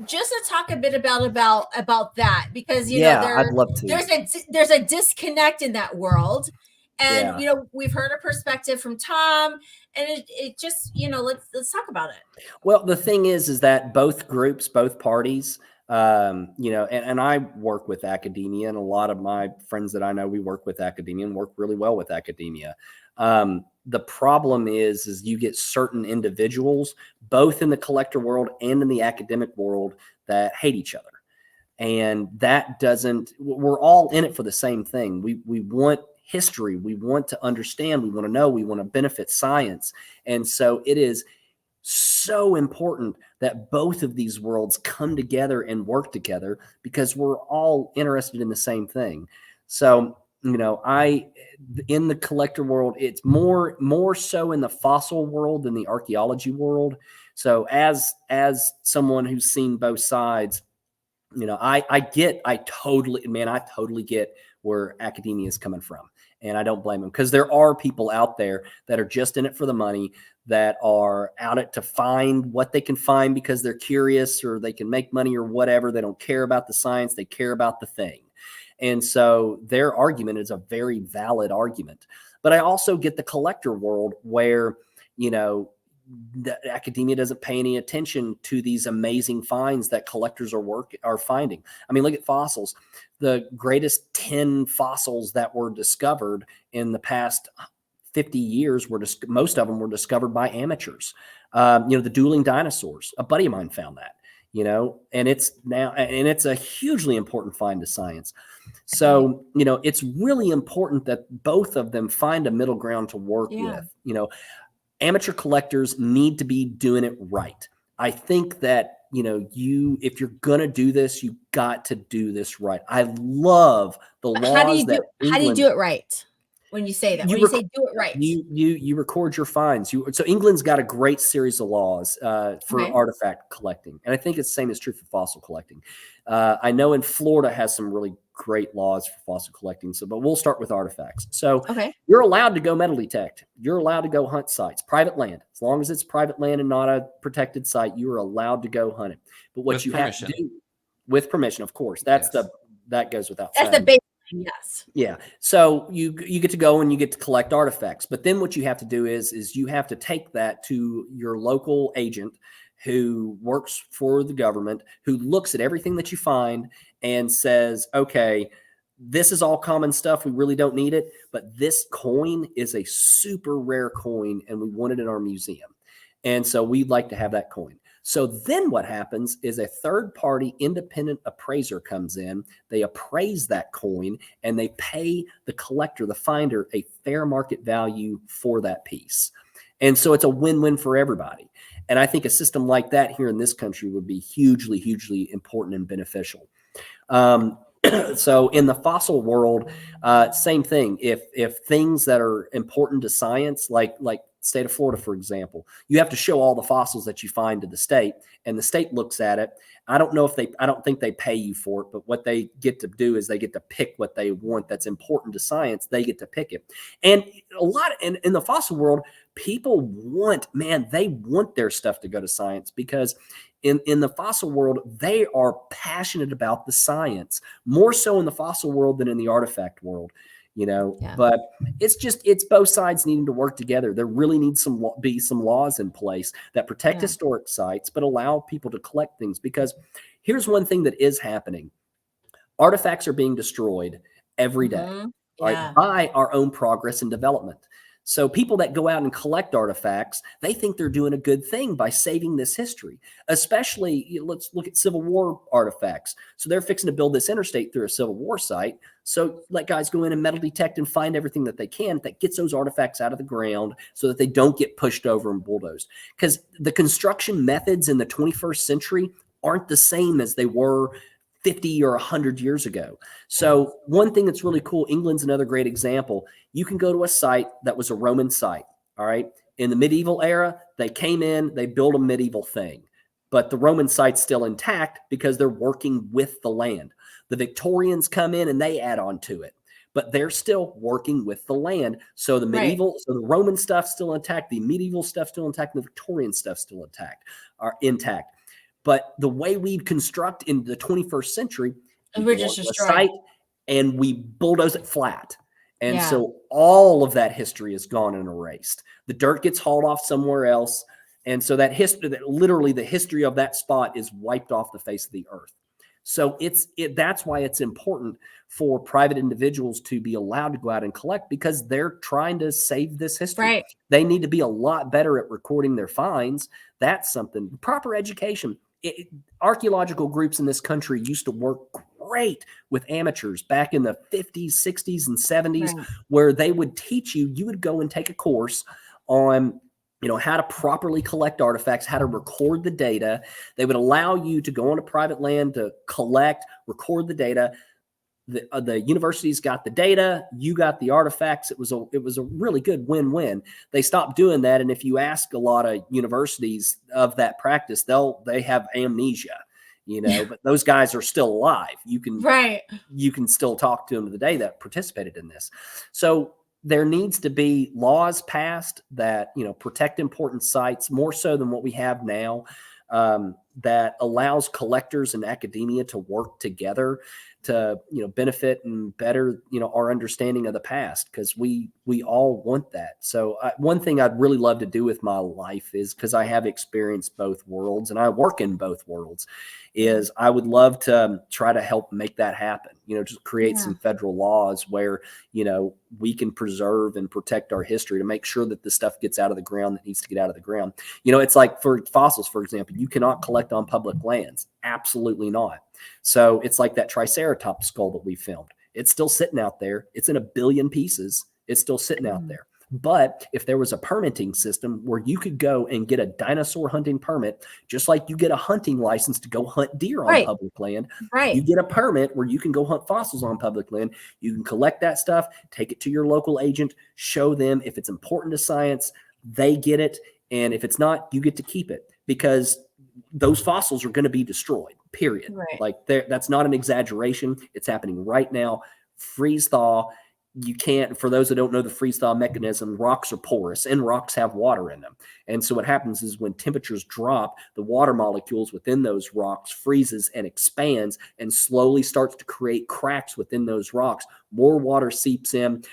[SPEAKER 4] just to talk a bit about that, because you know
[SPEAKER 3] I'd love to.
[SPEAKER 4] There's a disconnect in that world. And you know, we've heard a perspective from Tom, and it just, you know, let's talk about it.
[SPEAKER 3] Well, the thing is that both groups, both parties, you know, and I work with academia, and a lot of my friends that I know, we work with academia and work really well with academia. The problem is you get certain individuals, both in the collector world and in the academic world, that hate each other. And that we're all in it for the same thing. We want history. We want to understand. We want to know. We want to benefit science. And so it is so important that both of these worlds come together and work together because we're all interested in the same thing. So, you know, in the collector world, it's more so in the fossil world than the archaeology world. So as someone who's seen both sides, you know, I totally get where academia is coming from. And I don't blame them, because there are people out there that are just in it for the money, that are out it to find what they can find because they're curious, or they can make money, or whatever. They don't care about the science. They care about the thing. And so their argument is a very valid argument. But I also get the collector world where, you know, the academia doesn't pay any attention to these amazing finds that collectors are finding. I mean, look at fossils. The greatest 10 fossils that were discovered in the past 50 years most of them were discovered by amateurs. You know, the dueling dinosaurs. A buddy of mine found that. You know, and it's a hugely important find to science. So, you know, it's really important that both of them find a middle ground to work with. You know, amateur collectors need to be doing it right. I think that, you know, if you're going to do this, you got to do this right. I love the laws.
[SPEAKER 4] How do you do it right? When you say that, when you say do it right,
[SPEAKER 3] you record your finds. So England's got a great series of laws for artifact collecting, and I think it's the same is true for fossil collecting. I know in Florida has some really great laws for fossil collecting. But we'll start with artifacts. So you're allowed to go metal detect. You're allowed to go hunt sites, private land. As long as it's private land and not a protected site, you are allowed to go hunt it. But what you have to do with permission, of course, that goes without saying.
[SPEAKER 4] That's the basic. Yes.
[SPEAKER 3] Yeah. So you get to go and you get to collect artifacts. But then what you have to do is you have to take that to your local agent who works for the government, who looks at everything that you find and says, okay, this is all common stuff. We really don't need it. But this coin is a super rare coin and we want it in our museum. And so we'd like to have that coin. So then what happens is a third-party independent appraiser comes in, they appraise that coin, and they pay the collector, the finder, a fair market value for that piece. And so it's a win-win for everybody. And I think a system like that here in this country would be hugely, hugely important and beneficial. So in the fossil world, same thing. If things that are important to science, like state of Florida, for example, you have to show all the fossils that you find to the state, and the state looks at it. I don't think they pay you for it, but what they get to do is they get to pick what they want that's important to science. They get to pick it. And in the fossil world, people they want their stuff to go to science, because in the fossil world, they are passionate about the science, more so in the fossil world than in the artifact world. You know, but it's both sides needing to work together. There really needs to be some laws in place that protect historic sites, but allow people to collect things. Because here's one thing that is happening. Artifacts are being destroyed every day, right, by our own progress and development. So people that go out and collect artifacts, they think they're doing a good thing by saving this history. Especially, let's look at Civil War artifacts. So they're fixing to build this interstate through a Civil War site. So let guys go in and metal detect and find everything that they can that gets those artifacts out of the ground so that they don't get pushed over and bulldozed. Because the construction methods in the 21st century aren't the same as they were 50 or 100 years ago. So one thing that's really cool, England's another great example. You can go to a site that was a Roman site, all right? In the medieval era, they came in, they built a medieval thing, but the Roman site's still intact because they're working with the land. The Victorians come in and they add on to it, but they're still working with the land. So the medieval, so the Roman stuff's still intact, the medieval stuff's still intact, and the Victorian stuff's still intact. But the way we construct in the 21st century,
[SPEAKER 4] we're just destroying
[SPEAKER 3] site and we bulldoze it flat. And so all of that history is gone and erased. The dirt gets hauled off somewhere else. And so that literally the history of that spot is wiped off the face of the earth. So that's why it's important for private individuals to be allowed to go out and collect, because they're trying to save this history.
[SPEAKER 4] Right.
[SPEAKER 3] They need to be a lot better at recording their finds. That's something. Proper education. Archaeological groups in this country used to work great with amateurs back in the 50s, 60s, and 70s, where they would teach you would go and take a course on how to properly collect artifacts, how to record the data. They would allow you to go onto private land to collect, record the data. The universities got the data, you got the artifacts. It was a really good win-win. They stopped doing that, and if you ask a lot of universities of that practice, they have amnesia, but those guys are still alive. You can still talk to them today that participated in this. So there needs to be laws passed that protect important sites more so than what we have now, that allows collectors and academia to work together to benefit and better our understanding of the past, because we all want that. So one thing I'd really love to do with my life is, because I have experienced both worlds and I work in both worlds, is I would love to try to help make that happen. Just create some federal laws where we can preserve and protect our history to make sure that the stuff gets out of the ground that needs to get out of the ground. It's like for fossils, for example, you cannot collect on public lands. Absolutely not. So it's like that Triceratops skull that we filmed. It's still sitting out there. It's in 1 billion pieces. It's still sitting out there. But if there was a permitting system where you could go and get a dinosaur hunting permit, just like you get a hunting license to go hunt deer on public land, you get a permit where you can go hunt fossils on public land. You can collect that stuff, take it to your local agent, show them if it's important to science, they get it. And if it's not, you get to keep it, because those fossils are going to be destroyed, period. Like that's not an exaggeration. It's happening right now. Freeze thaw. You can't, for those that don't know the freeze thaw mechanism, rocks are porous and rocks have water in them. And so what happens is when temperatures drop, the water molecules within those rocks freezes and expands and slowly starts to create cracks within those rocks. More water seeps in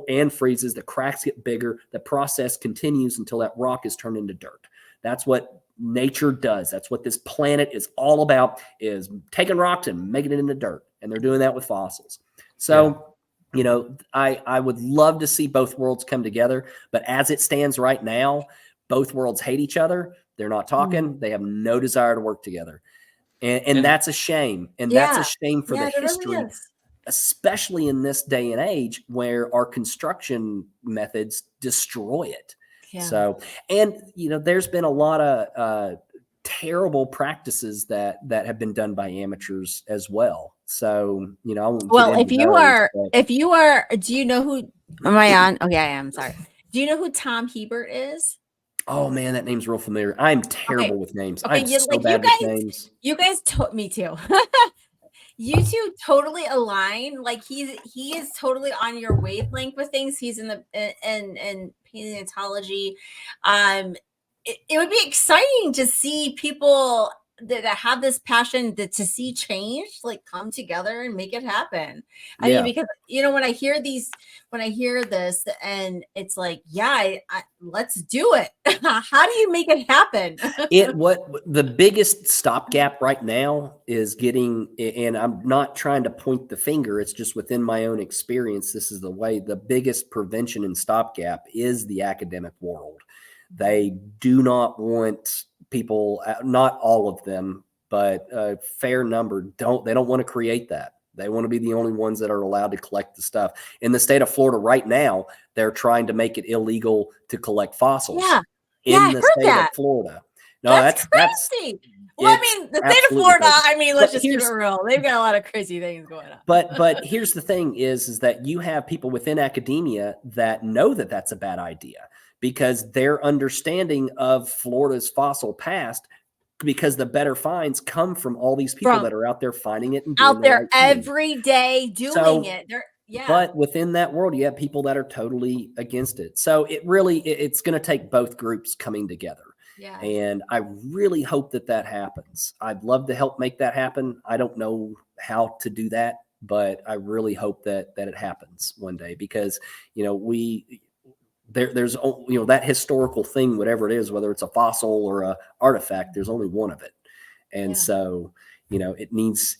[SPEAKER 3] and freezes. The cracks get bigger. The process continues until that rock is turned into dirt. That's what nature does. That's what this planet is all about, is taking rocks and making it into dirt. And they're doing that with fossils. So I would love to see both worlds come together, but as it stands right now, both worlds hate each other. They're not talking. They have no desire to work together. And that's a shame. And that's a shame for the history, really, especially in this day and age where our construction methods destroy it. So, and there's been a lot of terrible practices that have been done by amateurs as well. So, I won't
[SPEAKER 1] if you are, do you know who, am I on? Okay, I am. Sorry. Do you know who Tom Hebert is?
[SPEAKER 3] Oh man, that name's real familiar. I'm terrible with names.
[SPEAKER 1] Okay,
[SPEAKER 3] I'm so bad with names.
[SPEAKER 1] You guys me too. You two totally align. Like he is totally on your wavelength with things. He's in the in paleontology. It would be exciting to see people that have this passion to see change like come together and make it happen. I mean, because when I hear this and it's like, let's do it. How do you make it happen?
[SPEAKER 3] What the biggest stopgap right now is getting, and I'm not trying to point the finger, it's just within my own experience, this is the way, the biggest prevention and stopgap is the academic world. They do not want people, not all of them, but a fair number they don't want to create that. They want to be the only ones that are allowed to collect the stuff. In the state of Florida right now, they're trying to make it illegal to collect fossils in the state of Florida. No, that's
[SPEAKER 1] crazy. Well, I mean, the state of Florida, crazy. I mean, let's just keep it real. They've got a lot of crazy things going on.
[SPEAKER 3] But here's the thing is that you have people within academia that know that that's a bad idea, because their understanding of Florida's fossil past, because the better finds come from all these people that are out there finding it and doing
[SPEAKER 1] out there every day doing it.
[SPEAKER 3] But within that world, you have people that are totally against it. So it's going to take both groups coming together.
[SPEAKER 1] Yeah.
[SPEAKER 3] And I really hope that happens. I'd love to help make that happen. I don't know how to do that, but I really hope that it happens one day, because, there's that historical thing, whatever it is, whether it's a fossil or a artifact, there's only one of it. And so, it needs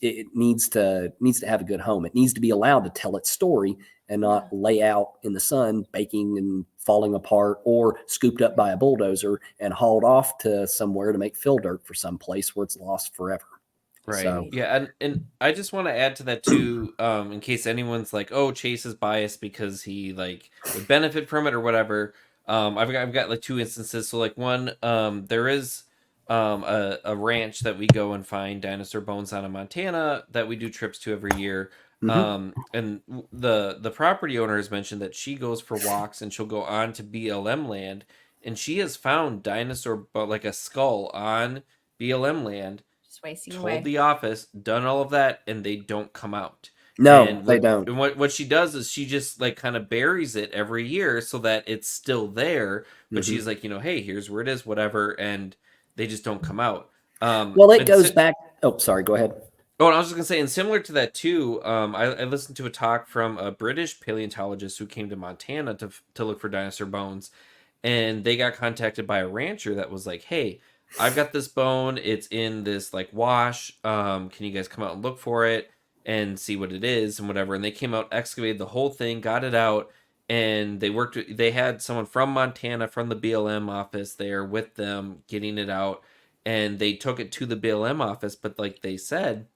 [SPEAKER 3] to have a good home. It needs to be allowed to tell its story and not lay out in the sun, baking and falling apart, or scooped up by a bulldozer and hauled off to somewhere to make fill dirt for some place where it's lost forever.
[SPEAKER 2] Right.
[SPEAKER 3] So,
[SPEAKER 2] yeah. And I just want to add to that too, in case anyone's like, oh, Chase is biased because he would benefit from it or whatever. I've got like two instances. So like one, there is a ranch that we go and find dinosaur bones on in Montana that we do trips to every year. And the property owner has mentioned that she goes for walks and she'll go on to BLM land, and she has found like a skull on BLM land.
[SPEAKER 1] Just wasting
[SPEAKER 2] Told
[SPEAKER 1] away.
[SPEAKER 2] the office, done all of that, and they don't come out.
[SPEAKER 3] No,
[SPEAKER 2] And
[SPEAKER 3] they don't.
[SPEAKER 2] what she does is she just like kind of buries it every year so that it's still there. But she's like, hey, here's where it is, whatever, and they just don't come out.
[SPEAKER 3] Well, it goes back. Oh, sorry. Go ahead.
[SPEAKER 2] Oh, and I was just gonna say, and similar to that too, I listened to a talk from a British paleontologist who came to Montana to look for dinosaur bones, and they got contacted by a rancher that was like, "Hey, I've got this bone. It's in this like wash. Can you guys come out and look for it and see what it is and whatever?" And they came out, excavated the whole thing, got it out, and they had someone from Montana from the BLM office there with them getting it out, and they took it to the BLM office. But like they said,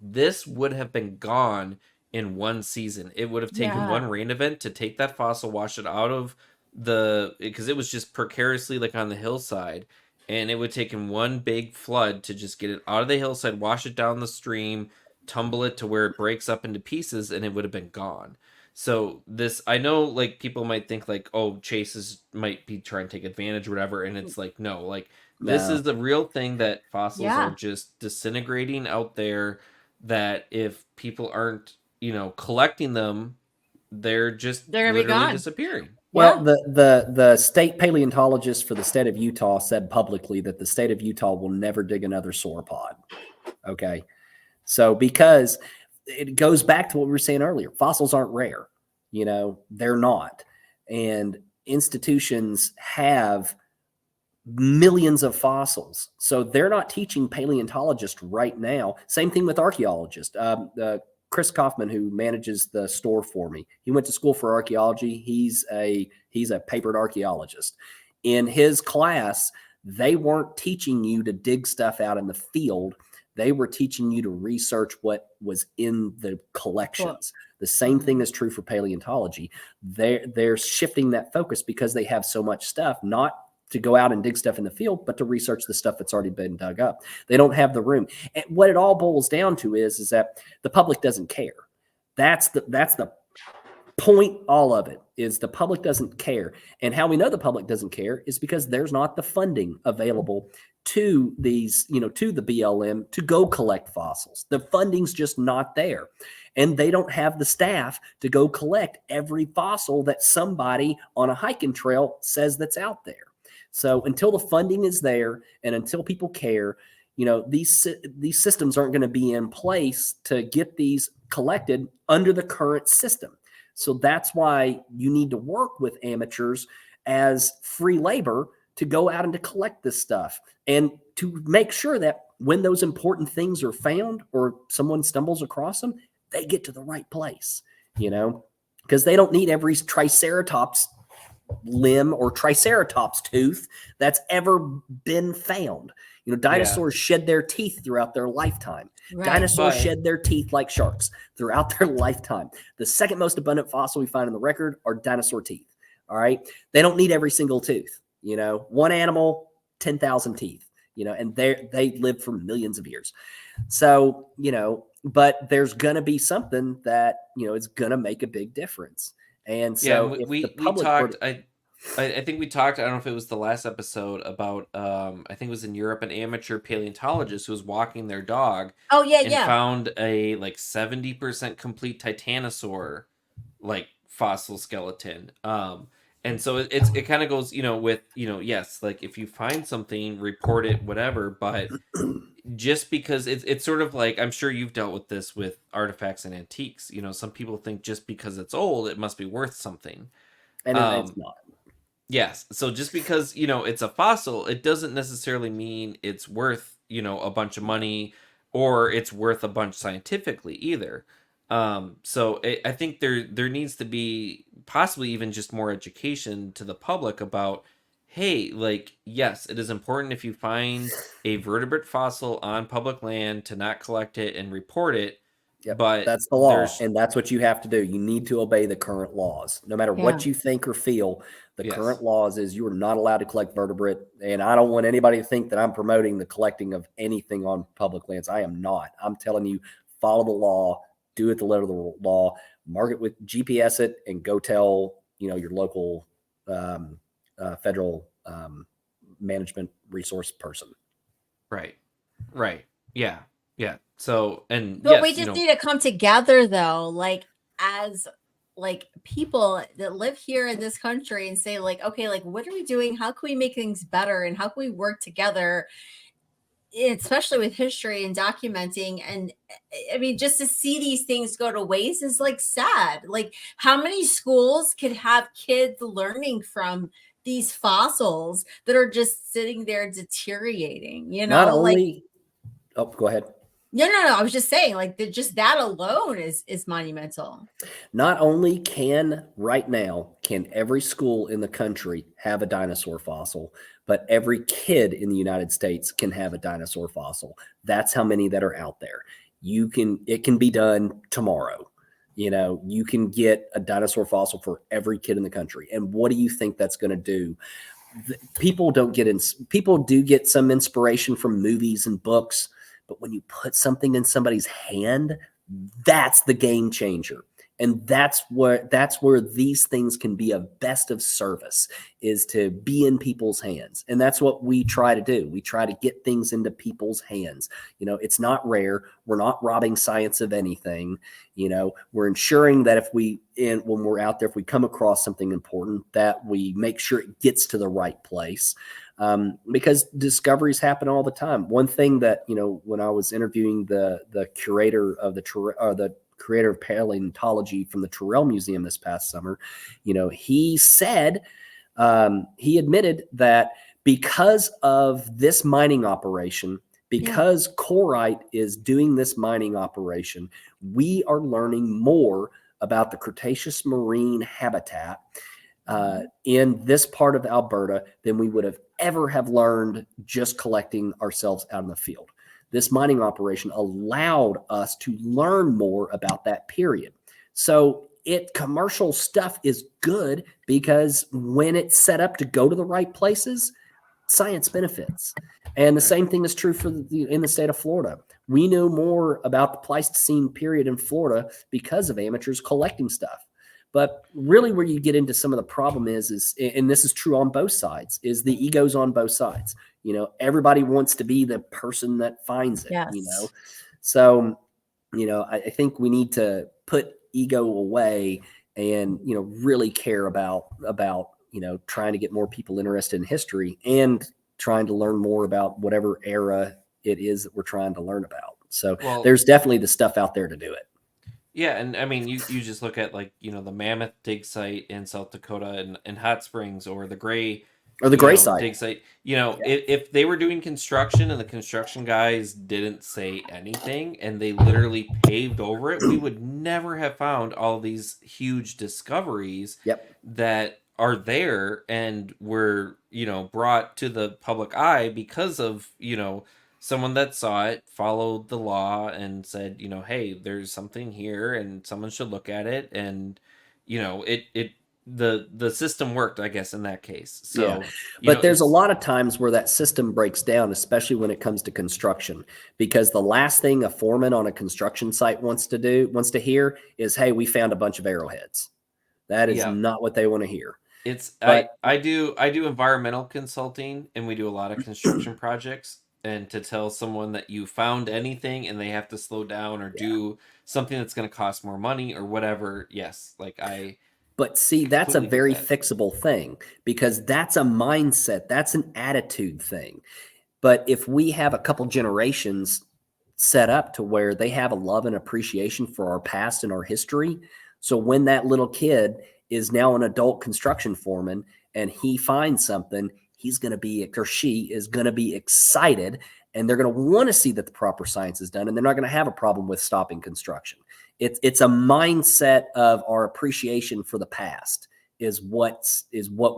[SPEAKER 2] this would have been gone in one season. It would have taken one rain event to take that fossil, wash it out of because it was just precariously like on the hillside, and it would take in one big flood to just get it out of the hillside, wash it down the stream, tumble it to where it breaks up into pieces, and it would have been gone. So this, I know, like people might think like, oh, might be trying to take advantage or whatever, and it's like, no, like this is the real thing, that fossils are just disintegrating out there, that if people aren't, collecting them, they're
[SPEAKER 1] gonna be
[SPEAKER 2] literally
[SPEAKER 1] gone.
[SPEAKER 2] disappearing.
[SPEAKER 3] Well, the state paleontologist for the state of Utah said publicly that the state of Utah will never dig another sauropod. Okay. So because it goes back to what we were saying earlier, fossils aren't rare, they're not. And institutions have millions of fossils. So they're not teaching paleontologists right now. Same thing with archaeologists. Chris Kaufman, who manages the store for me, he went to school for archaeology. He's a papered archaeologist. In his class, they weren't teaching you to dig stuff out in the field. They were teaching you to research what was in the collections. The same thing is true for paleontology. They're shifting that focus because they have so much stuff, not to go out and dig stuff in the field, but to research the stuff that's already been dug up. They don't have the room. And what it all boils down to is that the public doesn't care. That's the point. All of it is the public doesn't care. And how we know the public doesn't care is because there's not the funding available to these, to the BLM to go collect fossils. The funding's just not there. And they don't have the staff to go collect every fossil that somebody on a hiking trail says that's out there. So until the funding is there and until people care, these systems aren't going to be in place to get these collected under the current system. So that's why you need to work with amateurs as free labor to go out and to collect this stuff, and to make sure that when those important things are found or someone stumbles across them, they get to the right place, because they don't need every triceratops limb or triceratops tooth that's ever been found. Dinosaurs shed their teeth throughout their lifetime. Right. Dinosaurs shed their teeth like sharks throughout their lifetime. The second most abundant fossil we find in the record are dinosaur teeth. All right. They don't need every single tooth. One animal, 10,000 teeth, and they live for millions of years. So, but there's going to be something that, is going to make a big difference. And so
[SPEAKER 2] we talked, I think we talked, I don't know if it was the last episode, about I think it was in Europe, an amateur paleontologist who was walking their dog. Found a like 70% complete titanosaur like fossil skeleton. And so it kind of goes, with, yes, like if you find something, report it, whatever, but just because it's sort of like, I'm sure you've dealt with this with artifacts and antiques, some people think just because it's old, it must be worth something.
[SPEAKER 3] And it's not.
[SPEAKER 2] Yes. So just because, it's a fossil, it doesn't necessarily mean it's worth, a bunch of money, or it's worth a bunch scientifically either. So I think there needs to be possibly even just more education to the public about, hey, like, yes, it is important if you find a vertebrate fossil on public land to not collect it and report it.
[SPEAKER 3] Yep,
[SPEAKER 2] but
[SPEAKER 3] that's the law,
[SPEAKER 2] there's
[SPEAKER 3] and that's what you have to do. You need to obey the current laws. No matter
[SPEAKER 1] Yeah.
[SPEAKER 3] what you think or feel, the
[SPEAKER 2] Yes.
[SPEAKER 3] current laws is you are not allowed to collect vertebrate, and I don't want anybody to think that I'm promoting the collecting of anything on public lands. I am not. I'm telling you, follow the law, do it the letter of the law, mark it with GPS it, and go tell your local federal management resource person.
[SPEAKER 2] right. Yeah. So, and
[SPEAKER 1] But
[SPEAKER 2] yes,
[SPEAKER 1] we just need to come together though, like as like people that live here in this country and say like, okay, like what are we doing? How can we make things better? And how can we work together? Especially with history and documenting. And I mean, just to see these things go to waste is like sad. Like how many schools could have kids learning from these fossils that are just sitting there deteriorating,
[SPEAKER 3] Not
[SPEAKER 1] like
[SPEAKER 3] only, oh, go ahead.
[SPEAKER 1] no. I was just saying, like, just that alone is monumental.
[SPEAKER 3] Not only can every school in the country have a dinosaur fossil, but every kid in the United States can have a dinosaur fossil. That's how many that are out there. It can be done tomorrow. You can get a dinosaur fossil for every kid in the country. And what do you think that's going to do? People do get some inspiration from movies and books, but when you put something in somebody's hand, that's the game changer. And that's where these things can be of best of service, is to be in people's hands. And that's what we try to do. We try to get things into people's hands. It's not rare. We're not robbing science of anything. We're ensuring that when we're out there, if we come across something important, that we make sure it gets to the right place. Because discoveries happen all the time. One thing that, when I was interviewing the curator of the creator of paleontology from the Terrell Museum this past summer, he said, he admitted that because of this mining operation, because Corite is doing this mining operation, we are learning more about the Cretaceous marine habitat in this part of Alberta than we would have ever have learned just collecting ourselves out in the field. This mining operation allowed us to learn more about that period. So commercial stuff is good because when it's set up to go to the right places, science benefits. And the same thing is true in the state of Florida. We know more about the Pleistocene period in Florida because of amateurs collecting stuff. But really where you get into some of the problem is, and this is true on both sides, is the egos on both sides. Everybody wants to be the person that finds it,
[SPEAKER 1] Yes.
[SPEAKER 3] So, I think we need to put ego away and, really care about, trying to get more people interested in history and trying to learn more about whatever era it is that we're trying to learn about. So there's definitely the stuff out there to do it.
[SPEAKER 2] Yeah, and I mean, you just look at the Mammoth dig site in South Dakota and Hot Springs, or the Gray
[SPEAKER 3] site
[SPEAKER 2] dig site. If they were doing construction and the construction guys didn't say anything and they literally paved over it, we would never have found all these huge discoveries that are there and were brought to the public eye because of someone that saw it, followed the law, and said, hey, there's something here, and someone should look at it, and the system worked, I guess, in that case. So,
[SPEAKER 3] but there's a lot of times where that system breaks down, especially when it comes to construction, because the last thing a foreman on a construction site wants to hear is, hey, we found a bunch of arrowheads. That is not what they want to hear.
[SPEAKER 2] I do environmental consulting, and we do a lot of construction projects. And to tell someone that you found anything and they have to slow down or do something that's going to cost more money or whatever, yes,
[SPEAKER 3] But see, that's a very fixable thing, because that's a mindset, that's an attitude thing. But if we have a couple generations set up to where they have a love and appreciation for our past and our history, so when that little kid is now an adult construction foreman and he finds something, he's going to be, or she is going to be excited, and they're going to want to see that the proper science is done, and they're not going to have a problem with stopping construction. It's a mindset of our appreciation for the past is what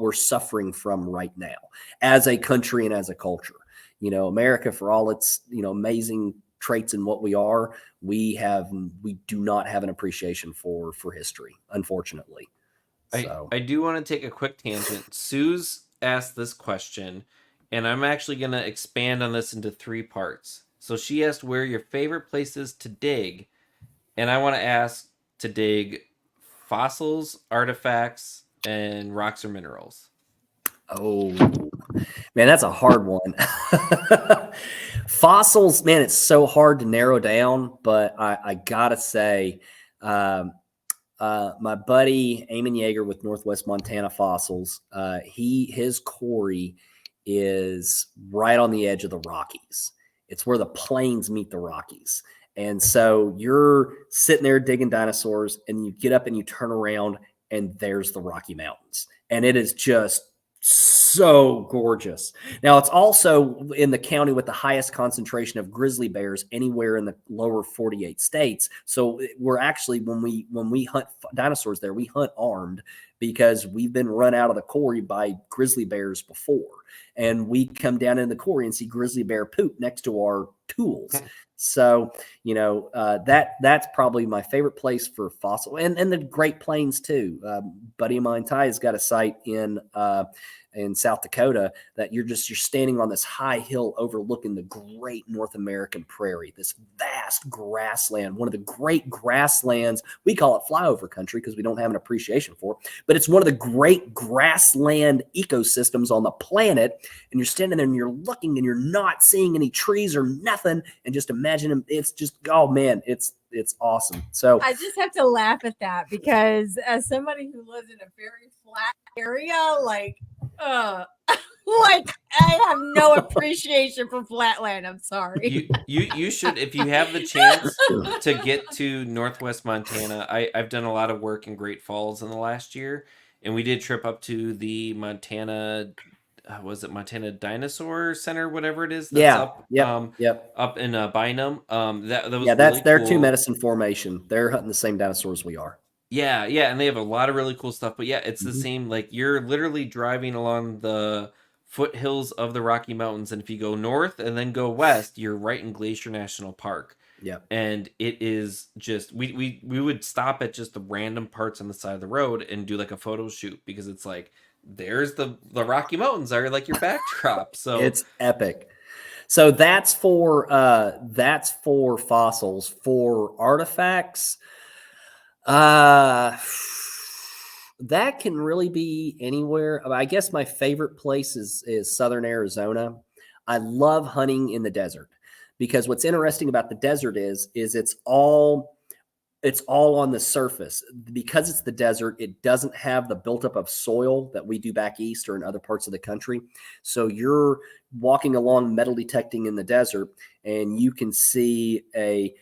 [SPEAKER 3] we're suffering from right now as a country and as a culture. America, for all its amazing traits in what we are, we do not have an appreciation for history, unfortunately. So
[SPEAKER 2] I do want to take a quick tangent. Sue's asked this question, and I'm actually going to expand on this into 3 parts. So she asked where your favorite place is to dig, and I want to ask to dig fossils, artifacts, and rocks or minerals.
[SPEAKER 3] oh man, that's a hard one. Fossils, man, it's so hard to narrow down, but I gotta say, my buddy Eamon Yeager with Northwest Montana Fossils, his quarry is right on the edge of the Rockies. It's where the plains meet the Rockies. And so you're sitting there digging dinosaurs, and you get up and you turn around, and there's the Rocky Mountains. And it is just so gorgeous. Now, it's also in the county with the highest concentration of grizzly bears anywhere in the lower 48 states. So we're actually, when we hunt dinosaurs there, we hunt armed, because we've been run out of the quarry by grizzly bears before. And we come down in the quarry and see grizzly bear poop next to our tools. So, that's probably my favorite place for fossil, and the Great Plains too. Buddy of mine, Ty, has got a site in South Dakota that you're standing on this high hill overlooking the great North American prairie, this vast grassland, one of the great grasslands. We call it flyover country because we don't have an appreciation for it, but it's one of the great grassland ecosystems on the planet. And you're standing there and you're looking and you're not seeing any trees or nothing. And just imagine them. It's just, oh man, it's awesome. So
[SPEAKER 4] I just have to laugh at that, because as somebody who lives in a very flat area, like I have no appreciation for flatland. I'm sorry.
[SPEAKER 2] You should, if you have the chance to get to Northwest Montana. I've done a lot of work in Great Falls in the last year, and we did trip up to the Montana. Was it Montana Dinosaur Center, whatever it is? That's up in Bynum. That was
[SPEAKER 3] that's
[SPEAKER 2] really
[SPEAKER 3] their
[SPEAKER 2] cool.
[SPEAKER 3] 2 Medicine formation. They're hunting the same dinosaurs we are.
[SPEAKER 2] Yeah, and they have a lot of really cool stuff. But yeah, it's the same. Like, you're literally driving along the foothills of the Rocky Mountains, and if you go north and then go west, you're right in Glacier National Park.
[SPEAKER 3] Yeah,
[SPEAKER 2] and it is just we would stop at just the random parts on the side of the road and do like a photo shoot, because it's like, there's the Rocky Mountains are like your backdrop. So
[SPEAKER 3] it's epic. So that's for fossils. For artifacts, that can really be anywhere. I guess my favorite place is Southern Arizona. I love hunting in the desert, because what's interesting about the desert is it's all on the surface. Because it's the desert, it doesn't have the buildup of soil that we do back east or in other parts of the country. So you're walking along metal detecting in the desert, and you can see a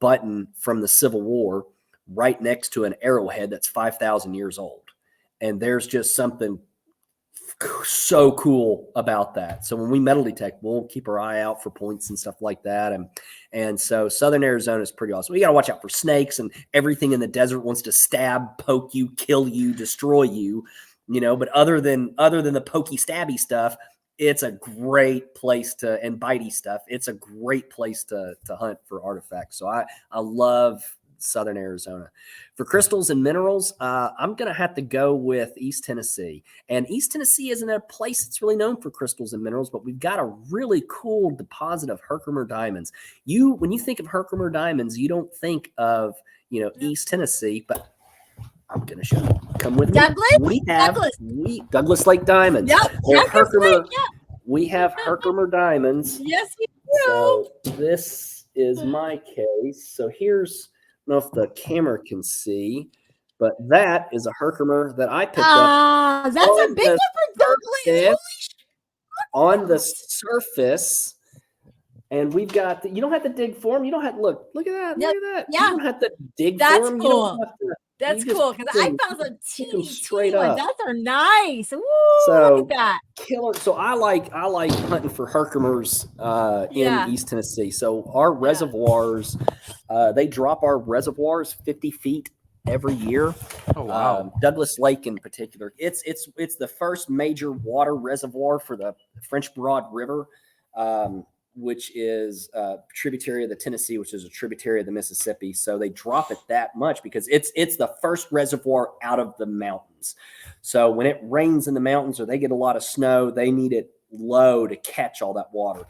[SPEAKER 3] button from the Civil War right next to an arrowhead that's 5,000 years old. And there's just something so cool about that. So when we metal detect, we'll keep our eye out for points and stuff like that. And so Southern Arizona is pretty awesome. You got to watch out for snakes, and everything in the desert wants to stab, poke you, kill you, destroy you, but other than the pokey stabby stuff, it's a great place and bitey stuff. It's a great place to hunt for artifacts. So I love Southern Arizona. For crystals and minerals, I'm going to have to go with East Tennessee. And East Tennessee isn't a place that's really known for crystals and minerals, but we've got a really cool deposit of Herkimer diamonds. When you think of Herkimer diamonds, you don't think of, East Tennessee, but I'm going to show you. Come with me. Douglas Lake diamonds.
[SPEAKER 4] Yep.
[SPEAKER 3] We have Herkimer diamonds.
[SPEAKER 4] Yes, we do.
[SPEAKER 3] So this is my case. So here's, I don't know if the camera can see, but that is a Herkimer that I picked up.
[SPEAKER 4] That's a big one for Douglas.
[SPEAKER 3] On the surface. And we've got, you don't have to dig for them. You don't have to look at that. Look at that.
[SPEAKER 4] Yeah.
[SPEAKER 3] You don't have to dig
[SPEAKER 4] That's
[SPEAKER 3] for them.
[SPEAKER 4] Cool. That's cool, because I found some teeny ones. Those are nice. Ooh, look at that.
[SPEAKER 3] Killer. So I like hunting for Herkimers in East Tennessee. So our reservoirs, they drop our reservoirs 50 feet every year.
[SPEAKER 2] Oh wow.
[SPEAKER 3] Douglas Lake in particular. It's the first major water reservoir for the French Broad River. which is a tributary of the Tennessee, which is a tributary of the Mississippi. So they drop it that much because it's the first reservoir out of the mountains. So when it rains in the mountains or they get a lot of snow, they need it low to catch all that water.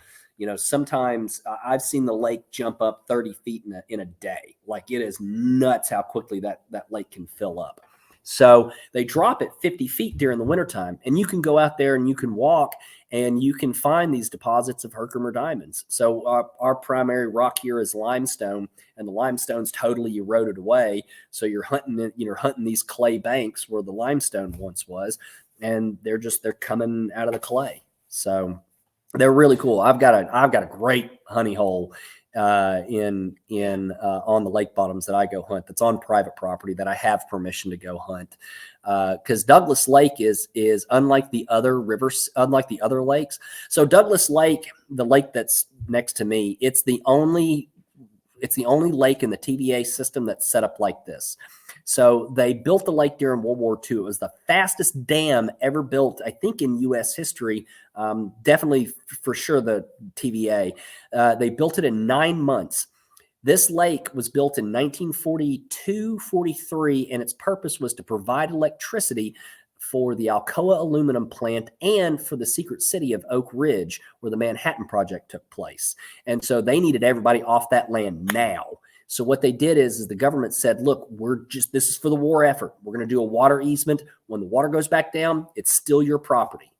[SPEAKER 3] Sometimes I've seen the lake jump up 30 feet in a day. Like, it is nuts how quickly that lake can fill up. So they drop it 50 feet during the wintertime, and you can go out there and you can walk and you can find these deposits of Herkimer diamonds. So our primary rock here is limestone, and the limestone's totally eroded away. So you're hunting these clay banks where the limestone once was, and they're coming out of the clay. So they're really cool. I've got a great honey hole on the lake bottoms that I go hunt. That's on private property that I have permission to go hunt. Because Douglas Lake is unlike the other rivers, unlike the other lakes. So Douglas Lake, the lake that's next to me, it's the only lake in the TVA system that's set up like this. So they built the lake during World War II. It was the fastest dam ever built, I think, in U.S. history. Definitely, for sure, the TVA. They built it in 9 months. This lake was built in 1942-43, and its purpose was to provide electricity for the Alcoa aluminum plant and for the secret city of Oak Ridge, where the Manhattan Project took place. And so they needed everybody off that land now. So what they did is the government said, look, this is for the war effort. We're going to do a water easement. When the water goes back down, it's still your property.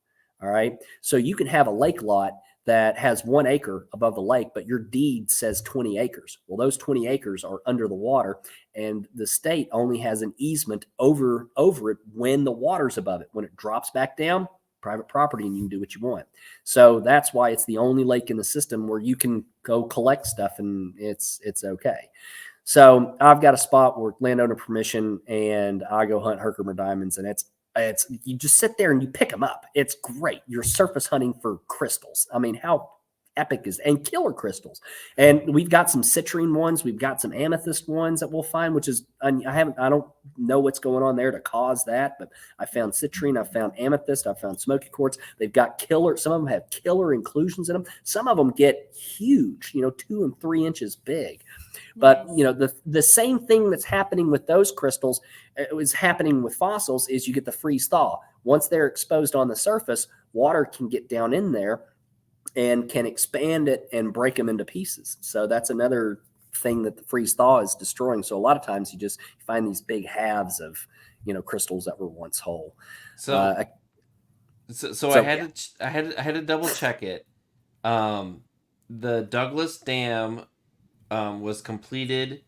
[SPEAKER 3] All right. So you can have a lake lot that has 1 acre above the lake, but your deed says 20 acres. Well, those 20 acres are under the water, and the state only has an easement over it when the water's above it. When it drops back down, private property, and you can do what you want. So that's why it's the only lake in the system where you can go collect stuff and it's okay. So I've got a spot where landowner permission, and I go hunt Herkimer diamonds, and it's you just sit there and you pick them up. It's great. You're surface hunting for crystals. I mean, how epic is, and killer crystals. And we've got some citrine ones. We've got some amethyst ones that we'll find, which is, I don't know what's going on there to cause that, but I found citrine, I found amethyst, I found smoky quartz. They've got some of them have killer inclusions in them. Some of them get huge, 2 and 3 inches big. But, the same thing that's happening with those crystals is happening with fossils is you get the freeze thaw. Once they're exposed on the surface, water can get down in there and can expand it and break them into pieces. So that's another thing that the freeze thaw is destroying. So a lot of times you find these big halves of, crystals that were once whole.
[SPEAKER 2] So I had to double check it. The Douglas Dam was completed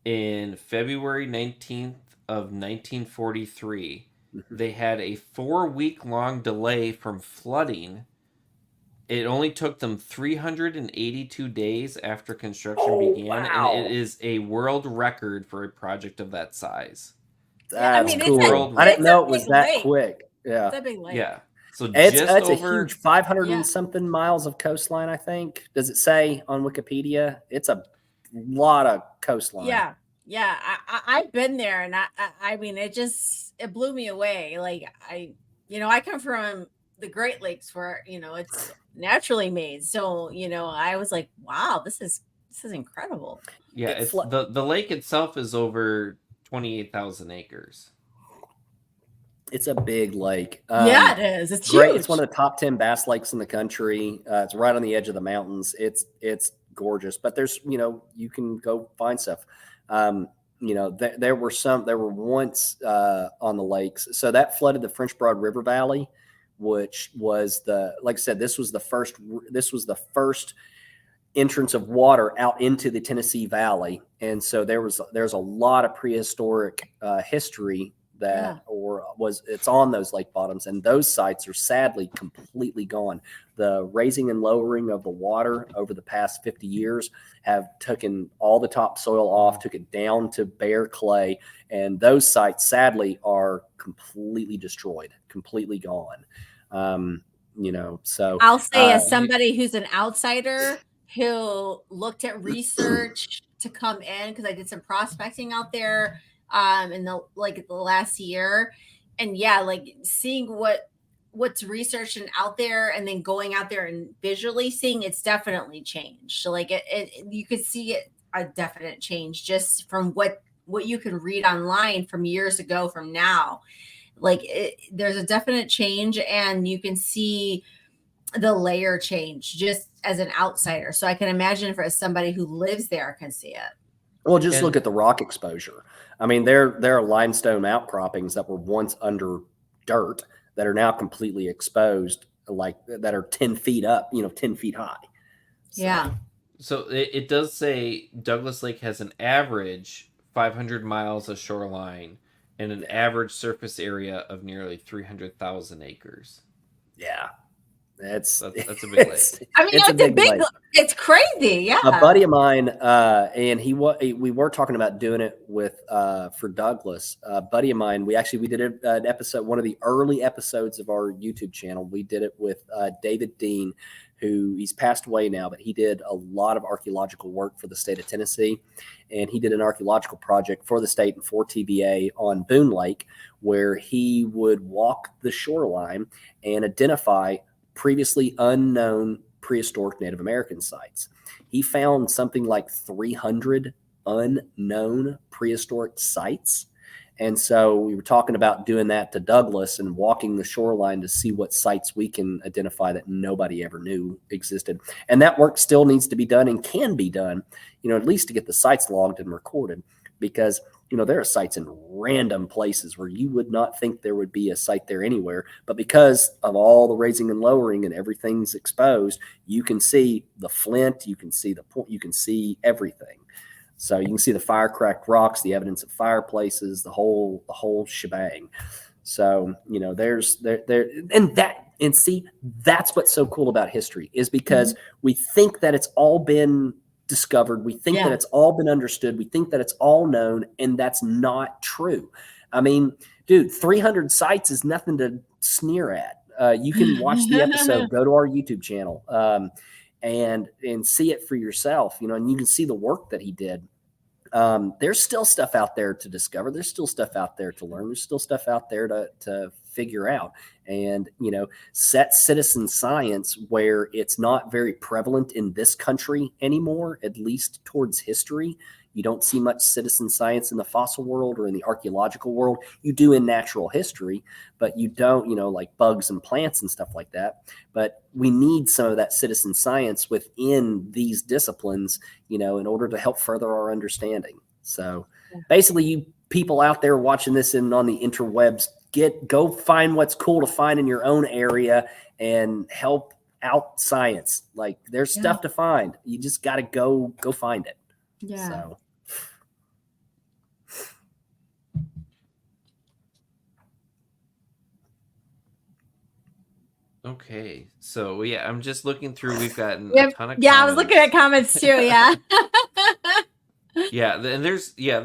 [SPEAKER 2] in February 19th of 1943. Mm-hmm. They had a 4-week-long delay from flooding. It only took them 382 days after construction began, wow. And it is a world record for a project of that size.
[SPEAKER 3] That's cool. I didn't know it was that quick. Yeah.
[SPEAKER 4] It's a big lake.
[SPEAKER 2] Yeah. So
[SPEAKER 3] it's a huge 500 and something miles of coastline, I think. Does it say on Wikipedia? It's a lot of coastline.
[SPEAKER 4] Yeah. Yeah. I've been there, and I mean, it blew me away. Like, I come from the Great Lakes where, it's naturally made. So, I was like, wow, this is incredible.
[SPEAKER 2] Yeah. It's the lake itself is over 28,000 acres.
[SPEAKER 3] It's a big lake.
[SPEAKER 4] Yeah, it is. It's
[SPEAKER 3] great.
[SPEAKER 4] Huge.
[SPEAKER 3] It's one of the top 10 bass lakes in the country. It's right on the edge of the mountains. It's gorgeous, but there's, you can go find stuff. There were once on the lakes. So that flooded the French Broad River Valley, which was like I said, this was the first entrance of water out into the Tennessee Valley. And so there's a lot of prehistoric history it's on those lake bottoms, and those sites are sadly completely gone. The raising and lowering of the water over the past 50 years have taken all the topsoil off, took it down to bare clay, and those sites sadly are completely destroyed, completely gone. So
[SPEAKER 4] I'll say, as somebody who's an outsider who looked at research to come in, because I did some prospecting out there in the last year, and seeing what
[SPEAKER 1] what's researched and out there, and then going out there and visually seeing, it's definitely changed. So like you could see it, a definite change just from what you can read online from years ago from now. Like there's a definite change, and you can see the layer change just as an outsider. So I can imagine for somebody who lives there can see it.
[SPEAKER 3] Well, just look at the rock exposure. I mean, there are limestone outcroppings that were once under dirt that are now completely exposed, like that are 10 feet up, 10 feet high.
[SPEAKER 1] So. Yeah.
[SPEAKER 2] So it does say Douglas Lake has an average 500 miles of shoreline and an average surface area of nearly 300,000 acres.
[SPEAKER 3] Yeah. That's
[SPEAKER 2] a big lake.
[SPEAKER 1] I mean, it's a big lake. It's crazy. Yeah.
[SPEAKER 3] A buddy of mine, and we were talking about doing it with for Douglas. A buddy of mine, we did an episode, one of the early episodes of our YouTube channel. We did it with David Dean, who he's passed away now, but he did a lot of archaeological work for the state of Tennessee. And he did an archaeological project for the state and for TBA on Boone Lake, where he would walk the shoreline and identify previously unknown prehistoric Native American sites. He found something like 300 unknown prehistoric sites. And so we were talking about doing that to Douglas and walking the shoreline to see what sites we can identify that nobody ever knew existed. And that work still needs to be done and can be done, at least to get the sites logged and recorded, because there are sites in random places where you would not think there would be a site there anywhere. But because of all the raising and lowering and everything's exposed, you can see the flint, you can see the point, you can see everything. So you can see the fire cracked rocks, the evidence of fireplaces, the whole shebang. So, that's what's so cool about history, is because we think that it's all been discovered. We think that it's all been understood. We think that it's all known, and that's not true. I mean, dude, 300 sites is nothing to sneer at. You can watch the episode, go to our YouTube channel, and see it for yourself, and you can see the work that he did. There's still stuff out there to discover. There's still stuff out there to learn. There's still stuff out there to figure out. And, set citizen science where it's not very prevalent in this country anymore, at least towards history. You don't see much citizen science in the fossil world or in the archaeological world. You do in natural history, but you don't, like bugs and plants and stuff like that. But we need some of that citizen science within these disciplines, in order to help further our understanding. So basically, you people out there watching this and on the interwebs, go find what's cool to find in your own area and help out science. Like there's stuff to find. You just got to go find it.
[SPEAKER 1] Yeah.
[SPEAKER 3] So.
[SPEAKER 2] Okay, so I'm just looking through. We've gotten a ton of comments.
[SPEAKER 1] I was looking at comments too. Yeah.
[SPEAKER 2] And there's
[SPEAKER 1] a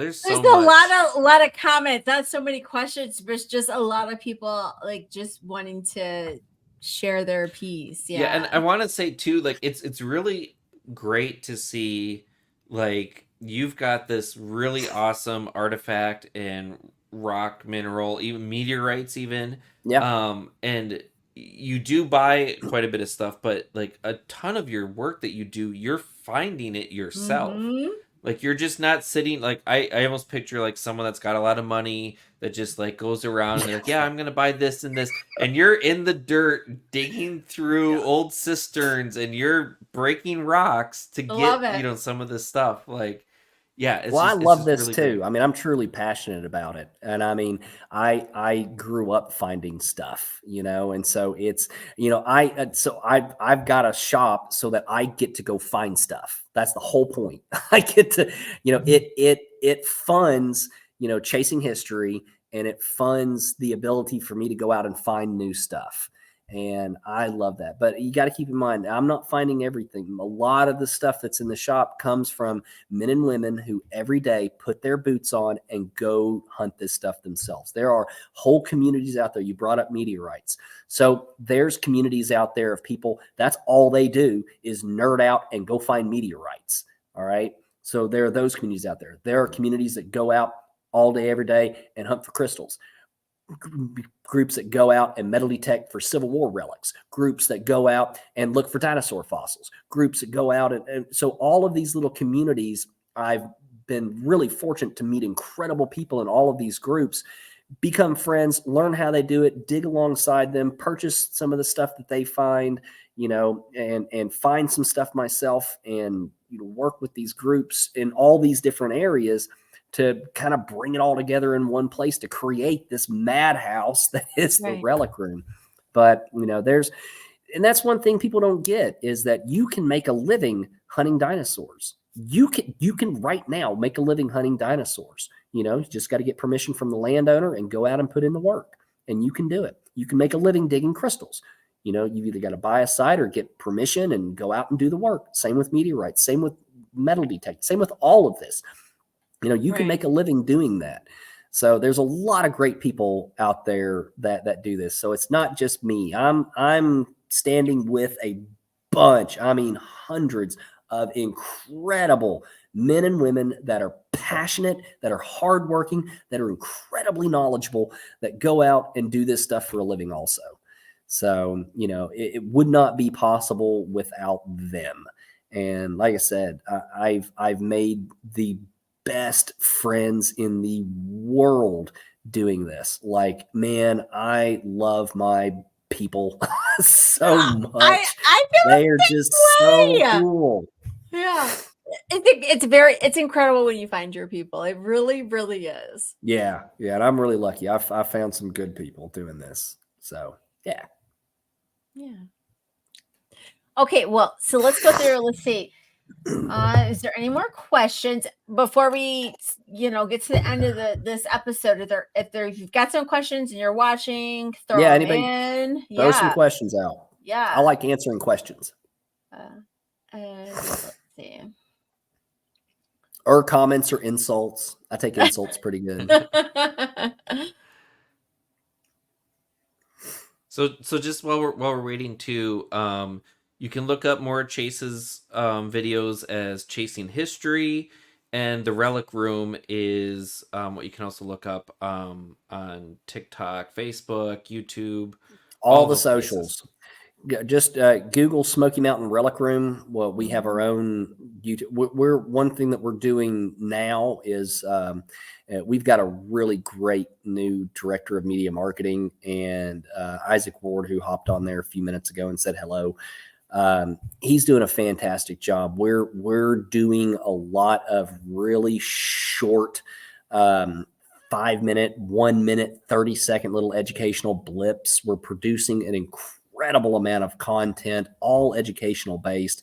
[SPEAKER 1] lot of comments. Not so many questions, but just a lot of people like just wanting to share their piece. Yeah,
[SPEAKER 2] and I want to say too, like it's really great to see, like you've got this really awesome artifact and rock mineral, even meteorites, even and you do buy quite a bit of stuff, but like a ton of your work that you do, you're finding it yourself. Like you're just not sitting, like I almost picture like someone that's got a lot of money that just like goes around and they're like, I'm gonna buy this and this, and you're in the dirt digging through old cisterns and you're breaking rocks to get some of this stuff. Like
[SPEAKER 3] I love this really too. Great. I mean, I'm truly passionate about it. And I mean, I grew up finding stuff, and so it's, I've got a shop so that I get to go find stuff. That's the whole point. I get to, it funds, chasing history, and it funds the ability for me to go out and find new stuff. And I love that. But you got to keep in mind, I'm not finding everything. A lot of the stuff that's in the shop comes from men and women who every day put their boots on and go hunt this stuff themselves. There are whole communities out there. You brought up meteorites. So there's communities out there of people, that's all they do is nerd out and go find meteorites. All right. So there are those communities out there. There are communities that go out all day, every day and hunt for crystals. groups that go out and metal detect for Civil War relics, groups that go out and look for dinosaur fossils, groups that go out. And so all of these little communities, I've been really fortunate to meet incredible people in all of these groups, become friends, learn how they do it, dig alongside them, purchase some of the stuff that they find, and find some stuff myself, and work with these groups in all these different areas to kind of bring it all together in one place to create this madhouse that is the Relic Room. But and that's one thing people don't get, is that you can make a living hunting dinosaurs. You can right now make a living hunting dinosaurs. You just got to get permission from the landowner and go out and put in the work, and you can do it. You can make a living digging crystals. You've either got to buy a site or get permission and go out and do the work. Same with meteorites, same with metal detect, same with all of this. You can make a living doing that. So there's a lot of great people out there that do this. So it's not just me. I'm standing with a bunch, hundreds of incredible men and women that are passionate, that are hardworking, that are incredibly knowledgeable, that go out and do this stuff for a living also. So, it would not be possible without them. And like I said, I've made the best friends in the world doing this. Like, man, I love my people so much.
[SPEAKER 4] I feel
[SPEAKER 3] they are just so cool.
[SPEAKER 4] Yeah. It's incredible when you find your people. It really, really is.
[SPEAKER 3] Yeah. And I'm really lucky. I found some good people doing this. So, yeah.
[SPEAKER 4] Okay, well, so let's go through. Let's see. Is there any more questions before we, get to the end of this episode? If you've got some questions and you're watching, throw them in.
[SPEAKER 3] Throw some questions out.
[SPEAKER 4] Yeah,
[SPEAKER 3] I like answering questions.
[SPEAKER 4] Let's see.
[SPEAKER 3] Or comments or insults. I take insults pretty good.
[SPEAKER 2] So just while we're waiting to, you can look up more Chase's videos as Chasing History, and the Relic Room is what you can also look up on TikTok, Facebook, YouTube,
[SPEAKER 3] all the socials. Places. Just Google Smoky Mountain Relic Room. Well, we have our own YouTube. We're one thing that we're doing now is we've got a really great new director of media marketing, and Isaac Ward, who hopped on there a few minutes ago and said hello. He's doing a fantastic job. We're doing a lot of really short 5-minute, 1 minute, 30-second little educational blips. We're producing an incredible amount of content, all educational based,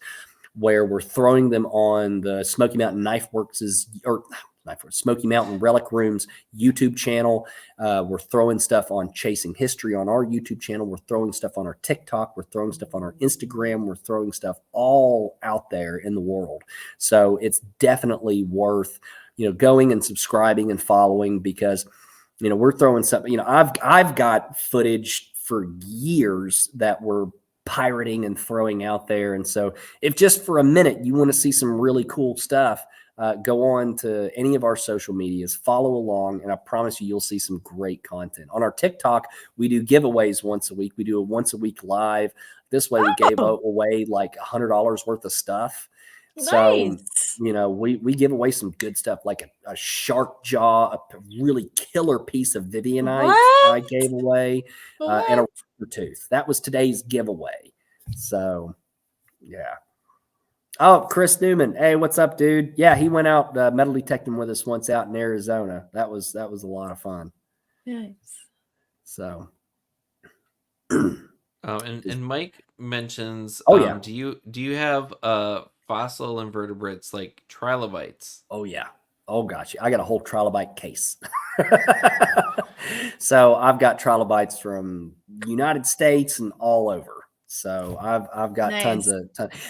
[SPEAKER 3] where we're throwing them on the Smoky Mountain Smoky Mountain Relic Room's YouTube channel. We're throwing stuff on Chasing History on our YouTube channel. We're throwing stuff on our TikTok. We're throwing stuff on our Instagram. We're throwing stuff all out there in the world. So it's definitely worth, going and subscribing and following, because, we're throwing something, I've got footage for years that we're pirating and throwing out there. And so if just for a minute you want to see some really cool stuff, go on to any of our social medias, follow along, and I promise you'll see some great content. On our TikTok, we do giveaways once a week. We do a once a week live. This way we gave away like $100 worth of stuff. Nice. So, we give away some good stuff, like a shark jaw, a really killer piece of Vivianite I gave away, and a tooth. That was today's giveaway. So, yeah. Oh, Chris Newman. Hey, what's up, dude? Yeah, he went out metal detecting with us once out in Arizona. That was a lot of fun.
[SPEAKER 4] Nice.
[SPEAKER 3] So,
[SPEAKER 2] and Mike mentions, do you have fossil invertebrates like trilobites?
[SPEAKER 3] Oh yeah. Oh gosh, I got a whole trilobite case. So I've got trilobites from the United States and all over. So I've got tons.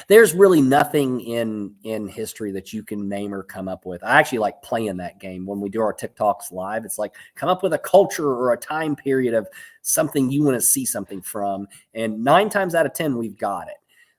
[SPEAKER 3] There's really nothing in history that you can name or come up with. I actually like playing that game when we do our TikToks live. It's like, come up with a culture or a time period of something you want to see something from, and 9 times out of 10 we've got it.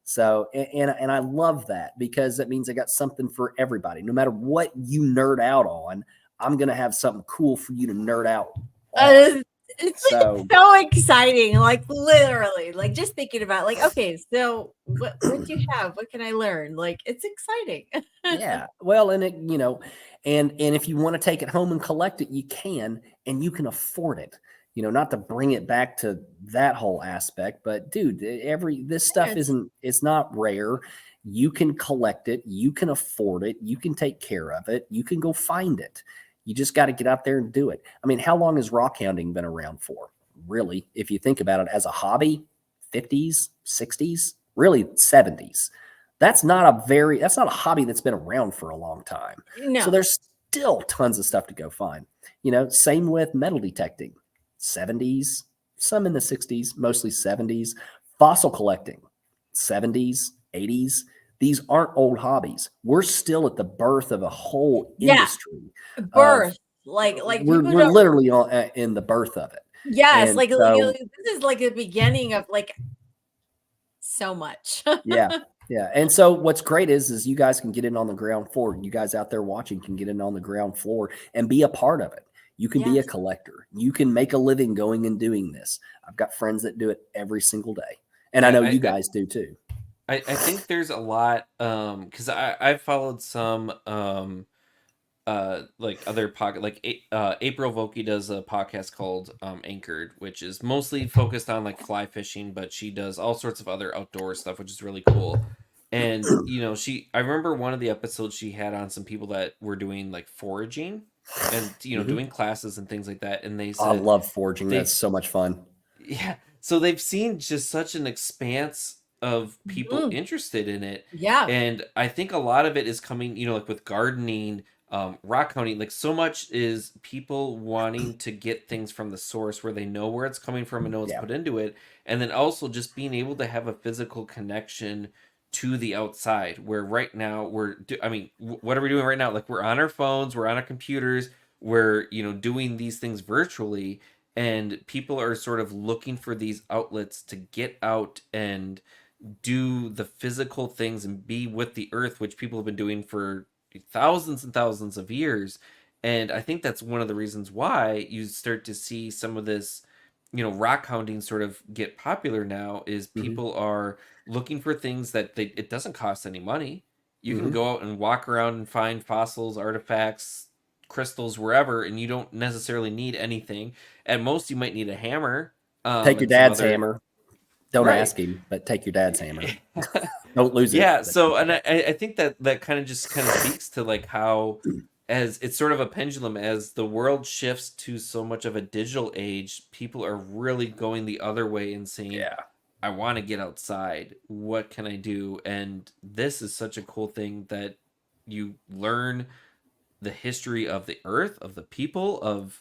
[SPEAKER 3] So and I love that, because that means I got something for everybody. No matter what you nerd out on, I'm gonna have something cool for you to nerd out on.
[SPEAKER 4] It's
[SPEAKER 3] So
[SPEAKER 4] so exciting, like literally, like just thinking about like, okay, so what do you have? What can I learn? Like it's exciting.
[SPEAKER 3] yeah, well, and it, and if you want to take it home and collect it, you can, and you can afford it. Not to bring it back to that whole aspect, but dude, this stuff
[SPEAKER 4] Yes.
[SPEAKER 3] it's not rare. You can collect it, you can afford it, you can take care of it, you can go find it. You just got to get out there and do it. I mean, how long has rock hounding been around for? Really, if you think about it as a hobby, 50s, 60s, really 70s. That's not a hobby that's been around for a long time. So
[SPEAKER 4] No.
[SPEAKER 3] there's still tons of stuff to go find. Same with metal detecting, 70s, some in the 60s, mostly 70s. Fossil collecting, 70s, 80s. These aren't old hobbies. We're still at the birth of a whole industry.
[SPEAKER 4] Birth. Like
[SPEAKER 3] We're
[SPEAKER 4] people don't.
[SPEAKER 3] literally in the birth of it.
[SPEAKER 4] Yes,
[SPEAKER 3] And
[SPEAKER 4] like
[SPEAKER 3] so,
[SPEAKER 4] this is like the beginning of like so much.
[SPEAKER 3] yeah. Yeah. And so what's great is you guys can get in on the ground floor. You guys out there watching can get in on the ground floor and be a part of it. You can be a
[SPEAKER 4] Yes.
[SPEAKER 3] collector. You can make a living going and doing this. I've got friends that do it every single day. And I
[SPEAKER 2] Yeah,
[SPEAKER 3] know you guys do too.
[SPEAKER 2] I think there's a lot because I've followed some like other pocket like April Vokey does a podcast called Anchored, which is mostly focused on like fly fishing, but she does all sorts of other outdoor stuff, which is really cool. And I remember one of the episodes she had on some people that were doing like foraging and doing classes and things like that, and they
[SPEAKER 3] I
[SPEAKER 2] said
[SPEAKER 3] love foraging.
[SPEAKER 2] they
[SPEAKER 3] That's so much fun.
[SPEAKER 2] yeah, so they've seen just such an expanse of people
[SPEAKER 4] Mhm.
[SPEAKER 2] interested in it.
[SPEAKER 4] Yeah.
[SPEAKER 2] And I think a lot of it is coming, like with gardening, rock hunting, like so much is people wanting to get things from the source where they know where it's coming from and know what's
[SPEAKER 3] Yeah.
[SPEAKER 2] put into it. And then also just being able to have a physical connection to the outside, where right now what are we doing right now? Like we're on our phones, we're on our computers, we're, doing these things virtually, and people are sort of looking for these outlets to get out and do the physical things and be with the earth, which people have been doing for thousands and thousands of years. And I think that's one of the reasons why you start to see some of this, rock hounding sort of get popular now is people are looking for things that it doesn't cost any money. You can go out and walk around and find fossils, artifacts, crystals, wherever, and you don't necessarily need anything. At most, you might need a hammer.
[SPEAKER 3] Take your
[SPEAKER 2] And some
[SPEAKER 3] dad's
[SPEAKER 2] other
[SPEAKER 3] hammer. Don't
[SPEAKER 2] Right.
[SPEAKER 3] ask him, but take your dad's hammer. Don't lose it.
[SPEAKER 2] Yeah,
[SPEAKER 3] but-
[SPEAKER 2] so and I think that kind of speaks to like how, as it's sort of a pendulum, as the world shifts to so much of a digital age, people are really going the other way and saying,
[SPEAKER 3] yeah.
[SPEAKER 2] I want to get outside. What can I do? And this is such a cool thing that you learn the history of the earth, of the people, of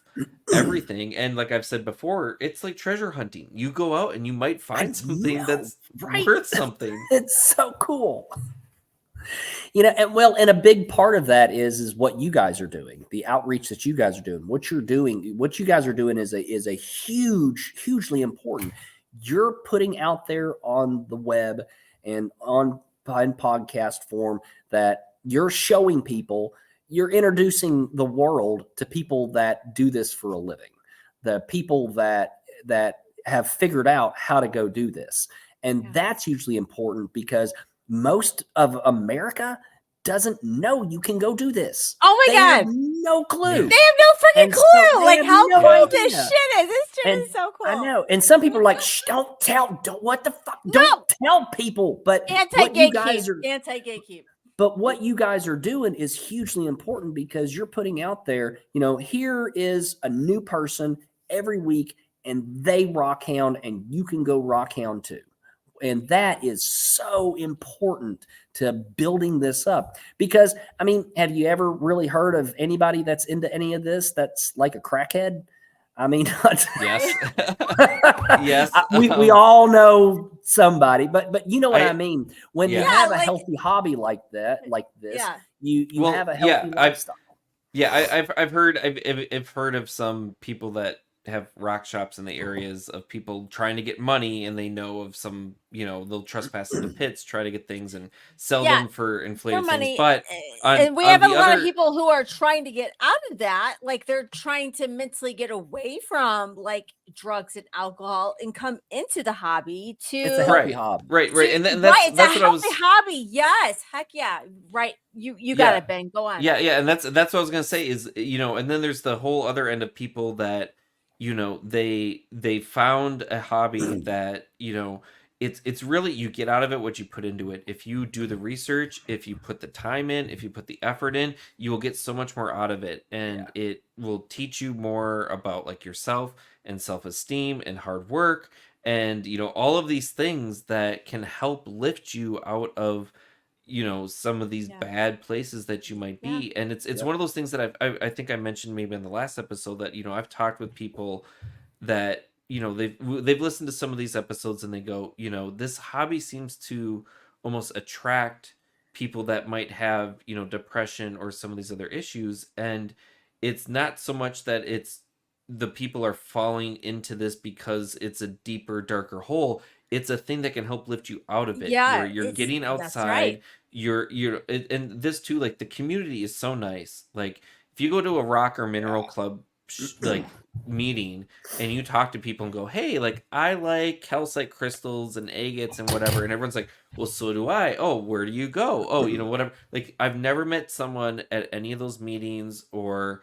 [SPEAKER 2] everything. And like I've said before, it's like treasure hunting. You go out and you might find something that's
[SPEAKER 3] right?
[SPEAKER 2] worth something.
[SPEAKER 3] It's so cool. And a big part of that is what you guys are doing, the outreach that you guys are doing. What you guys are doing is a hugely important. You're putting out there on the web and on podcast form that you're showing people, you're introducing the world to people that do this for a living, the people that have figured out how to go do this. And that's hugely important because most of America doesn't know you can go do this.
[SPEAKER 4] Oh my
[SPEAKER 3] They have
[SPEAKER 4] God.
[SPEAKER 3] no clue.
[SPEAKER 4] They have no freaking
[SPEAKER 3] And so
[SPEAKER 4] clue.
[SPEAKER 3] they
[SPEAKER 4] Like
[SPEAKER 3] have
[SPEAKER 4] how
[SPEAKER 3] no
[SPEAKER 4] cool this
[SPEAKER 3] idea.
[SPEAKER 4] shit is. This shit
[SPEAKER 3] And
[SPEAKER 4] is so cool.
[SPEAKER 3] I know. And some people are like, shh, don't what the fuck? Don't tell people. But what you guys are
[SPEAKER 4] Anti-gatekeep.
[SPEAKER 3] but what you guys are doing is hugely important because you're putting out there, here is a new person every week and they rockhound and you can go rockhound too. And that is so important to building this up because, have you ever really heard of anybody that's into any of this that's like a crackhead?
[SPEAKER 2] Yes. Yes.
[SPEAKER 3] We all know somebody, but you know what I mean. When you
[SPEAKER 2] Yeah.
[SPEAKER 3] have a
[SPEAKER 4] like-
[SPEAKER 3] healthy hobby like this,
[SPEAKER 4] Yeah.
[SPEAKER 3] you
[SPEAKER 2] Well,
[SPEAKER 3] have a
[SPEAKER 2] yeah,
[SPEAKER 3] healthy lifestyle.
[SPEAKER 2] Yeah, I've heard of some people that have rock shops in the areas of people trying to get money, and they know of some, they'll trespass into pits, try to get things and sell them for inflated things.
[SPEAKER 4] money.
[SPEAKER 2] But
[SPEAKER 4] And we
[SPEAKER 2] on
[SPEAKER 4] have a
[SPEAKER 2] the
[SPEAKER 4] lot of
[SPEAKER 2] other,
[SPEAKER 4] people who are trying to get out of that. Like they're trying to mentally get away from like drugs and alcohol and come into the hobby to
[SPEAKER 3] It's a healthy hobby.
[SPEAKER 2] right, and
[SPEAKER 4] right.
[SPEAKER 2] that's
[SPEAKER 4] It's
[SPEAKER 2] that's
[SPEAKER 4] a
[SPEAKER 2] what I was.
[SPEAKER 4] healthy hobby. Yes. Heck yeah. Right. You got it, Ben. Go on.
[SPEAKER 2] Yeah, and that's what I was gonna say is, and then there's the whole other end of people that, they found a hobby that, it's really, you get out of it what you put into it. If you do the research, if you put the time in, if you put the effort in, you will get so much more out of it, and it will teach you more about like yourself and self-esteem and hard work, and all of these things that can help lift you out of some of these bad places that you might be. And it's one of those things that I think I mentioned maybe in the last episode that I've talked with people that they've listened to some of these episodes, and they go, this hobby seems to almost attract people that might have depression or some of these other issues. And it's not so much that it's the people are falling into this because it's a deeper, darker hole. It's a thing that can help lift you out of it. You're getting outside. And this too, like the community is so nice. Like if you go to a rock or mineral club like meeting, and you talk to people and go, hey, like I like calcite crystals and agates and whatever, and everyone's like, well, so do I. Oh, where do you go? Oh, whatever. Like I've never met someone at any of those meetings, or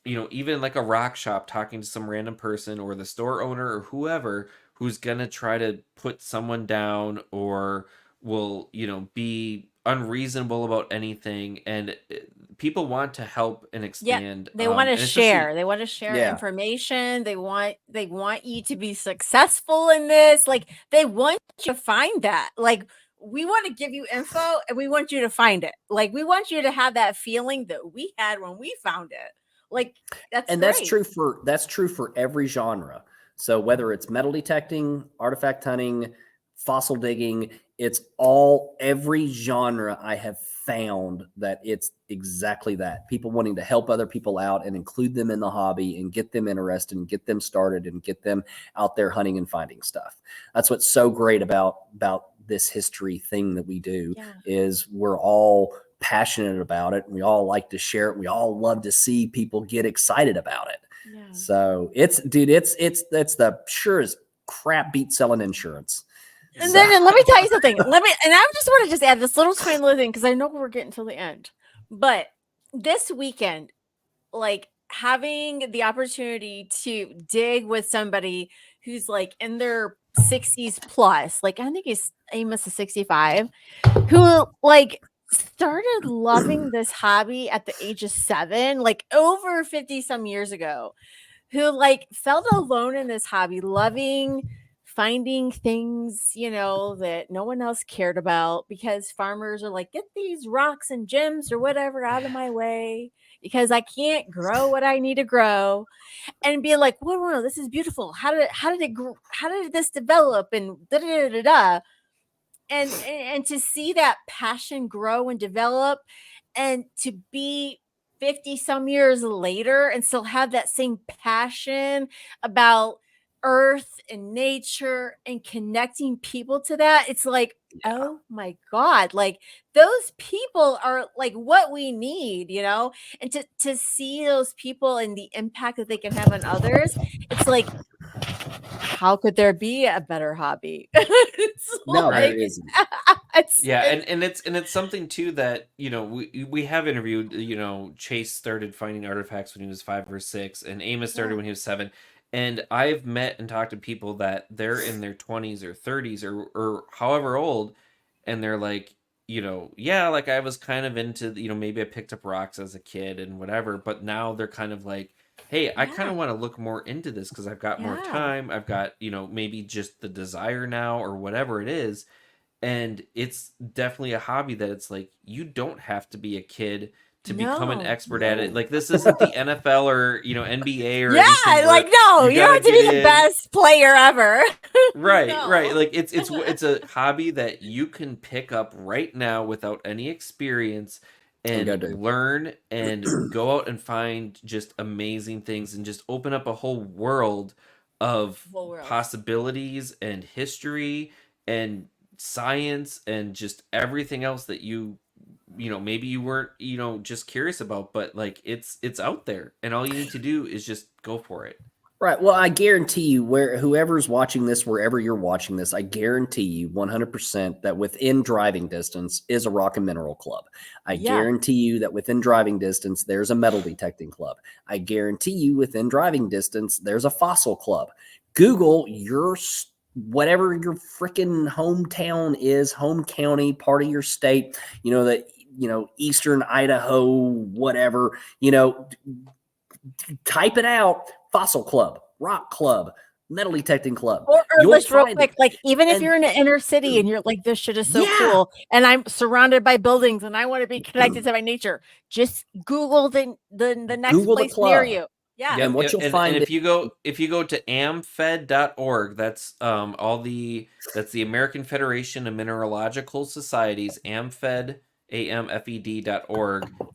[SPEAKER 2] even like a rock shop, talking to some random person or the store owner or whoever, who's gonna try to put someone down or will be unreasonable about anything. And people want to help and expand.
[SPEAKER 4] They want to share. They want to share information. They want you to be successful in this. Like they want you to find that. Like we want to give you info, and we want you to find it. Like we want you to have that feeling that we had when we found it. Like that's
[SPEAKER 3] true for every genre. So whether it's metal detecting, artifact hunting, fossil digging, it's every genre I have found that it's exactly that. People wanting to help other people out and include them in the hobby and get them interested and get them started and get them out there hunting and finding stuff. That's what's so great about this history thing that we do, is we're all passionate about it. We all like to share it. We all love to see people get excited about it. So it's the sure as crap beat selling insurance.
[SPEAKER 4] And then let me tell you something. And I just want to just add this little tiny little thing, because I know we're getting to the end. But this weekend, like having the opportunity to dig with somebody who's like in their 60s plus, like I think Amos is 65, who like started loving this hobby at the age of 7, like over 50 some years ago, who like felt alone in this hobby, loving finding things, that no one else cared about, because farmers are like, get these rocks and gems or whatever out of my way, because I can't grow what I need to grow. And be like, whoa, this is beautiful. How did this develop? And da da da da. And to see that passion grow and develop, and to be 50 some years later and still have that same passion about earth and nature and connecting people to that, it's like, oh my God, like those people are like what we need, and to see those people and the impact that they can have on others, it's like, how could there be a better hobby?
[SPEAKER 3] There isn't.
[SPEAKER 2] And it's something too that we have interviewed. Chase started finding artifacts when he was 5 or 6, and Amos started when he was 7. And I've met and talked to people that they're in their 20s or 30s or however old, and they're like, like I was kind of into, maybe I picked up rocks as a kid and whatever, but now they're kind of like, hey, I kind of want to look more into this because I've got more time. I've got, maybe just the desire now or whatever it is. And it's definitely a hobby that it's like, you don't have to be a kid to become an expert at it. Like this isn't the NFL or, NBA or anything.
[SPEAKER 4] Like, no, you don't have to be the best player ever.
[SPEAKER 2] Right. Like it's a hobby that you can pick up right now without any experience
[SPEAKER 3] And go
[SPEAKER 2] and
[SPEAKER 3] do.
[SPEAKER 2] learn and go out and find just amazing things and just open up a whole world of
[SPEAKER 4] Whole world.
[SPEAKER 2] possibilities and history and science and just everything else that maybe you weren't just curious about, but like it's out there and all you need to do is just go for it.
[SPEAKER 3] Right. Well, I guarantee you, whoever's watching this, wherever you're watching this, I guarantee you 100% that within driving distance is a rock and mineral club. I
[SPEAKER 4] Yeah.
[SPEAKER 3] guarantee you that within driving distance, there's a metal detecting club. I guarantee you within driving distance, there's a fossil club. Google whatever your freaking hometown is, home county, part of your state, Eastern Idaho, whatever, type it out. Fossil club, rock club, metal detecting club.
[SPEAKER 4] Or
[SPEAKER 3] You'll
[SPEAKER 4] just real
[SPEAKER 3] find
[SPEAKER 4] quick,
[SPEAKER 3] it.
[SPEAKER 4] like even if
[SPEAKER 3] And-
[SPEAKER 4] you're in an inner city and you're like, this shit is so
[SPEAKER 3] Yeah.
[SPEAKER 4] cool, and I'm surrounded by buildings and I want to be connected to my nature, just Google the next
[SPEAKER 3] Google the
[SPEAKER 4] place near
[SPEAKER 3] club.
[SPEAKER 4] you. Yeah.
[SPEAKER 3] And what you'll
[SPEAKER 2] and
[SPEAKER 3] find
[SPEAKER 2] if you go to amfed.org, that's that's the American Federation of Mineralogical Societies, amfed.org.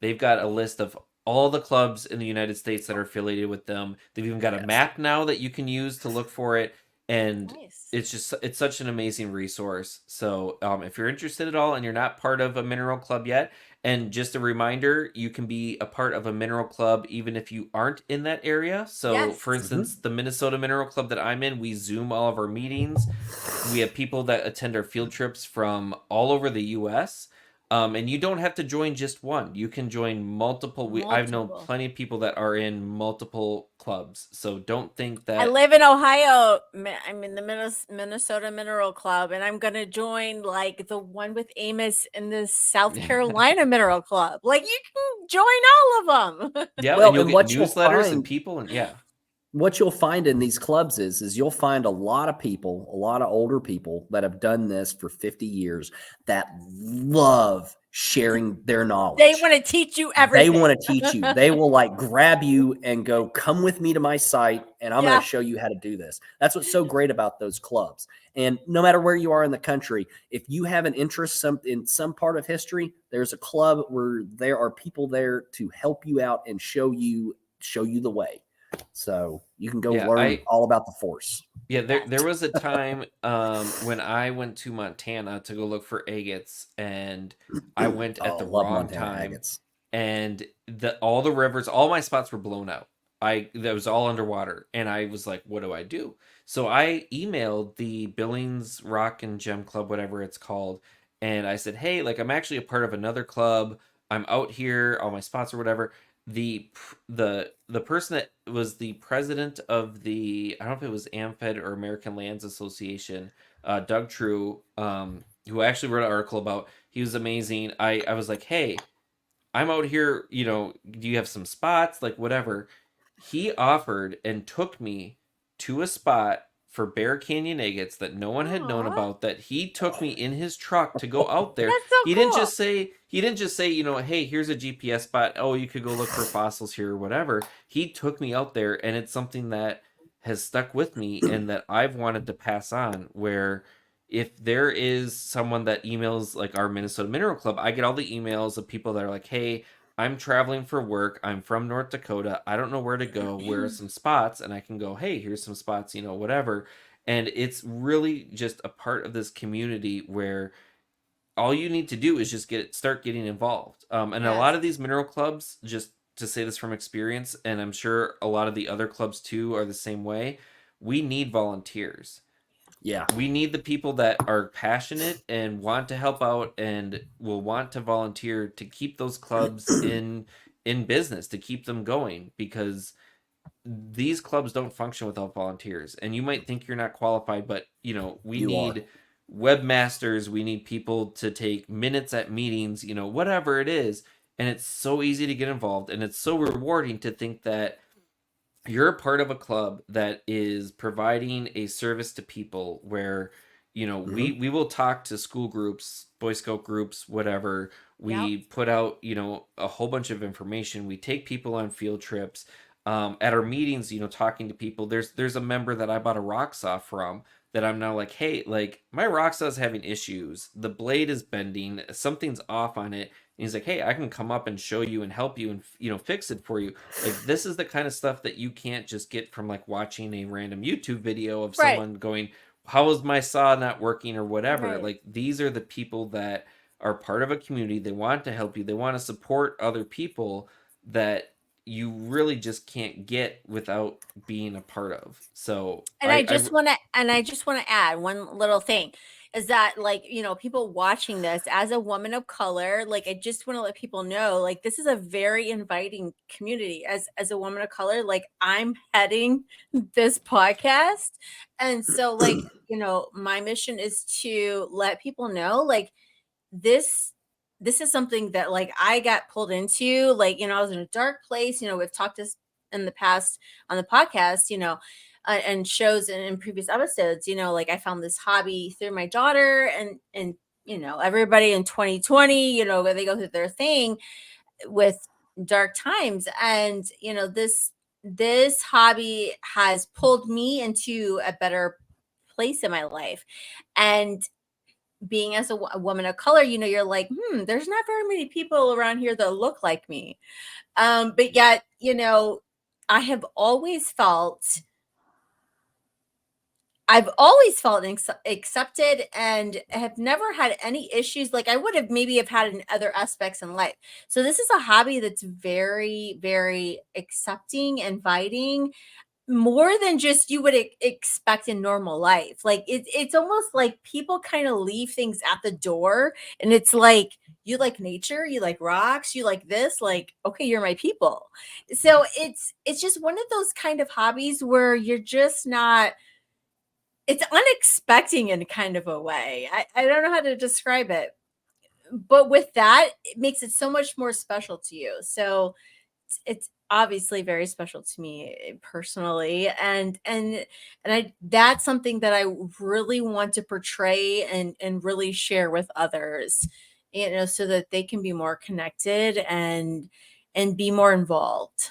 [SPEAKER 2] They've got a list of all the clubs in the United States that are affiliated with them. They've even got a map now that you can use to look for it, and
[SPEAKER 4] Nice.
[SPEAKER 2] it's such an amazing resource. So if you're interested at all and you're not part of a mineral club yet, and just a reminder, you can be a part of a mineral club even if you aren't in that area. So,
[SPEAKER 4] Yes.
[SPEAKER 2] for instance, the Minnesota Mineral Club that I'm in, we Zoom all of our meetings. We have people that attend our field trips from all over the U.S. And you don't have to join just one. You can join multiple. I've known
[SPEAKER 4] Multiple.
[SPEAKER 2] plenty of people that are in multiple clubs. So don't think that
[SPEAKER 4] I live in Ohio. I'm in the Minnesota Mineral Club, and I'm gonna join like the one with Amos in the South Carolina Mineral Club. Like you can join all of them.
[SPEAKER 2] Yeah,
[SPEAKER 3] Well,
[SPEAKER 2] and you'll
[SPEAKER 3] and
[SPEAKER 2] get
[SPEAKER 3] what you'll
[SPEAKER 2] newsletters and
[SPEAKER 3] find-
[SPEAKER 2] people, and yeah.
[SPEAKER 3] What you'll find in these clubs is you'll find a lot of people, a lot of older people that have done this for 50 years that love sharing their knowledge.
[SPEAKER 4] They want to teach you everything.
[SPEAKER 3] They want to teach you. They will like grab you and go, come with me to my site and I'm going to show you how to do this. That's what's so great about those clubs. And no matter where you are in the country, if you have an interest in some part of history, there's a club where there are people there to help you out and show you the way. So you can go learn all about the force.
[SPEAKER 2] Yeah, there was a time when I went to Montana to go look for agates, and I went at the wrong time.
[SPEAKER 3] Agates.
[SPEAKER 2] And all the rivers, all my spots were blown out. That was all underwater, and I was like, "What do I do?" So I emailed the Billings Rock and Gem Club, whatever it's called, and I said, "Hey, like I'm actually a part of another club. I'm out here, all my spots or whatever." The person that was the president of I don't know if it was AmFed or American Lands Association, Doug True, who I actually wrote an article about. He was amazing. I was like, hey, I'm out here, do you have some spots? Like, whatever. He offered and took me to a spot for Bear Canyon agates that no one had known about, that he took me in his truck to go out there.
[SPEAKER 4] That's so
[SPEAKER 2] he
[SPEAKER 4] cool.
[SPEAKER 2] didn't just say, hey, here's a GPS spot. Oh, you could go look for fossils here or whatever. He took me out there, and it's something that has stuck with me and that I've wanted to pass on, where if there is someone that emails like our Minnesota Mineral Club, I get all the emails of people that are like, hey, I'm traveling for work. I'm from North Dakota. I don't know where to go. Where are some spots? And I can go, hey, here's some spots, whatever. And it's really just a part of this community where all you need to do is just start getting involved. And a lot of these mineral clubs, just to say this from experience, and I'm sure a lot of the other clubs too are the same way, we need volunteers.
[SPEAKER 3] Yeah.
[SPEAKER 2] We need the people that are passionate and want to help out and will want to volunteer to keep those clubs in business, to keep them going, because these clubs don't function without volunteers. And you might think you're not qualified, but we need webmasters, we need people to take minutes at meetings, whatever it is. And it's so easy to get involved, and it's so rewarding to think that you're a part of a club that is providing a service to people where, we will talk to school groups, Boy Scout groups, whatever. We put out, a whole bunch of information. We take people on field trips. At our meetings, talking to people, there's a member that I bought a rock saw from that I'm now like, hey, like my rock saw is having issues. The blade is bending. Something's off on it. he's like, hey, I can come up and show you and help you and, you know, fix it for you. Like, this is the kind of stuff that you can't just get from like watching a random YouTube video of
[SPEAKER 1] Right.
[SPEAKER 2] someone going, how is my saw not working or whatever.
[SPEAKER 1] Right.
[SPEAKER 2] Like, these are the people that are part of a community. They want to help you. They want to support other people that you really just can't get without being a part of. So
[SPEAKER 1] And I just want to add one little thing is that, like, you know, people watching this as a woman of color, like, I just want to let people know, like, this is a very inviting community. As a woman of color, like, I'm heading this podcast. And so, like, you know, my mission is to let people know, like, this this is something that, like, I got pulled into. Like, you know, I was in a dark place. You know, we've talked this in the past on the podcast, you know, and shows and in previous episodes, you know, like, I found this hobby through my daughter, and you know, everybody in 2020, you know, they go through their thing with dark times. And you know, this hobby has pulled me into a better place in my life. And being as a woman of color, you know, you're like, there's not very many people around here that look like me. But yet, you know, I have always felt I've always felt accepted and have never had any issues like I would have maybe have had in other aspects in life. So this is a hobby that's very, very accepting, inviting, more than just you would expect in normal life. Like, it's almost like people kind of leave things at the door, and it's like, you like nature, you like rocks, you like this, like, okay, you're my people. So it's just one of those kind of hobbies where you're just not, it's unexpected in kind of a way. I don't know how to describe it, but with that, it makes it so much more special to you. So it's obviously very special to me personally, and I, that's something that I really want to portray and really share with others, you know, so that they can be more connected and be more involved.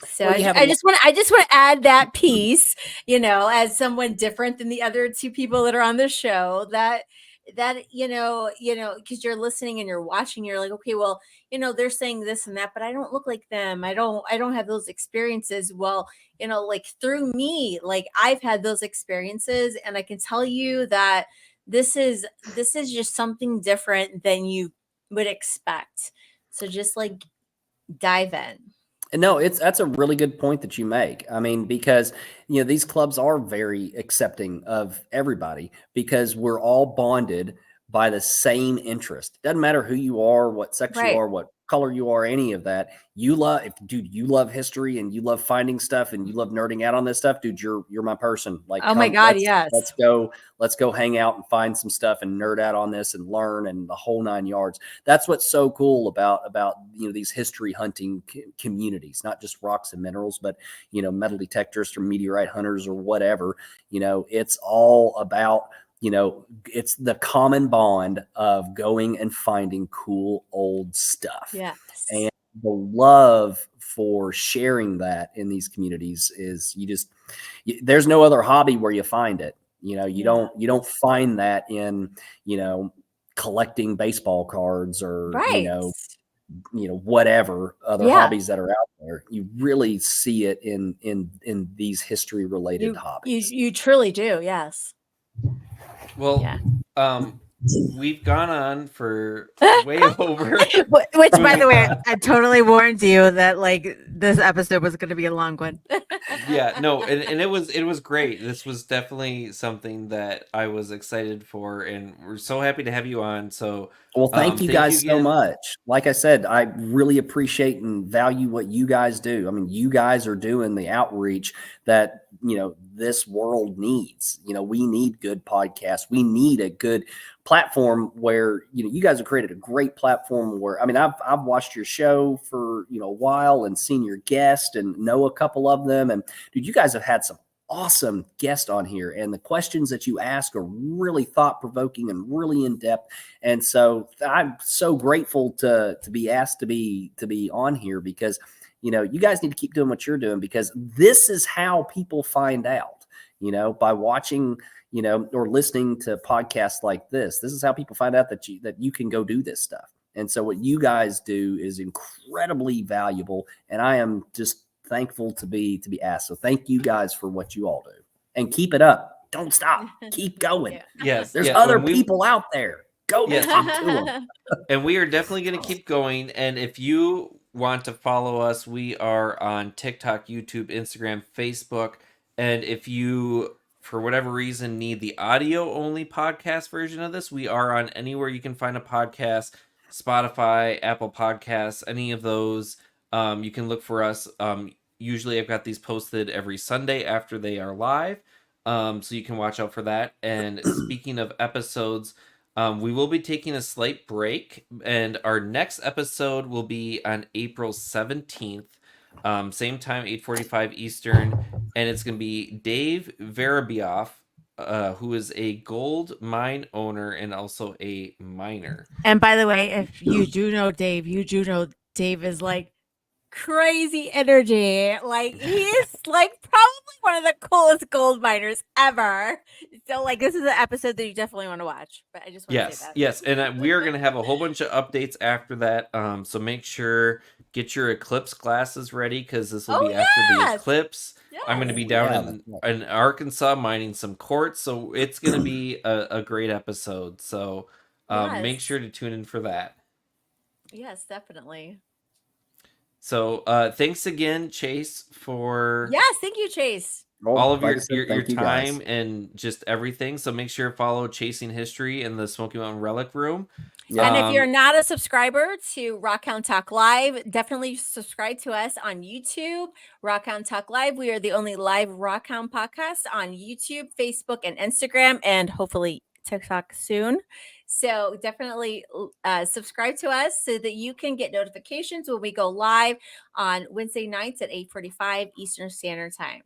[SPEAKER 1] So
[SPEAKER 3] Well, you have
[SPEAKER 1] I just want to add that piece, you know, as someone different than the other two people that are on the show, that because you're listening and you're watching, you're like, okay, well, you know, they're saying this and that, but I don't look like them. I don't have those experiences. Well, you know, like, through me, like, I've had those experiences, and I can tell you that this is just something different than you would expect. So just, like, dive in.
[SPEAKER 3] No, that's a really good point that you make. I mean, because these clubs are very accepting of everybody because we're all bonded by the same interest. Doesn't matter who you are, what sex you
[SPEAKER 1] Right.
[SPEAKER 3] are, what color you are, any of that. You love, if dude, you love history and you love finding stuff and you love nerding out on this stuff, dude, you're my person. Like,
[SPEAKER 1] Oh my
[SPEAKER 3] come,
[SPEAKER 1] God,
[SPEAKER 3] let's go hang out and find some stuff and nerd out on this and learn and the whole 9 yards. That's what's so cool about these history hunting communities, not just rocks and minerals, but metal detectors or meteorite hunters or whatever. It's all about it's the common bond of going and finding cool old stuff.
[SPEAKER 1] Yes.
[SPEAKER 3] And the love for sharing that in these communities is there's no other hobby where you find it. You don't find that in collecting baseball cards or
[SPEAKER 1] Right.
[SPEAKER 3] whatever other
[SPEAKER 1] Yeah.
[SPEAKER 3] hobbies that are out there. You really see it in these history related hobbies.
[SPEAKER 1] You truly do. Yes.
[SPEAKER 2] Well,
[SPEAKER 1] Yeah.
[SPEAKER 2] we've gone on for way over.
[SPEAKER 1] Which, by the way, I totally warned you that, like, this episode was going to be a long one.
[SPEAKER 2] Yeah, no, and it was great. This was definitely something that I was excited for, and we're so happy to have you on. So,
[SPEAKER 3] well, thank you guys so
[SPEAKER 2] again.
[SPEAKER 3] much. Like I said, I really appreciate and value what you guys do. I mean, you guys are doing the outreach that this world needs. We need good podcasts. We need a good platform where you guys have created a great platform where, I mean, I've watched your show for a while and seen your guest and know a couple of them, and dude, you guys have had some awesome guests on here, and the questions that you ask are really thought-provoking and really in-depth. And so I'm so grateful to be asked to be on here because you guys need to keep doing what you're doing, because this is how people find out, by watching or listening to podcasts like this. This is how people find out that you can go do this stuff. And so what you guys do is incredibly valuable, and I am just thankful to be asked. So thank you guys for what you all do, and keep it up. Don't stop. Keep going.
[SPEAKER 2] Yes,
[SPEAKER 3] There's
[SPEAKER 2] yeah,
[SPEAKER 3] other
[SPEAKER 2] when we-
[SPEAKER 3] people out there. Go
[SPEAKER 2] Yes.
[SPEAKER 3] talk to them.
[SPEAKER 2] And we are definitely going to keep going. And if you want to follow us, we are on TikTok, YouTube, Instagram, Facebook. And if you, for whatever reason, need the audio only podcast version of this, we are on anywhere you can find a podcast, Spotify, Apple Podcasts, any of those. You can look for us. Usually I've got these posted every Sunday after they are live. So you can watch out for that. And speaking of episodes, we will be taking a slight break, and our next episode will be on April 17th, same time, 8:45 Eastern, and it's going to be Dave Verabioff, who is a gold mine owner and also a miner.
[SPEAKER 4] And by the way, if you do know Dave, you do know Dave is like crazy energy. Like he's like probably one of the coolest gold miners ever. So like this is an episode that you definitely want to watch. But I just want to say that.
[SPEAKER 2] Yes, and we are going to have a whole bunch of updates after that. So make sure get your eclipse glasses ready, because this will be after the eclipse.
[SPEAKER 4] Yes.
[SPEAKER 2] I'm going to be down in Arkansas mining some quartz, so it's going to be a great episode. So make sure to tune in for that.
[SPEAKER 4] Yes, definitely.
[SPEAKER 2] So thanks again, Chase, for
[SPEAKER 4] thank you, Chase.
[SPEAKER 2] all of your time and just everything. So make sure to follow Chasing History in the Smoky Mountain Relic Room.
[SPEAKER 4] Yeah. And if you're not a subscriber to Rockhound Talk Live, definitely subscribe to us on YouTube, Rockhound Talk Live. We are the only live Rockhound podcast on YouTube, Facebook, and Instagram, and hopefully TikTok soon. So definitely subscribe to us so that you can get notifications when we go live on Wednesday nights at 8:45 Eastern Standard Time.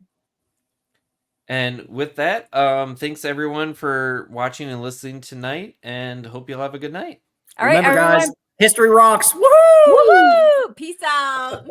[SPEAKER 2] And with that, thanks everyone for watching and listening tonight, and hope you'll have a good night.
[SPEAKER 4] All right,
[SPEAKER 3] remember,
[SPEAKER 4] everyone.
[SPEAKER 3] guys, history rocks. Woohoo!
[SPEAKER 4] Woo-hoo! Peace out.